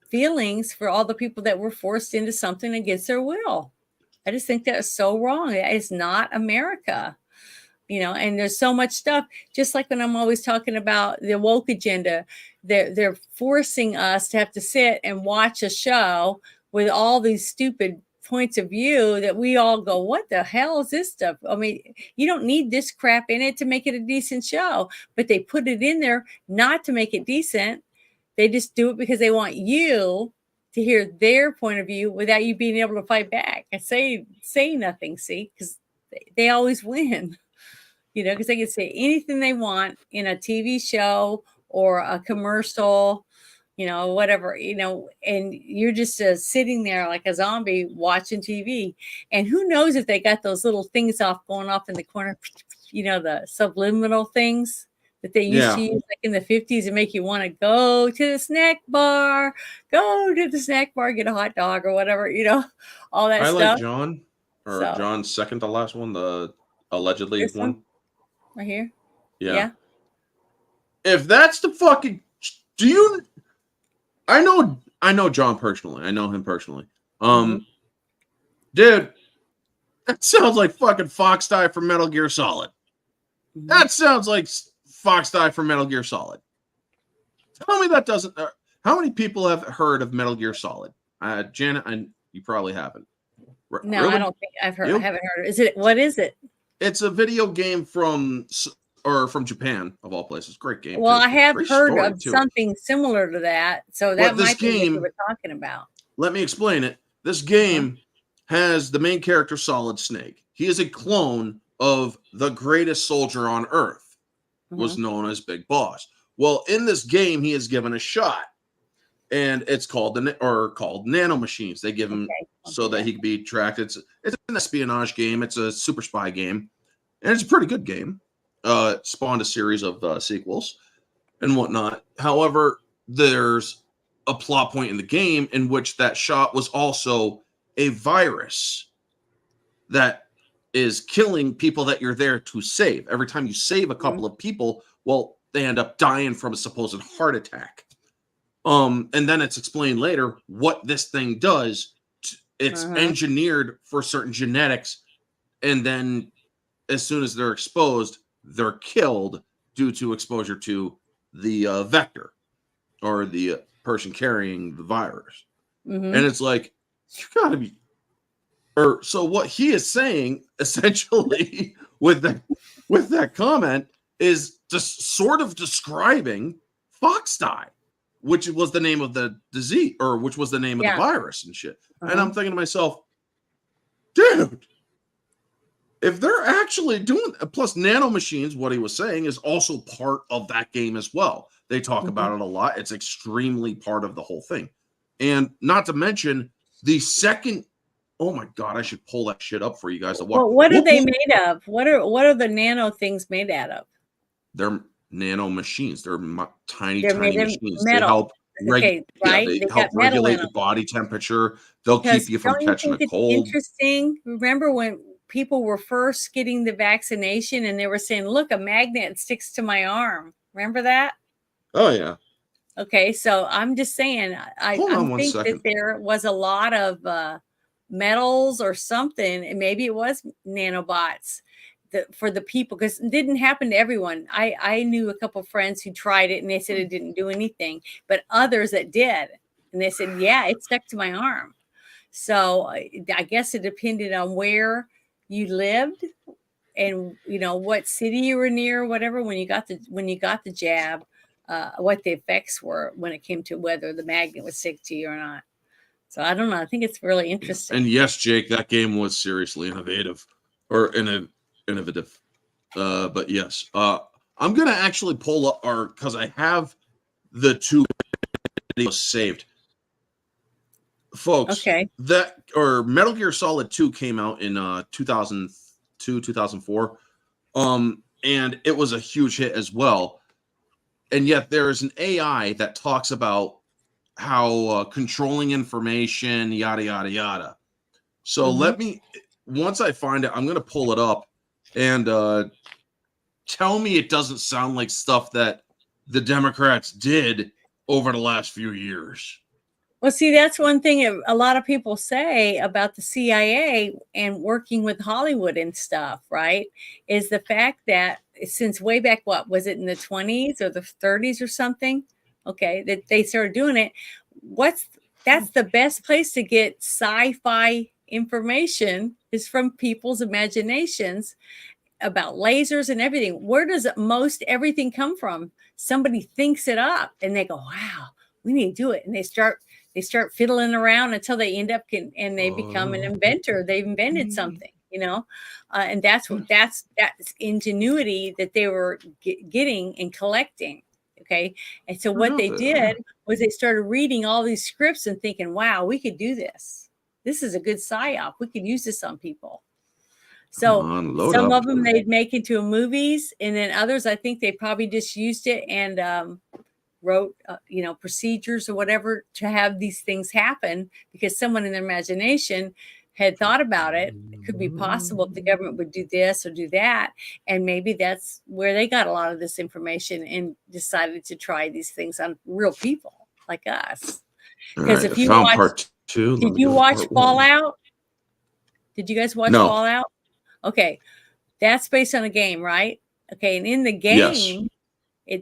feelings for all the people that were forced into something against their will. I just think that is so wrong. It's not America. And there's so much stuff, just like when I'm always talking about the woke agenda, they're forcing us to have to sit and watch a show with all these stupid points of view that we all go, what the hell is this stuff? I mean, you don't need this crap in it to make it a decent show, but they put it in there not to make it decent. They just do it because they want you to hear their point of view without you being able to fight back and say nothing, see, because they always win. Because they can say anything they want in a TV show or a commercial, whatever, and you're just sitting there like a zombie watching TV. And who knows if they got those little things going off in the corner, the subliminal things that they used to use like in the 50s and make you want to go to the snack bar, get a hot dog or whatever, all that stuff. Like John's second to last one, the allegedly one. Right here. Yeah. If that's the fucking, I know John personally. I know him personally. Dude, that sounds like fucking Fox Die from Metal Gear Solid. That sounds like Fox Die from Metal Gear Solid. Tell me that doesn't. How many people have heard of Metal Gear Solid? Janet, you probably haven't. No, really? I don't think I've heard. I haven't heard of it. What is it? It's a video game from Japan, of all places. Great game. Well, I have heard of something similar to that. So that might be what you were talking about. Let me explain it. This game has the main character, Solid Snake. He is a clone of the greatest soldier on Earth, was known as Big Boss. Well, in this game, he is given a shot, and it's called nanomachines. They give him so that he can be tracked. It's an espionage game. It's a super spy game, and it's a pretty good game. Spawned a series of sequels and whatnot. However, there's a plot point in the game in which that shot was also a virus that is killing people that you're there to save. Every time you save a couple of people, well, they end up dying from a supposed heart attack. And then it's explained later what this thing does. It's engineered for certain genetics, and then as soon as they're exposed, they're killed due to exposure to the vector or the person carrying the virus. And it's like, you gotta be. So what he is saying essentially with that comment is just sort of describing Fox Die, which was the name of the disease, or which was the name of the virus and shit. And I'm thinking to myself, dude, if they're actually doing, plus nanomachines, what he was saying is also part of that game as well. They talk about it a lot. It's extremely part of the whole thing. And not to mention, the second Oh my God, I should pull that shit up for you guys to watch. Well, what are they made of? What are the nano things made out of? They're nano machines. They're tiny They're made of machines. metal. They help Okay, right? they They help got metal in regulate them. your body temperature. They'll keep you from don't catching you a think cold. it's interesting? Remember when people were first getting the vaccination and they were saying, look, a magnet sticks to my arm. Remember that? Oh yeah. Okay, so I'm just saying, I think that there was a lot of metals or something, and maybe it was nanobots for the people, because it didn't happen to everyone. I knew a couple of friends who tried it and they said it didn't do anything, but others that did, and they said, yeah, it stuck to my arm. So I guess it depended on where you lived and what city you were near, whatever, when you got the jab, what the effects were when it came to whether the magnet would stick to you or not. So I don't know. I think it's really interesting. And yes, Jake, that game was seriously innovative. But yes, I'm gonna actually pull up because I have the 2 videos saved. Folks, okay. Metal Gear Solid 2 came out in 2002, 2004. And it was a huge hit as well. And yet there is an AI that talks about how controlling information, yada, yada, yada. So once I find it, I'm going to pull it up and tell me it doesn't sound like stuff that the Democrats did over the last few years. Well, see, that's one thing a lot of people say about the CIA and working with Hollywood and stuff, right? Is the fact that since way back, what was it, in the 20s or the 30s or something? Okay, that they started doing it. That's the best place to get sci-fi information is from people's imaginations about lasers and everything. Where does most everything come from? Somebody thinks it up and they go, wow, we need to do it. And they start fiddling around until they end up and they become an inventor. They've invented something, and that's ingenuity that they were getting and collecting. Okay. And so what they did was they started reading all these scripts and thinking, wow, we could do this. This is a good psyop. We could use this on people. So some of them they'd make into movies, and then others, I think they probably just used it and wrote, procedures or whatever to have these things happen because someone in their imagination had thought about it. It could be possible if the government would do this or do that. And maybe that's where they got a lot of this information and decided to try these things on real people like us. Because if you watch, did you watch Fallout? Did you guys watch Fallout? Okay. That's based on a game, right? Okay. And in the game,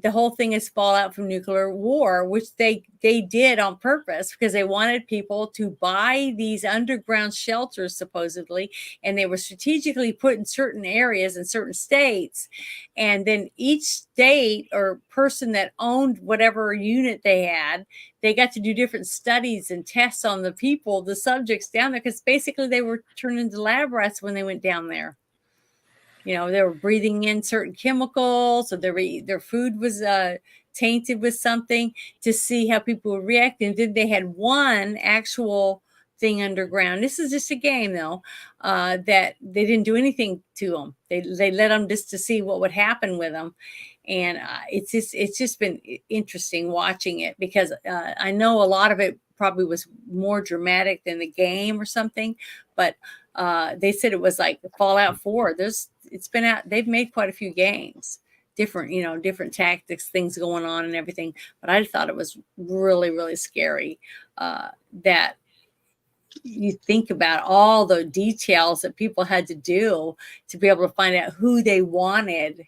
the whole thing is fallout from nuclear war, which they did on purpose because they wanted people to buy these underground shelters, supposedly, and they were strategically put in certain areas in certain states. And then each state or person that owned whatever unit they had, they got to do different studies and tests on the people, the subjects down there, because basically they were turned into lab rats when they went down there. They were breathing in certain chemicals, or their food was tainted with something to see how people would react. And then they had one actual thing underground. This is just a game, though, that they didn't do anything to them. They let them just to see what would happen with them. And it's just been interesting watching it because I know a lot of it probably was more dramatic than the game or something, but they said it was like Fallout 4. It's been out. They've made quite a few games, different tactics, things going on and everything. But I thought it was really, really scary that you think about all the details that people had to do to be able to find out who they wanted,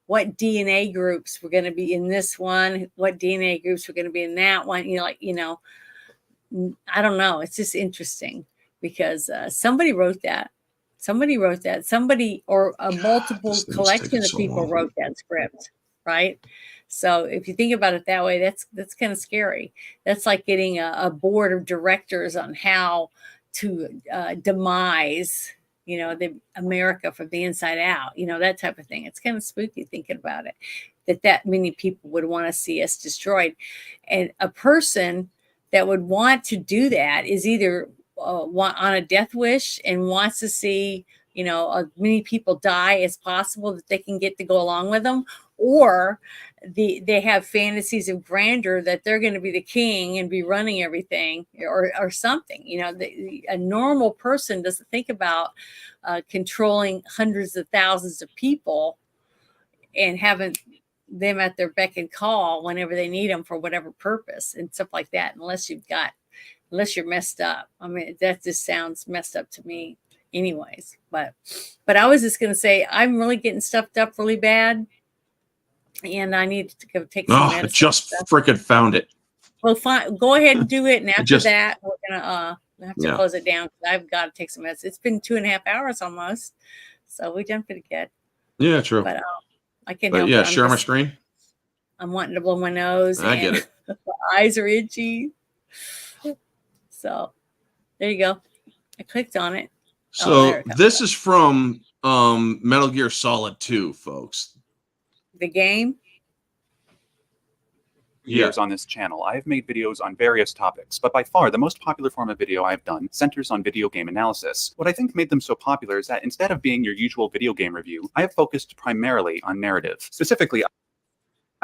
what DNA groups were going to be in this one, what DNA groups were going to be in that one, I don't know. It's just interesting because somebody wrote that. Somebody or a multiple collection of people wrote that script, right? So if you think about it that way, that's kind of scary. That's like getting a board of directors on how to demise, the America from the inside out, that type of thing. It's kind of spooky thinking about it, that many people would want to see us destroyed. And a person that would want to do that is either on a death wish and wants to see, you know, as many people die as possible that they can get to go along with them, or they have fantasies of grandeur that they're going to be the king and be running everything, or something. You know, a normal person doesn't think about controlling hundreds of thousands of people and having them at their beck and call whenever they need them for whatever purpose and stuff like that, unless you're messed up. I mean, that just sounds messed up to me anyways. But I was just going to say, I'm really getting stuffed up really bad, and I need to go take some medicine. I just freaking found it. Well, fine. Go ahead and do it. And after that, we're going to have to close it down, because I've got to take some medicine. It's been 2.5 hours almost. So we've done pretty good. Yeah, true. But I can help. Yeah, share my screen. I'm wanting to blow my nose. I get it. My eyes are itchy. So there you go. I clicked on it. So this is from Metal Gear Solid 2, folks. The game? Years on this channel, I have made videos on various topics, but by far the most popular form of video I've done centers on video game analysis. What I think made them so popular is that instead of being your usual video game review, I have focused primarily on narrative. Specifically,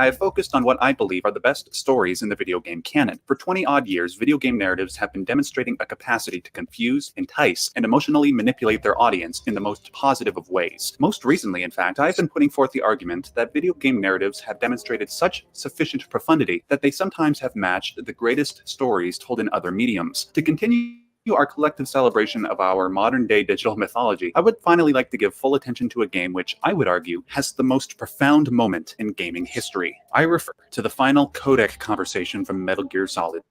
I have focused on what I believe are the best stories in the video game canon. For 20-odd years, video game narratives have been demonstrating a capacity to confuse, entice, and emotionally manipulate their audience in the most positive of ways. Most recently, in fact, I've been putting forth the argument that video game narratives have demonstrated such sufficient profundity that they sometimes have matched the greatest stories told in other mediums. To continue our collective celebration of our modern-day digital mythology, I would finally like to give full attention to a game which, I would argue, has the most profound moment in gaming history. I refer to the final codec conversation from Metal Gear Solid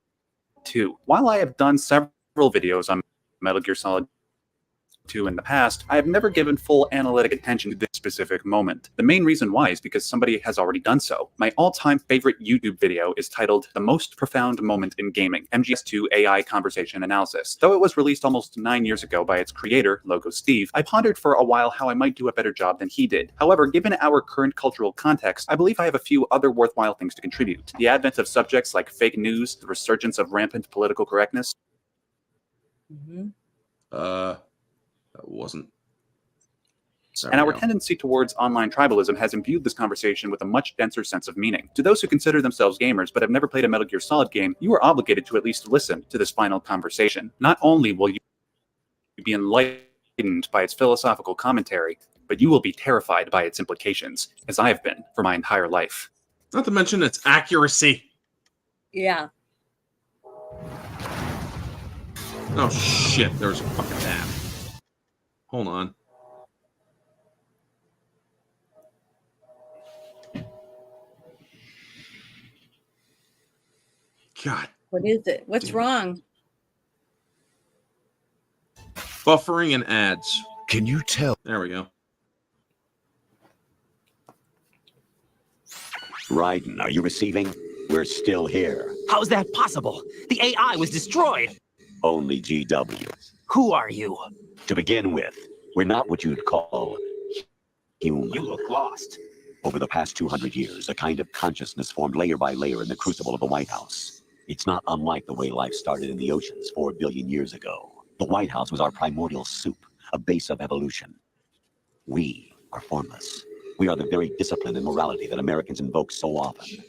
2. While I have done several videos on Metal Gear Solid 2 in the past, I have never given full analytic attention to this specific moment. The main reason why is because somebody has already done so. My all-time favorite YouTube video is titled The Most Profound Moment in Gaming, MGS2 AI Conversation Analysis. Though it was released almost 9 years ago by its creator, Logo Steve, I pondered for a while how I might do a better job than he did. However, given our current cultural context, I believe I have a few other worthwhile things to contribute. The advent of subjects like fake news, the resurgence of rampant political correctness. That wasn't. And our tendency towards online tribalism has imbued this conversation with a much denser sense of meaning. To those who consider themselves gamers but have never played a Metal Gear Solid game, you are obligated to at least listen to this final conversation. Not only will you be enlightened by its philosophical commentary, but you will be terrified by its implications, as I have been for my entire life. Not to mention its accuracy. Yeah. Oh, shit. There's a fucking tab. Hold on. God. What is it? What's wrong? Buffering and ads. Can you tell? There we go. Raiden, are you receiving? We're still here. How's that possible? The AI was destroyed. Only GW. Who are you? To begin with, we're not what you'd call human. You look lost. Over the past 200 years, a kind of consciousness formed layer by layer in the crucible of the White House. It's not unlike the way life started in the oceans 4 billion years ago. The White House was our primordial soup, a base of evolution. We are formless. We are the very discipline and morality that Americans invoke so often.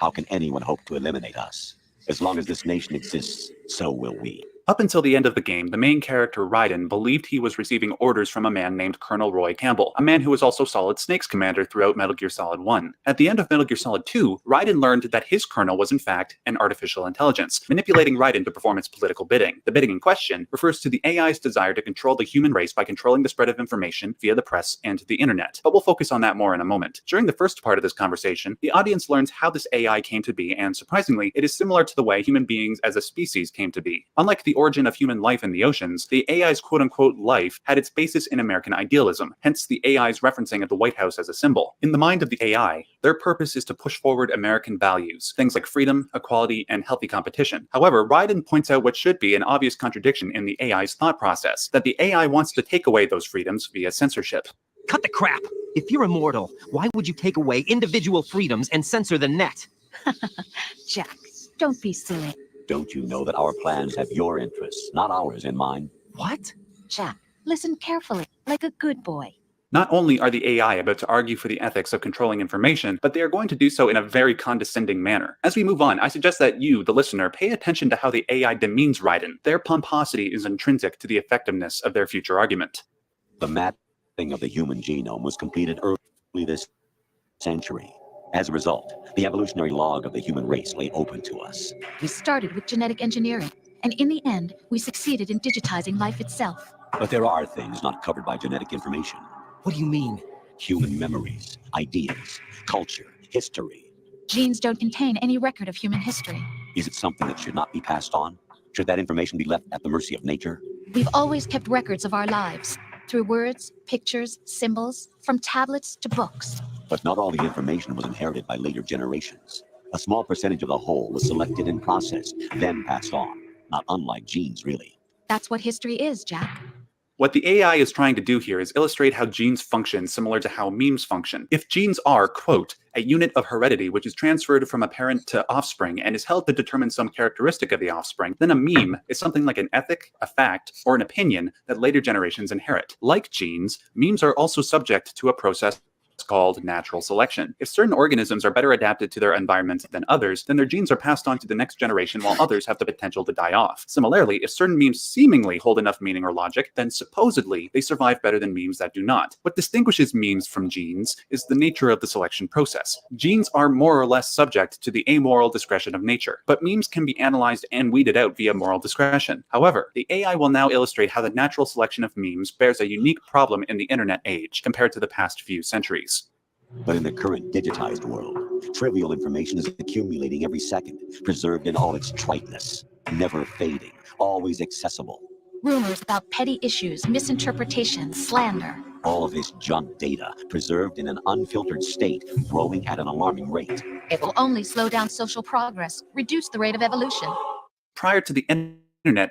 How can anyone hope to eliminate us? As long as this nation exists, so will we. Up until the end of the game, the main character, Raiden, believed he was receiving orders from a man named Colonel Roy Campbell, a man who was also Solid Snake's commander throughout Metal Gear Solid 1. At the end of Metal Gear Solid 2, Raiden learned that his colonel was in fact an artificial intelligence, manipulating Raiden to perform its political bidding. The bidding in question refers to the AI's desire to control the human race by controlling the spread of information via the press and the internet. But we'll focus on that more in a moment. During the first part of this conversation, the audience learns how this AI came to be, and surprisingly, it is similar to the way human beings as a species came to be. Unlike the origin of human life in the oceans, the AI's quote-unquote life had its basis in American idealism, hence the AI's referencing of the White House as a symbol. In the mind of the AI, their purpose is to push forward American values, things like freedom, equality, and healthy competition. However, Raiden points out what should be an obvious contradiction in the AI's thought process, that the AI wants to take away those freedoms via censorship. Cut the crap. If you're immortal, why would you take away individual freedoms and censor the net? Jack, don't be silly. Don't you know that our plans have your interests, not ours, in mind? What? Jack, listen carefully, like a good boy. Not only are the AI about to argue for the ethics of controlling information, but they are going to do so in a very condescending manner. As we move on, I suggest that you, the listener, pay attention to how the AI demeans Raiden. Their pomposity is intrinsic to the effectiveness of their future argument. The mapping of the human genome was completed early this century. As a result, the evolutionary log of the human race lay open to us. We started with genetic engineering, and in the end, we succeeded in digitizing life itself. But there are things not covered by genetic information. What do you mean? Human memories, ideas, culture, history. Genes don't contain any record of human history. Is it something that should not be passed on? Should that information be left at the mercy of nature? We've always kept records of our lives, through words, pictures, symbols, from tablets to books. But not all the information was inherited by later generations. A small percentage of the whole was selected and processed, then passed on. Not unlike genes, really. That's what history is, Jack. What the AI is trying to do here is illustrate how genes function similar to how memes function. If genes are, quote, a unit of heredity which is transferred from a parent to offspring and is held to determine some characteristic of the offspring, then a meme is something like an ethic, a fact, or an opinion that later generations inherit. Like genes, memes are also subject to a process called natural selection. If certain organisms are better adapted to their environment than others, then their genes are passed on to the next generation while others have the potential to die off. Similarly, if certain memes seemingly hold enough meaning or logic, then supposedly they survive better than memes that do not. What distinguishes memes from genes is the nature of the selection process. Genes are more or less subject to the amoral discretion of nature, but memes can be analyzed and weeded out via moral discretion. However, the AI will now illustrate how the natural selection of memes bears a unique problem in the internet age compared to the past few centuries. But in the current digitized world, trivial information is accumulating every second, preserved in all its triteness, never fading, always accessible. Rumors about petty issues, misinterpretations, slander. All of this junk data, preserved in an unfiltered state, growing at an alarming rate. It will only slow down social progress, reduce the rate of evolution. Prior to the internet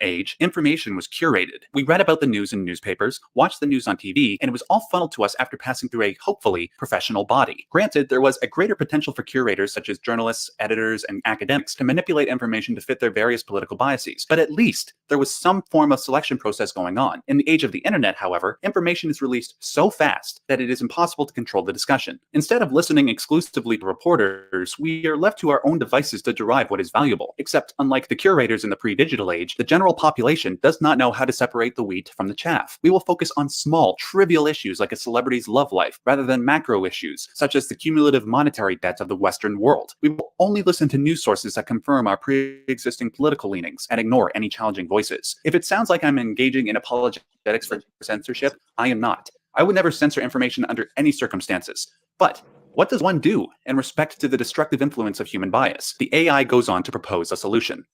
age, information was curated. We read about the news in newspapers, watched the news on TV, and it was all funneled to us after passing through a, hopefully, professional body. Granted, there was a greater potential for curators such as journalists, editors, and academics to manipulate information to fit their various political biases, but at least there was some form of selection process going on. In the age of the internet, however, information is released so fast that it is impossible to control the discussion. Instead of listening exclusively to reporters, we are left to our own devices to derive what is valuable. Except, unlike the curators in the pre-digital age, the general population does not know how to separate the wheat from the chaff. We will focus on small, trivial issues like a celebrity's love life, rather than macro issues, such as the cumulative monetary debt of the Western world. We will only listen to news sources that confirm our pre-existing political leanings and ignore any challenging voices. If it sounds like I'm engaging in apologetics for censorship, I am not. I would never censor information under any circumstances. But what does one do in respect to the destructive influence of human bias? The AI goes on to propose a solution.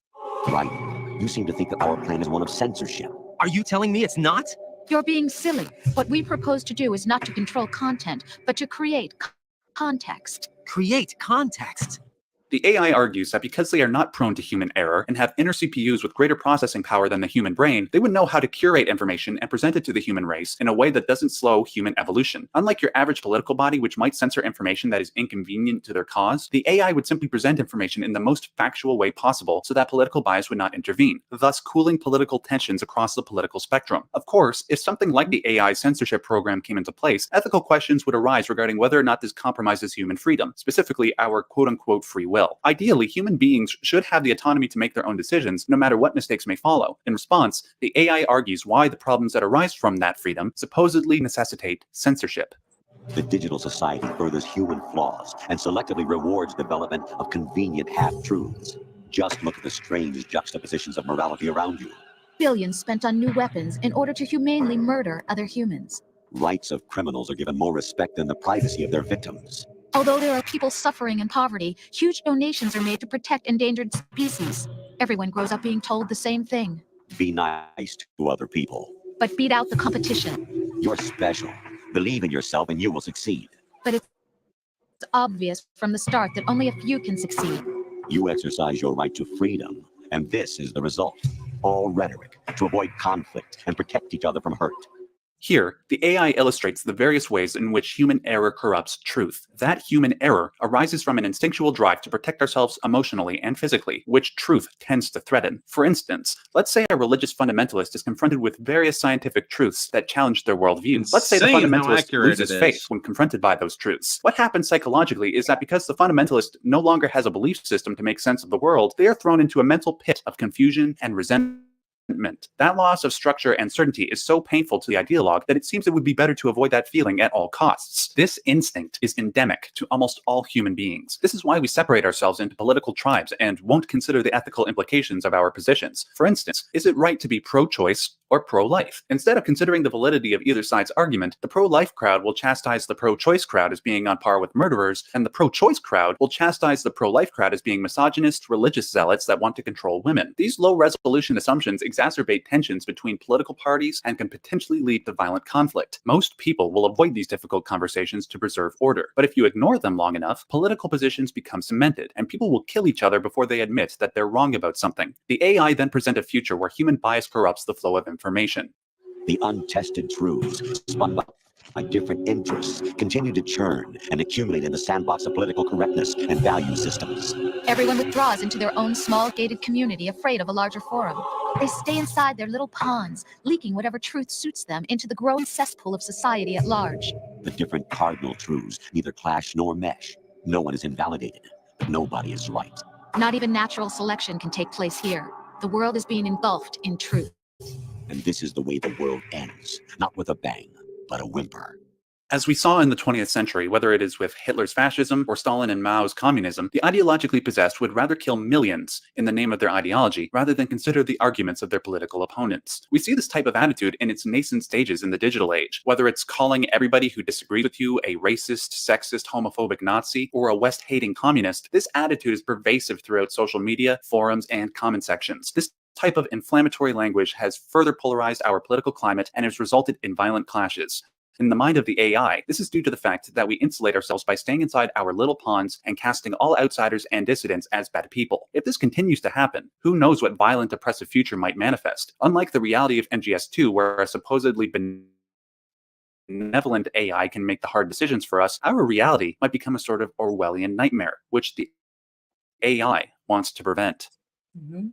Right. You seem to think that our plan is one of censorship. Are you telling me it's not? You're being silly. What we propose to do is not to control content, but to create context. Create context. The AI argues that because they are not prone to human error and have inner CPUs with greater processing power than the human brain, they would know how to curate information and present it to the human race in a way that doesn't slow human evolution. Unlike your average political body, which might censor information that is inconvenient to their cause, the AI would simply present information in the most factual way possible so that political bias would not intervene, thus cooling political tensions across the political spectrum. Of course, if something like the AI censorship program came into place, ethical questions would arise regarding whether or not this compromises human freedom, specifically our quote-unquote free will. Ideally, human beings should have the autonomy to make their own decisions, no matter what mistakes may follow. In response, the AI argues why the problems that arise from that freedom supposedly necessitate censorship. The digital society furthers human flaws and selectively rewards development of convenient half-truths. Just look at the strange juxtapositions of morality around you. Billions spent on new weapons in order to humanely murder other humans. Rights of criminals are given more respect than the privacy of their victims. Although there are people suffering in poverty, huge donations are made to protect endangered species. Everyone grows up being told the same thing. Be nice to other people. But beat out the competition. You're special. Believe in yourself and you will succeed. But it's obvious from the start that only a few can succeed. You exercise your right to freedom, and this is the result. All rhetoric to avoid conflict and protect each other from hurt. Here, the AI illustrates the various ways in which human error corrupts truth. That human error arises from an instinctual drive to protect ourselves emotionally and physically, which truth tends to threaten. For instance, let's say a religious fundamentalist is confronted with various scientific truths that challenge their worldview. Let's say the fundamentalist loses faith when confronted by those truths. What happens psychologically is that because the fundamentalist no longer has a belief system to make sense of the world, they are thrown into a mental pit of confusion and resentment. That loss of structure and certainty is so painful to the ideologue that it seems it would be better to avoid that feeling at all costs. This instinct is endemic to almost all human beings. This is why we separate ourselves into political tribes and won't consider the ethical implications of our positions. For instance, is it right to be pro-choice or pro-life? Instead of considering the validity of either side's argument, the pro-life crowd will chastise the pro-choice crowd as being on par with murderers, and the pro-choice crowd will chastise the pro-life crowd as being misogynist, religious zealots that want to control women. These low-resolution assumptions exacerbate tensions between political parties and can potentially lead to violent conflict. Most people will avoid these difficult conversations to preserve order, but if you ignore them long enough, political positions become cemented, and people will kill each other before they admit that they're wrong about something. The AI then present a future where human bias corrupts the flow of information. The untested truths, spun by different interests, continue to churn and accumulate in the sandbox of political correctness and value systems. Everyone withdraws into their own small gated community, afraid of a larger forum. They stay inside their little ponds, leaking whatever truth suits them into the growing cesspool of society at large. The different cardinal truths neither clash nor mesh. No one is invalidated, but nobody is right. Not even natural selection can take place here. The world is being engulfed in truth. And this is the way the world ends, not with a bang, but a whimper. As we saw in the 20th century, whether it is with Hitler's fascism or Stalin and Mao's communism, the ideologically possessed would rather kill millions in the name of their ideology rather than consider the arguments of their political opponents. We see this type of attitude in its nascent stages in the digital age, whether it's calling everybody who disagrees with you a racist, sexist, homophobic Nazi, or a West-hating communist. This attitude is pervasive throughout social media, forums, and comment sections. This type of inflammatory language has further polarized our political climate and has resulted in violent clashes. In the mind of the AI, this is due to the fact that we insulate ourselves by staying inside our little ponds and casting all outsiders and dissidents as bad people. If this continues to happen, who knows what violent, oppressive future might manifest? Unlike the reality of NGS2, where a supposedly benevolent AI can make the hard decisions for us, our reality might become a sort of Orwellian nightmare, which the AI wants to prevent. Mm-hmm.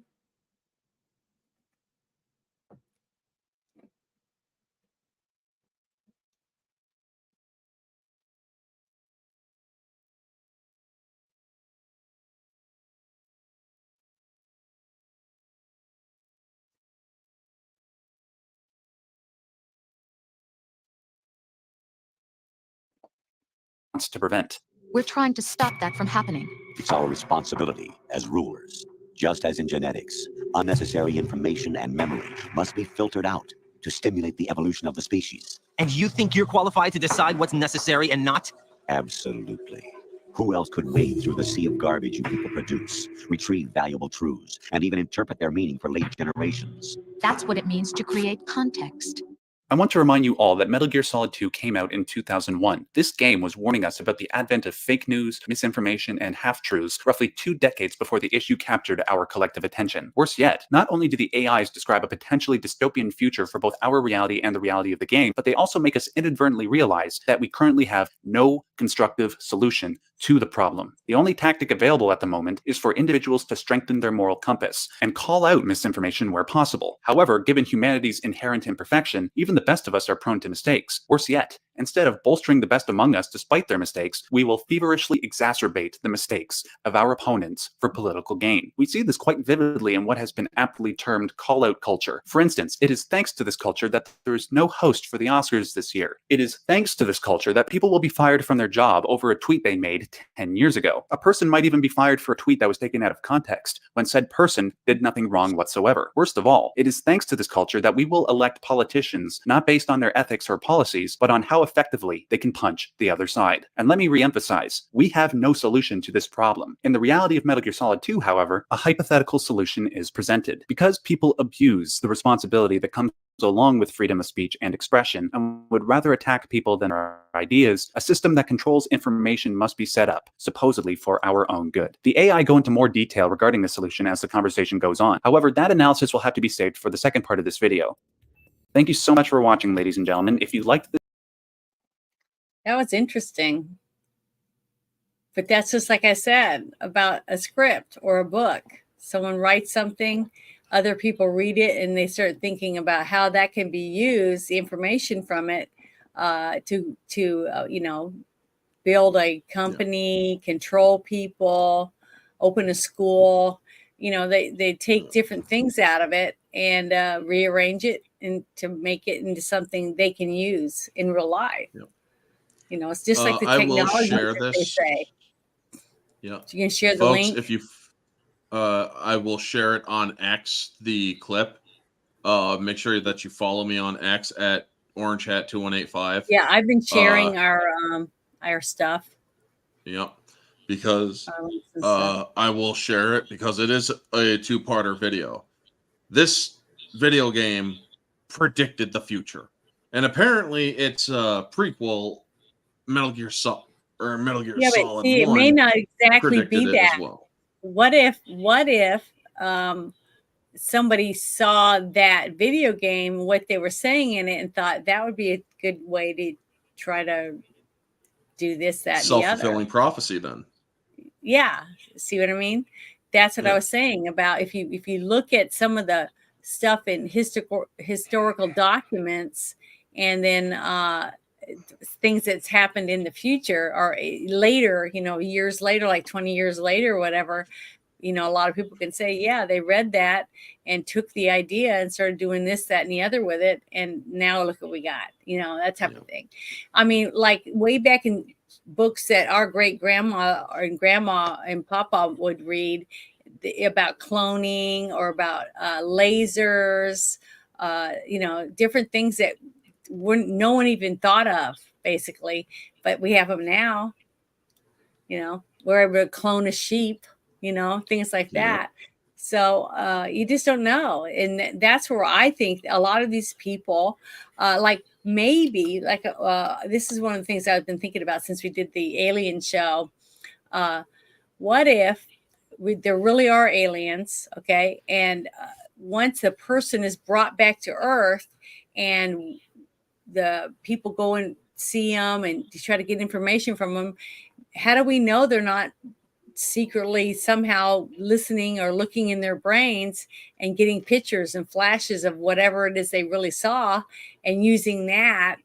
To prevent. We're trying to stop that from happening. It's our responsibility as rulers. Just as in genetics, unnecessary information and memory must be filtered out to stimulate the evolution of the species. And you think you're qualified to decide what's necessary and not? Absolutely. Who else could wade through the sea of garbage you people produce, retrieve valuable truths, and even interpret their meaning for later generations? That's what it means to create context. I want to remind you all that Metal Gear Solid 2 came out in 2001. This game was warning us about the advent of fake news, misinformation, and half-truths roughly 2 decades before the issue captured our collective attention. Worse yet, not only do the AIs describe a potentially dystopian future for both our reality and the reality of the game, but they also make us inadvertently realize that we currently have no constructive solution to the problem. The only tactic available at the moment is for individuals to strengthen their moral compass and call out misinformation where possible. However, given humanity's inherent imperfection, even the best of us are prone to mistakes. Worse yet, instead of bolstering the best among us despite their mistakes, we will feverishly exacerbate the mistakes of our opponents for political gain. We see this quite vividly in what has been aptly termed call-out culture. For instance, it is thanks to this culture that there is no host for the Oscars this year. It is thanks to this culture that people will be fired from their job over a tweet they made 10 years ago. A person might even be fired for a tweet that was taken out of context when said person did nothing wrong whatsoever. Worst of all, it is thanks to this culture that we will elect politicians not based on their ethics or policies, but on how effectively they can punch the other side. And let me reemphasize, we have no solution to this problem. In the reality of Metal Gear Solid 2, however, a hypothetical solution is presented. Because people abuse the responsibility that comes along with freedom of speech and expression and would rather attack people than our ideas, a system that controls information must be set up, supposedly for our own good. The AI go into more detail regarding the solution as the conversation goes on. However, that analysis will have to be saved for the second part of this video. Thank you so much for watching, ladies and gentlemen. If you liked this, That was interesting. But that's just like I said about a script or a book. Someone writes something, other people read it, and they start thinking about how that can be used, the information from it, to build a company, control people, open a school. They take different things out of it and rearrange it and to make it into something they can use in real life. Yep. It's just like the technology that they say. Yeah. So you can share the Folks, link. if you, I will share it on X, the clip. Make sure that you follow me on X at OrangeHat2185. Yeah, I've been sharing our stuff. Yep. Because I will share it because it is a two-parter video. This video game predicted the future. And apparently it's a prequel, Metal Gear Solid But Solid see, it 1 may not exactly be predicted it that. as well. What if somebody saw that video game, what they were saying in it, and thought that would be a good way to try to do this, that, and the other. Self-fulfilling prophecy then. Yeah. See what I mean? That's what I was saying about if you look at some of the stuff in historical documents and then things that's happened in the future or later, years later, like 20 years later or whatever, a lot of people can say, yeah, they read that and took the idea and started doing this, that, and the other with it. And now look what we got, that type of thing. I mean, like way back in books that our great grandma and grandma and papa would read about cloning or about lasers, different things that no one even thought of basically, but we have them now. We're able to clone a sheep, things like that. So you just don't know. And that's where I think a lot of these people, this is one of the things I've been thinking about since we did the alien show. What if there really are aliens, okay? And once the person is brought back to Earth and the people go and see them and try to get information from them, how do we know they're not secretly somehow listening or looking in their brains and getting pictures and flashes of whatever it is they really saw and using that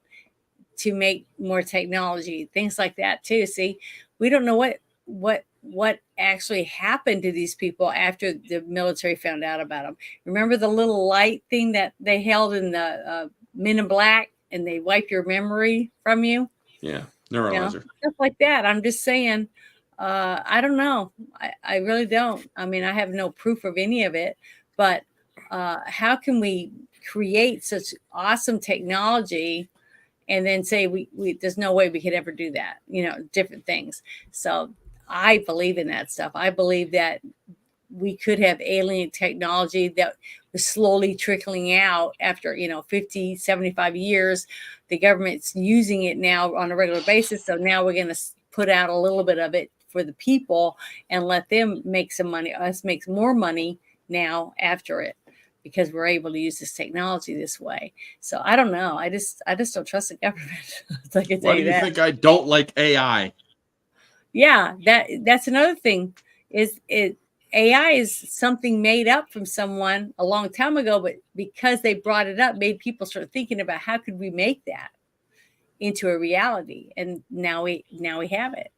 to make more technology, things like that too. See, we don't know what actually happened to these people after the military found out about them. Remember the little light thing that they held in the Men in Black and they wipe your memory from you? Yeah, neuralizer. Stuff like that. I'm just saying, I don't know. I really don't. I mean, I have no proof of any of it, but how can we create such awesome technology and then say there's no way we could ever do that, different things. So I believe in that stuff. I believe that we could have alien technology that was slowly trickling out after, 50, 75 years. The government's using it now on a regular basis. So now we're going to put out a little bit of it for the people and let them make some money. Us makes more money now after it because we're able to use this technology this way. So I don't know. I just don't trust the government. I can tell Why do you think I don't like AI? Yeah, that's another thing. AI is something made up from someone a long time ago, but because they brought it up, made people start thinking about how could we make that into a reality, and now we have it.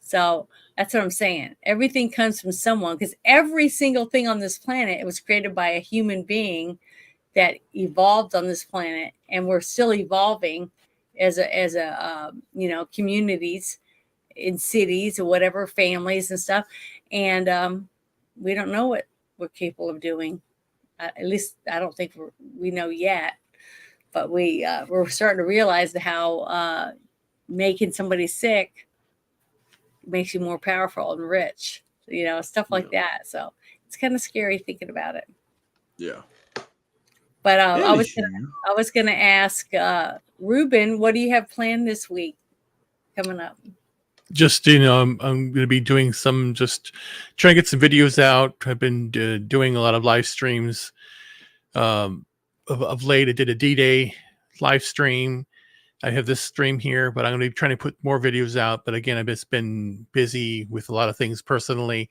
So that's what I'm saying. Everything comes from someone, because every single thing on this planet, it was created by a human being that evolved on this planet, and we're still evolving as a communities in cities or whatever, families and stuff. And we don't know what we're capable of doing. At least I don't think we know yet, but we're starting to realize how making somebody sick makes you more powerful and rich, stuff like that. So it's kind of scary thinking about it. Yeah. But I was gonna ask Ruben, what do you have planned this week coming up? Just, I'm going to be doing just trying to get some videos out. I've been doing a lot of live streams. of late. I did a D-Day live stream. I have this stream here, but I'm going to be trying to put more videos out. But again, I've just been busy with a lot of things personally,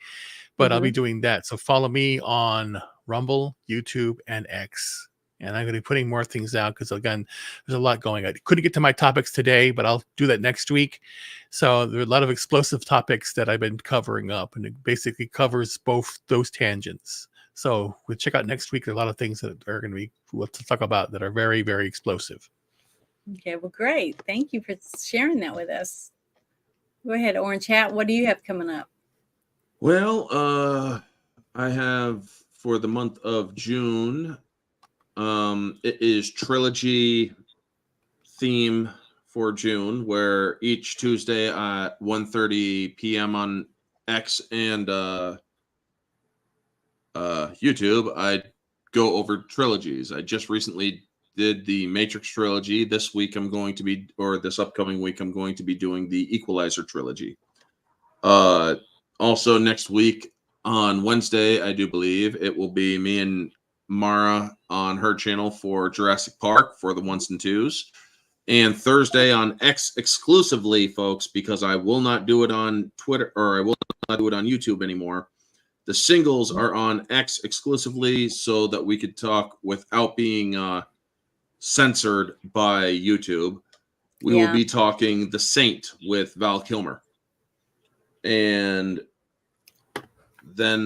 but I'll be doing that. So follow me on Rumble, YouTube, and X. And I'm going to be putting more things out because, again, there's a lot going on. I couldn't get to my topics today, but I'll do that next week. So there are a lot of explosive topics that I've been covering up, and it basically covers both those tangents. So we'll check out next week. There are a lot of things that are going to be we'll talk about that are very, very explosive. Okay, well, great. Thank you for sharing that with us. Go ahead, Orange Hat. What do you have coming up? Well, I have for the month of June, it is trilogy theme for June, where each Tuesday at 1:30 p.m. on X and YouTube, I go over trilogies. I just recently did the Matrix trilogy. This week I'm going to be, or this upcoming week, I'm going to be doing the Equalizer trilogy. Also next week on Wednesday, I do believe it will be me and Mara on her channel for Jurassic Park for the 1s and 2s. And Thursday on X exclusively, folks, because I will not do it on Twitter, or I will not do it on YouTube anymore. The singles are on X exclusively so that we could talk without being censored by YouTube. We will be talking The Saint with Val Kilmer. And then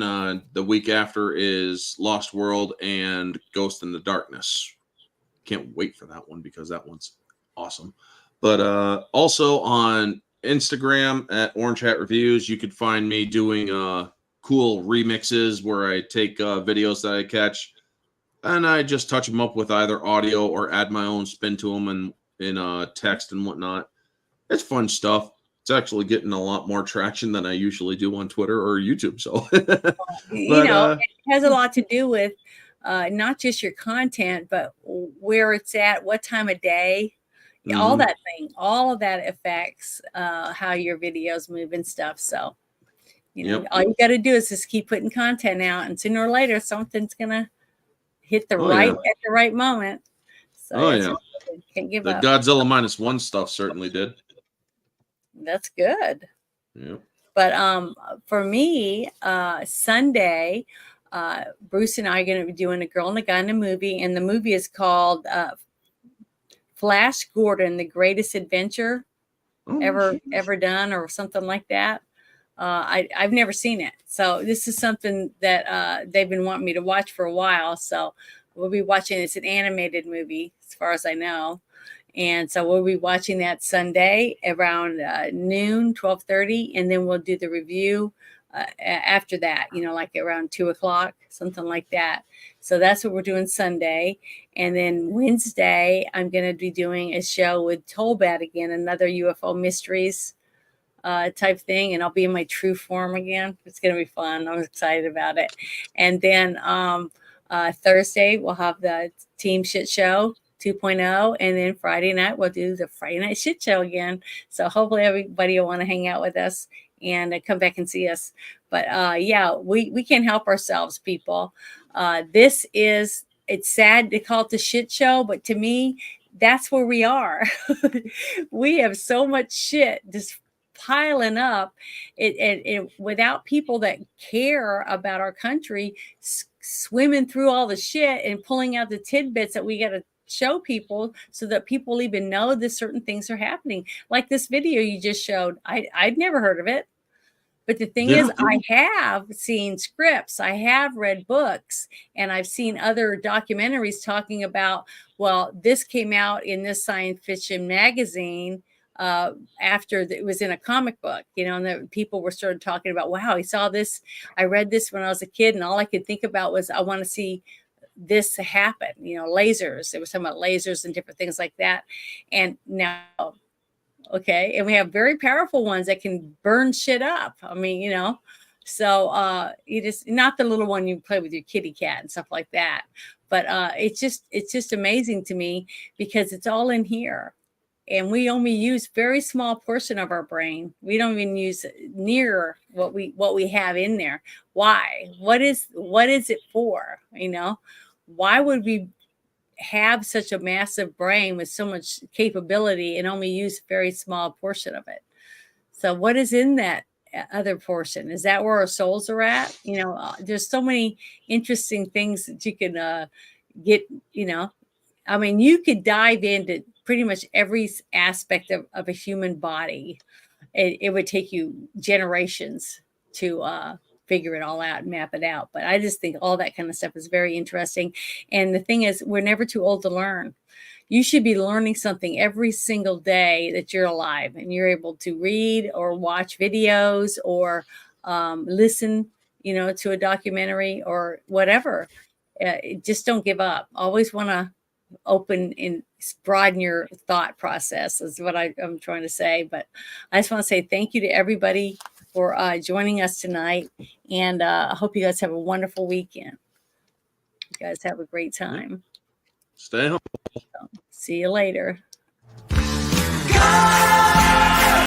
the week after is Lost World and Ghost in the Darkness. Can't wait for that one because that one's awesome. But also on Instagram at Orange Hat Reviews, you could find me doing cool remixes where I take videos that I catch and I just touch them up with either audio or add my own spin to them and in text and whatnot. It's fun stuff. It's actually getting a lot more traction than I usually do on Twitter or YouTube. So, it has a lot to do with not just your content, but where it's at, what time of day, all that thing, all of that affects how your videos move and stuff. So, all you got to do is just keep putting content out, and sooner or later, something's gonna hit the at the right moment. So, can't give up. The Godzilla -1 stuff certainly did. That's good. Yeah. But for me, Sunday, Bruce and I are going to be doing A Girl and a Gun, a movie, and the movie is called Flash Gordon: The Greatest Adventure ever done, or something like that. I've never seen it, so this is something that they've been wanting me to watch for a while. So we'll be watching. It's an animated movie, as far as I know. And so we'll be watching that Sunday around noon, 12:30, and then we'll do the review after that, like around 2:00, something like that. So that's what we're doing Sunday. And then Wednesday, I'm going to be doing a show with Tolbat again, another UFO mysteries type thing. And I'll be in my true form again. It's going to be fun. I'm excited about it. And then Thursday, we'll have the Team Shit Show 2.0, and then Friday night we'll do the Friday Night Shit Show again. So hopefully everybody will want to hang out with us and come back and see us. But we can't help ourselves, people. It's sad to call it the shit show, but to me, that's where we are. We have so much shit just piling up, it without people that care about our country swimming through all the shit and pulling out the tidbits that we got to show people so that people even know that certain things are happening. Like this video you just showed, I'd never heard of it. But the thing is, I have seen scripts, I have read books, and I've seen other documentaries talking about, well, this came out in this science fiction magazine after it was in a comic book, and the people were started talking about, wow, I saw this, I read this when I was a kid, and all I could think about was, I want to see this happen, lasers. It was talking about lasers and different things like that. And now, and we have very powerful ones that can burn shit up. I mean, so you just, not the little one you play with your kitty cat and stuff like that. But it's just amazing to me because it's all in here. And we only use very small portion of our brain. We don't even use near what we have in there. Why? What is it for? Why would we have such a massive brain with so much capability and only use a very small portion of it. So what is in that other portion? Is that where our souls are at? You know, there's so many interesting things that you can get, you know. I mean, you could dive into pretty much every aspect of a human body. It would take you generations to figure it all out and map it out. But I just think all that kind of stuff is very interesting. And the thing is, we're never too old to learn. You should be learning something every single day that you're alive and you're able to read or watch videos or listen, you know, to a documentary or whatever. Just don't give up. Always want to open and broaden your thought process is what I'm trying to say. But I just want to say thank you to everybody for joining us tonight. And I hope you guys have a wonderful weekend. You guys have a great time. Stay home. See you later. God!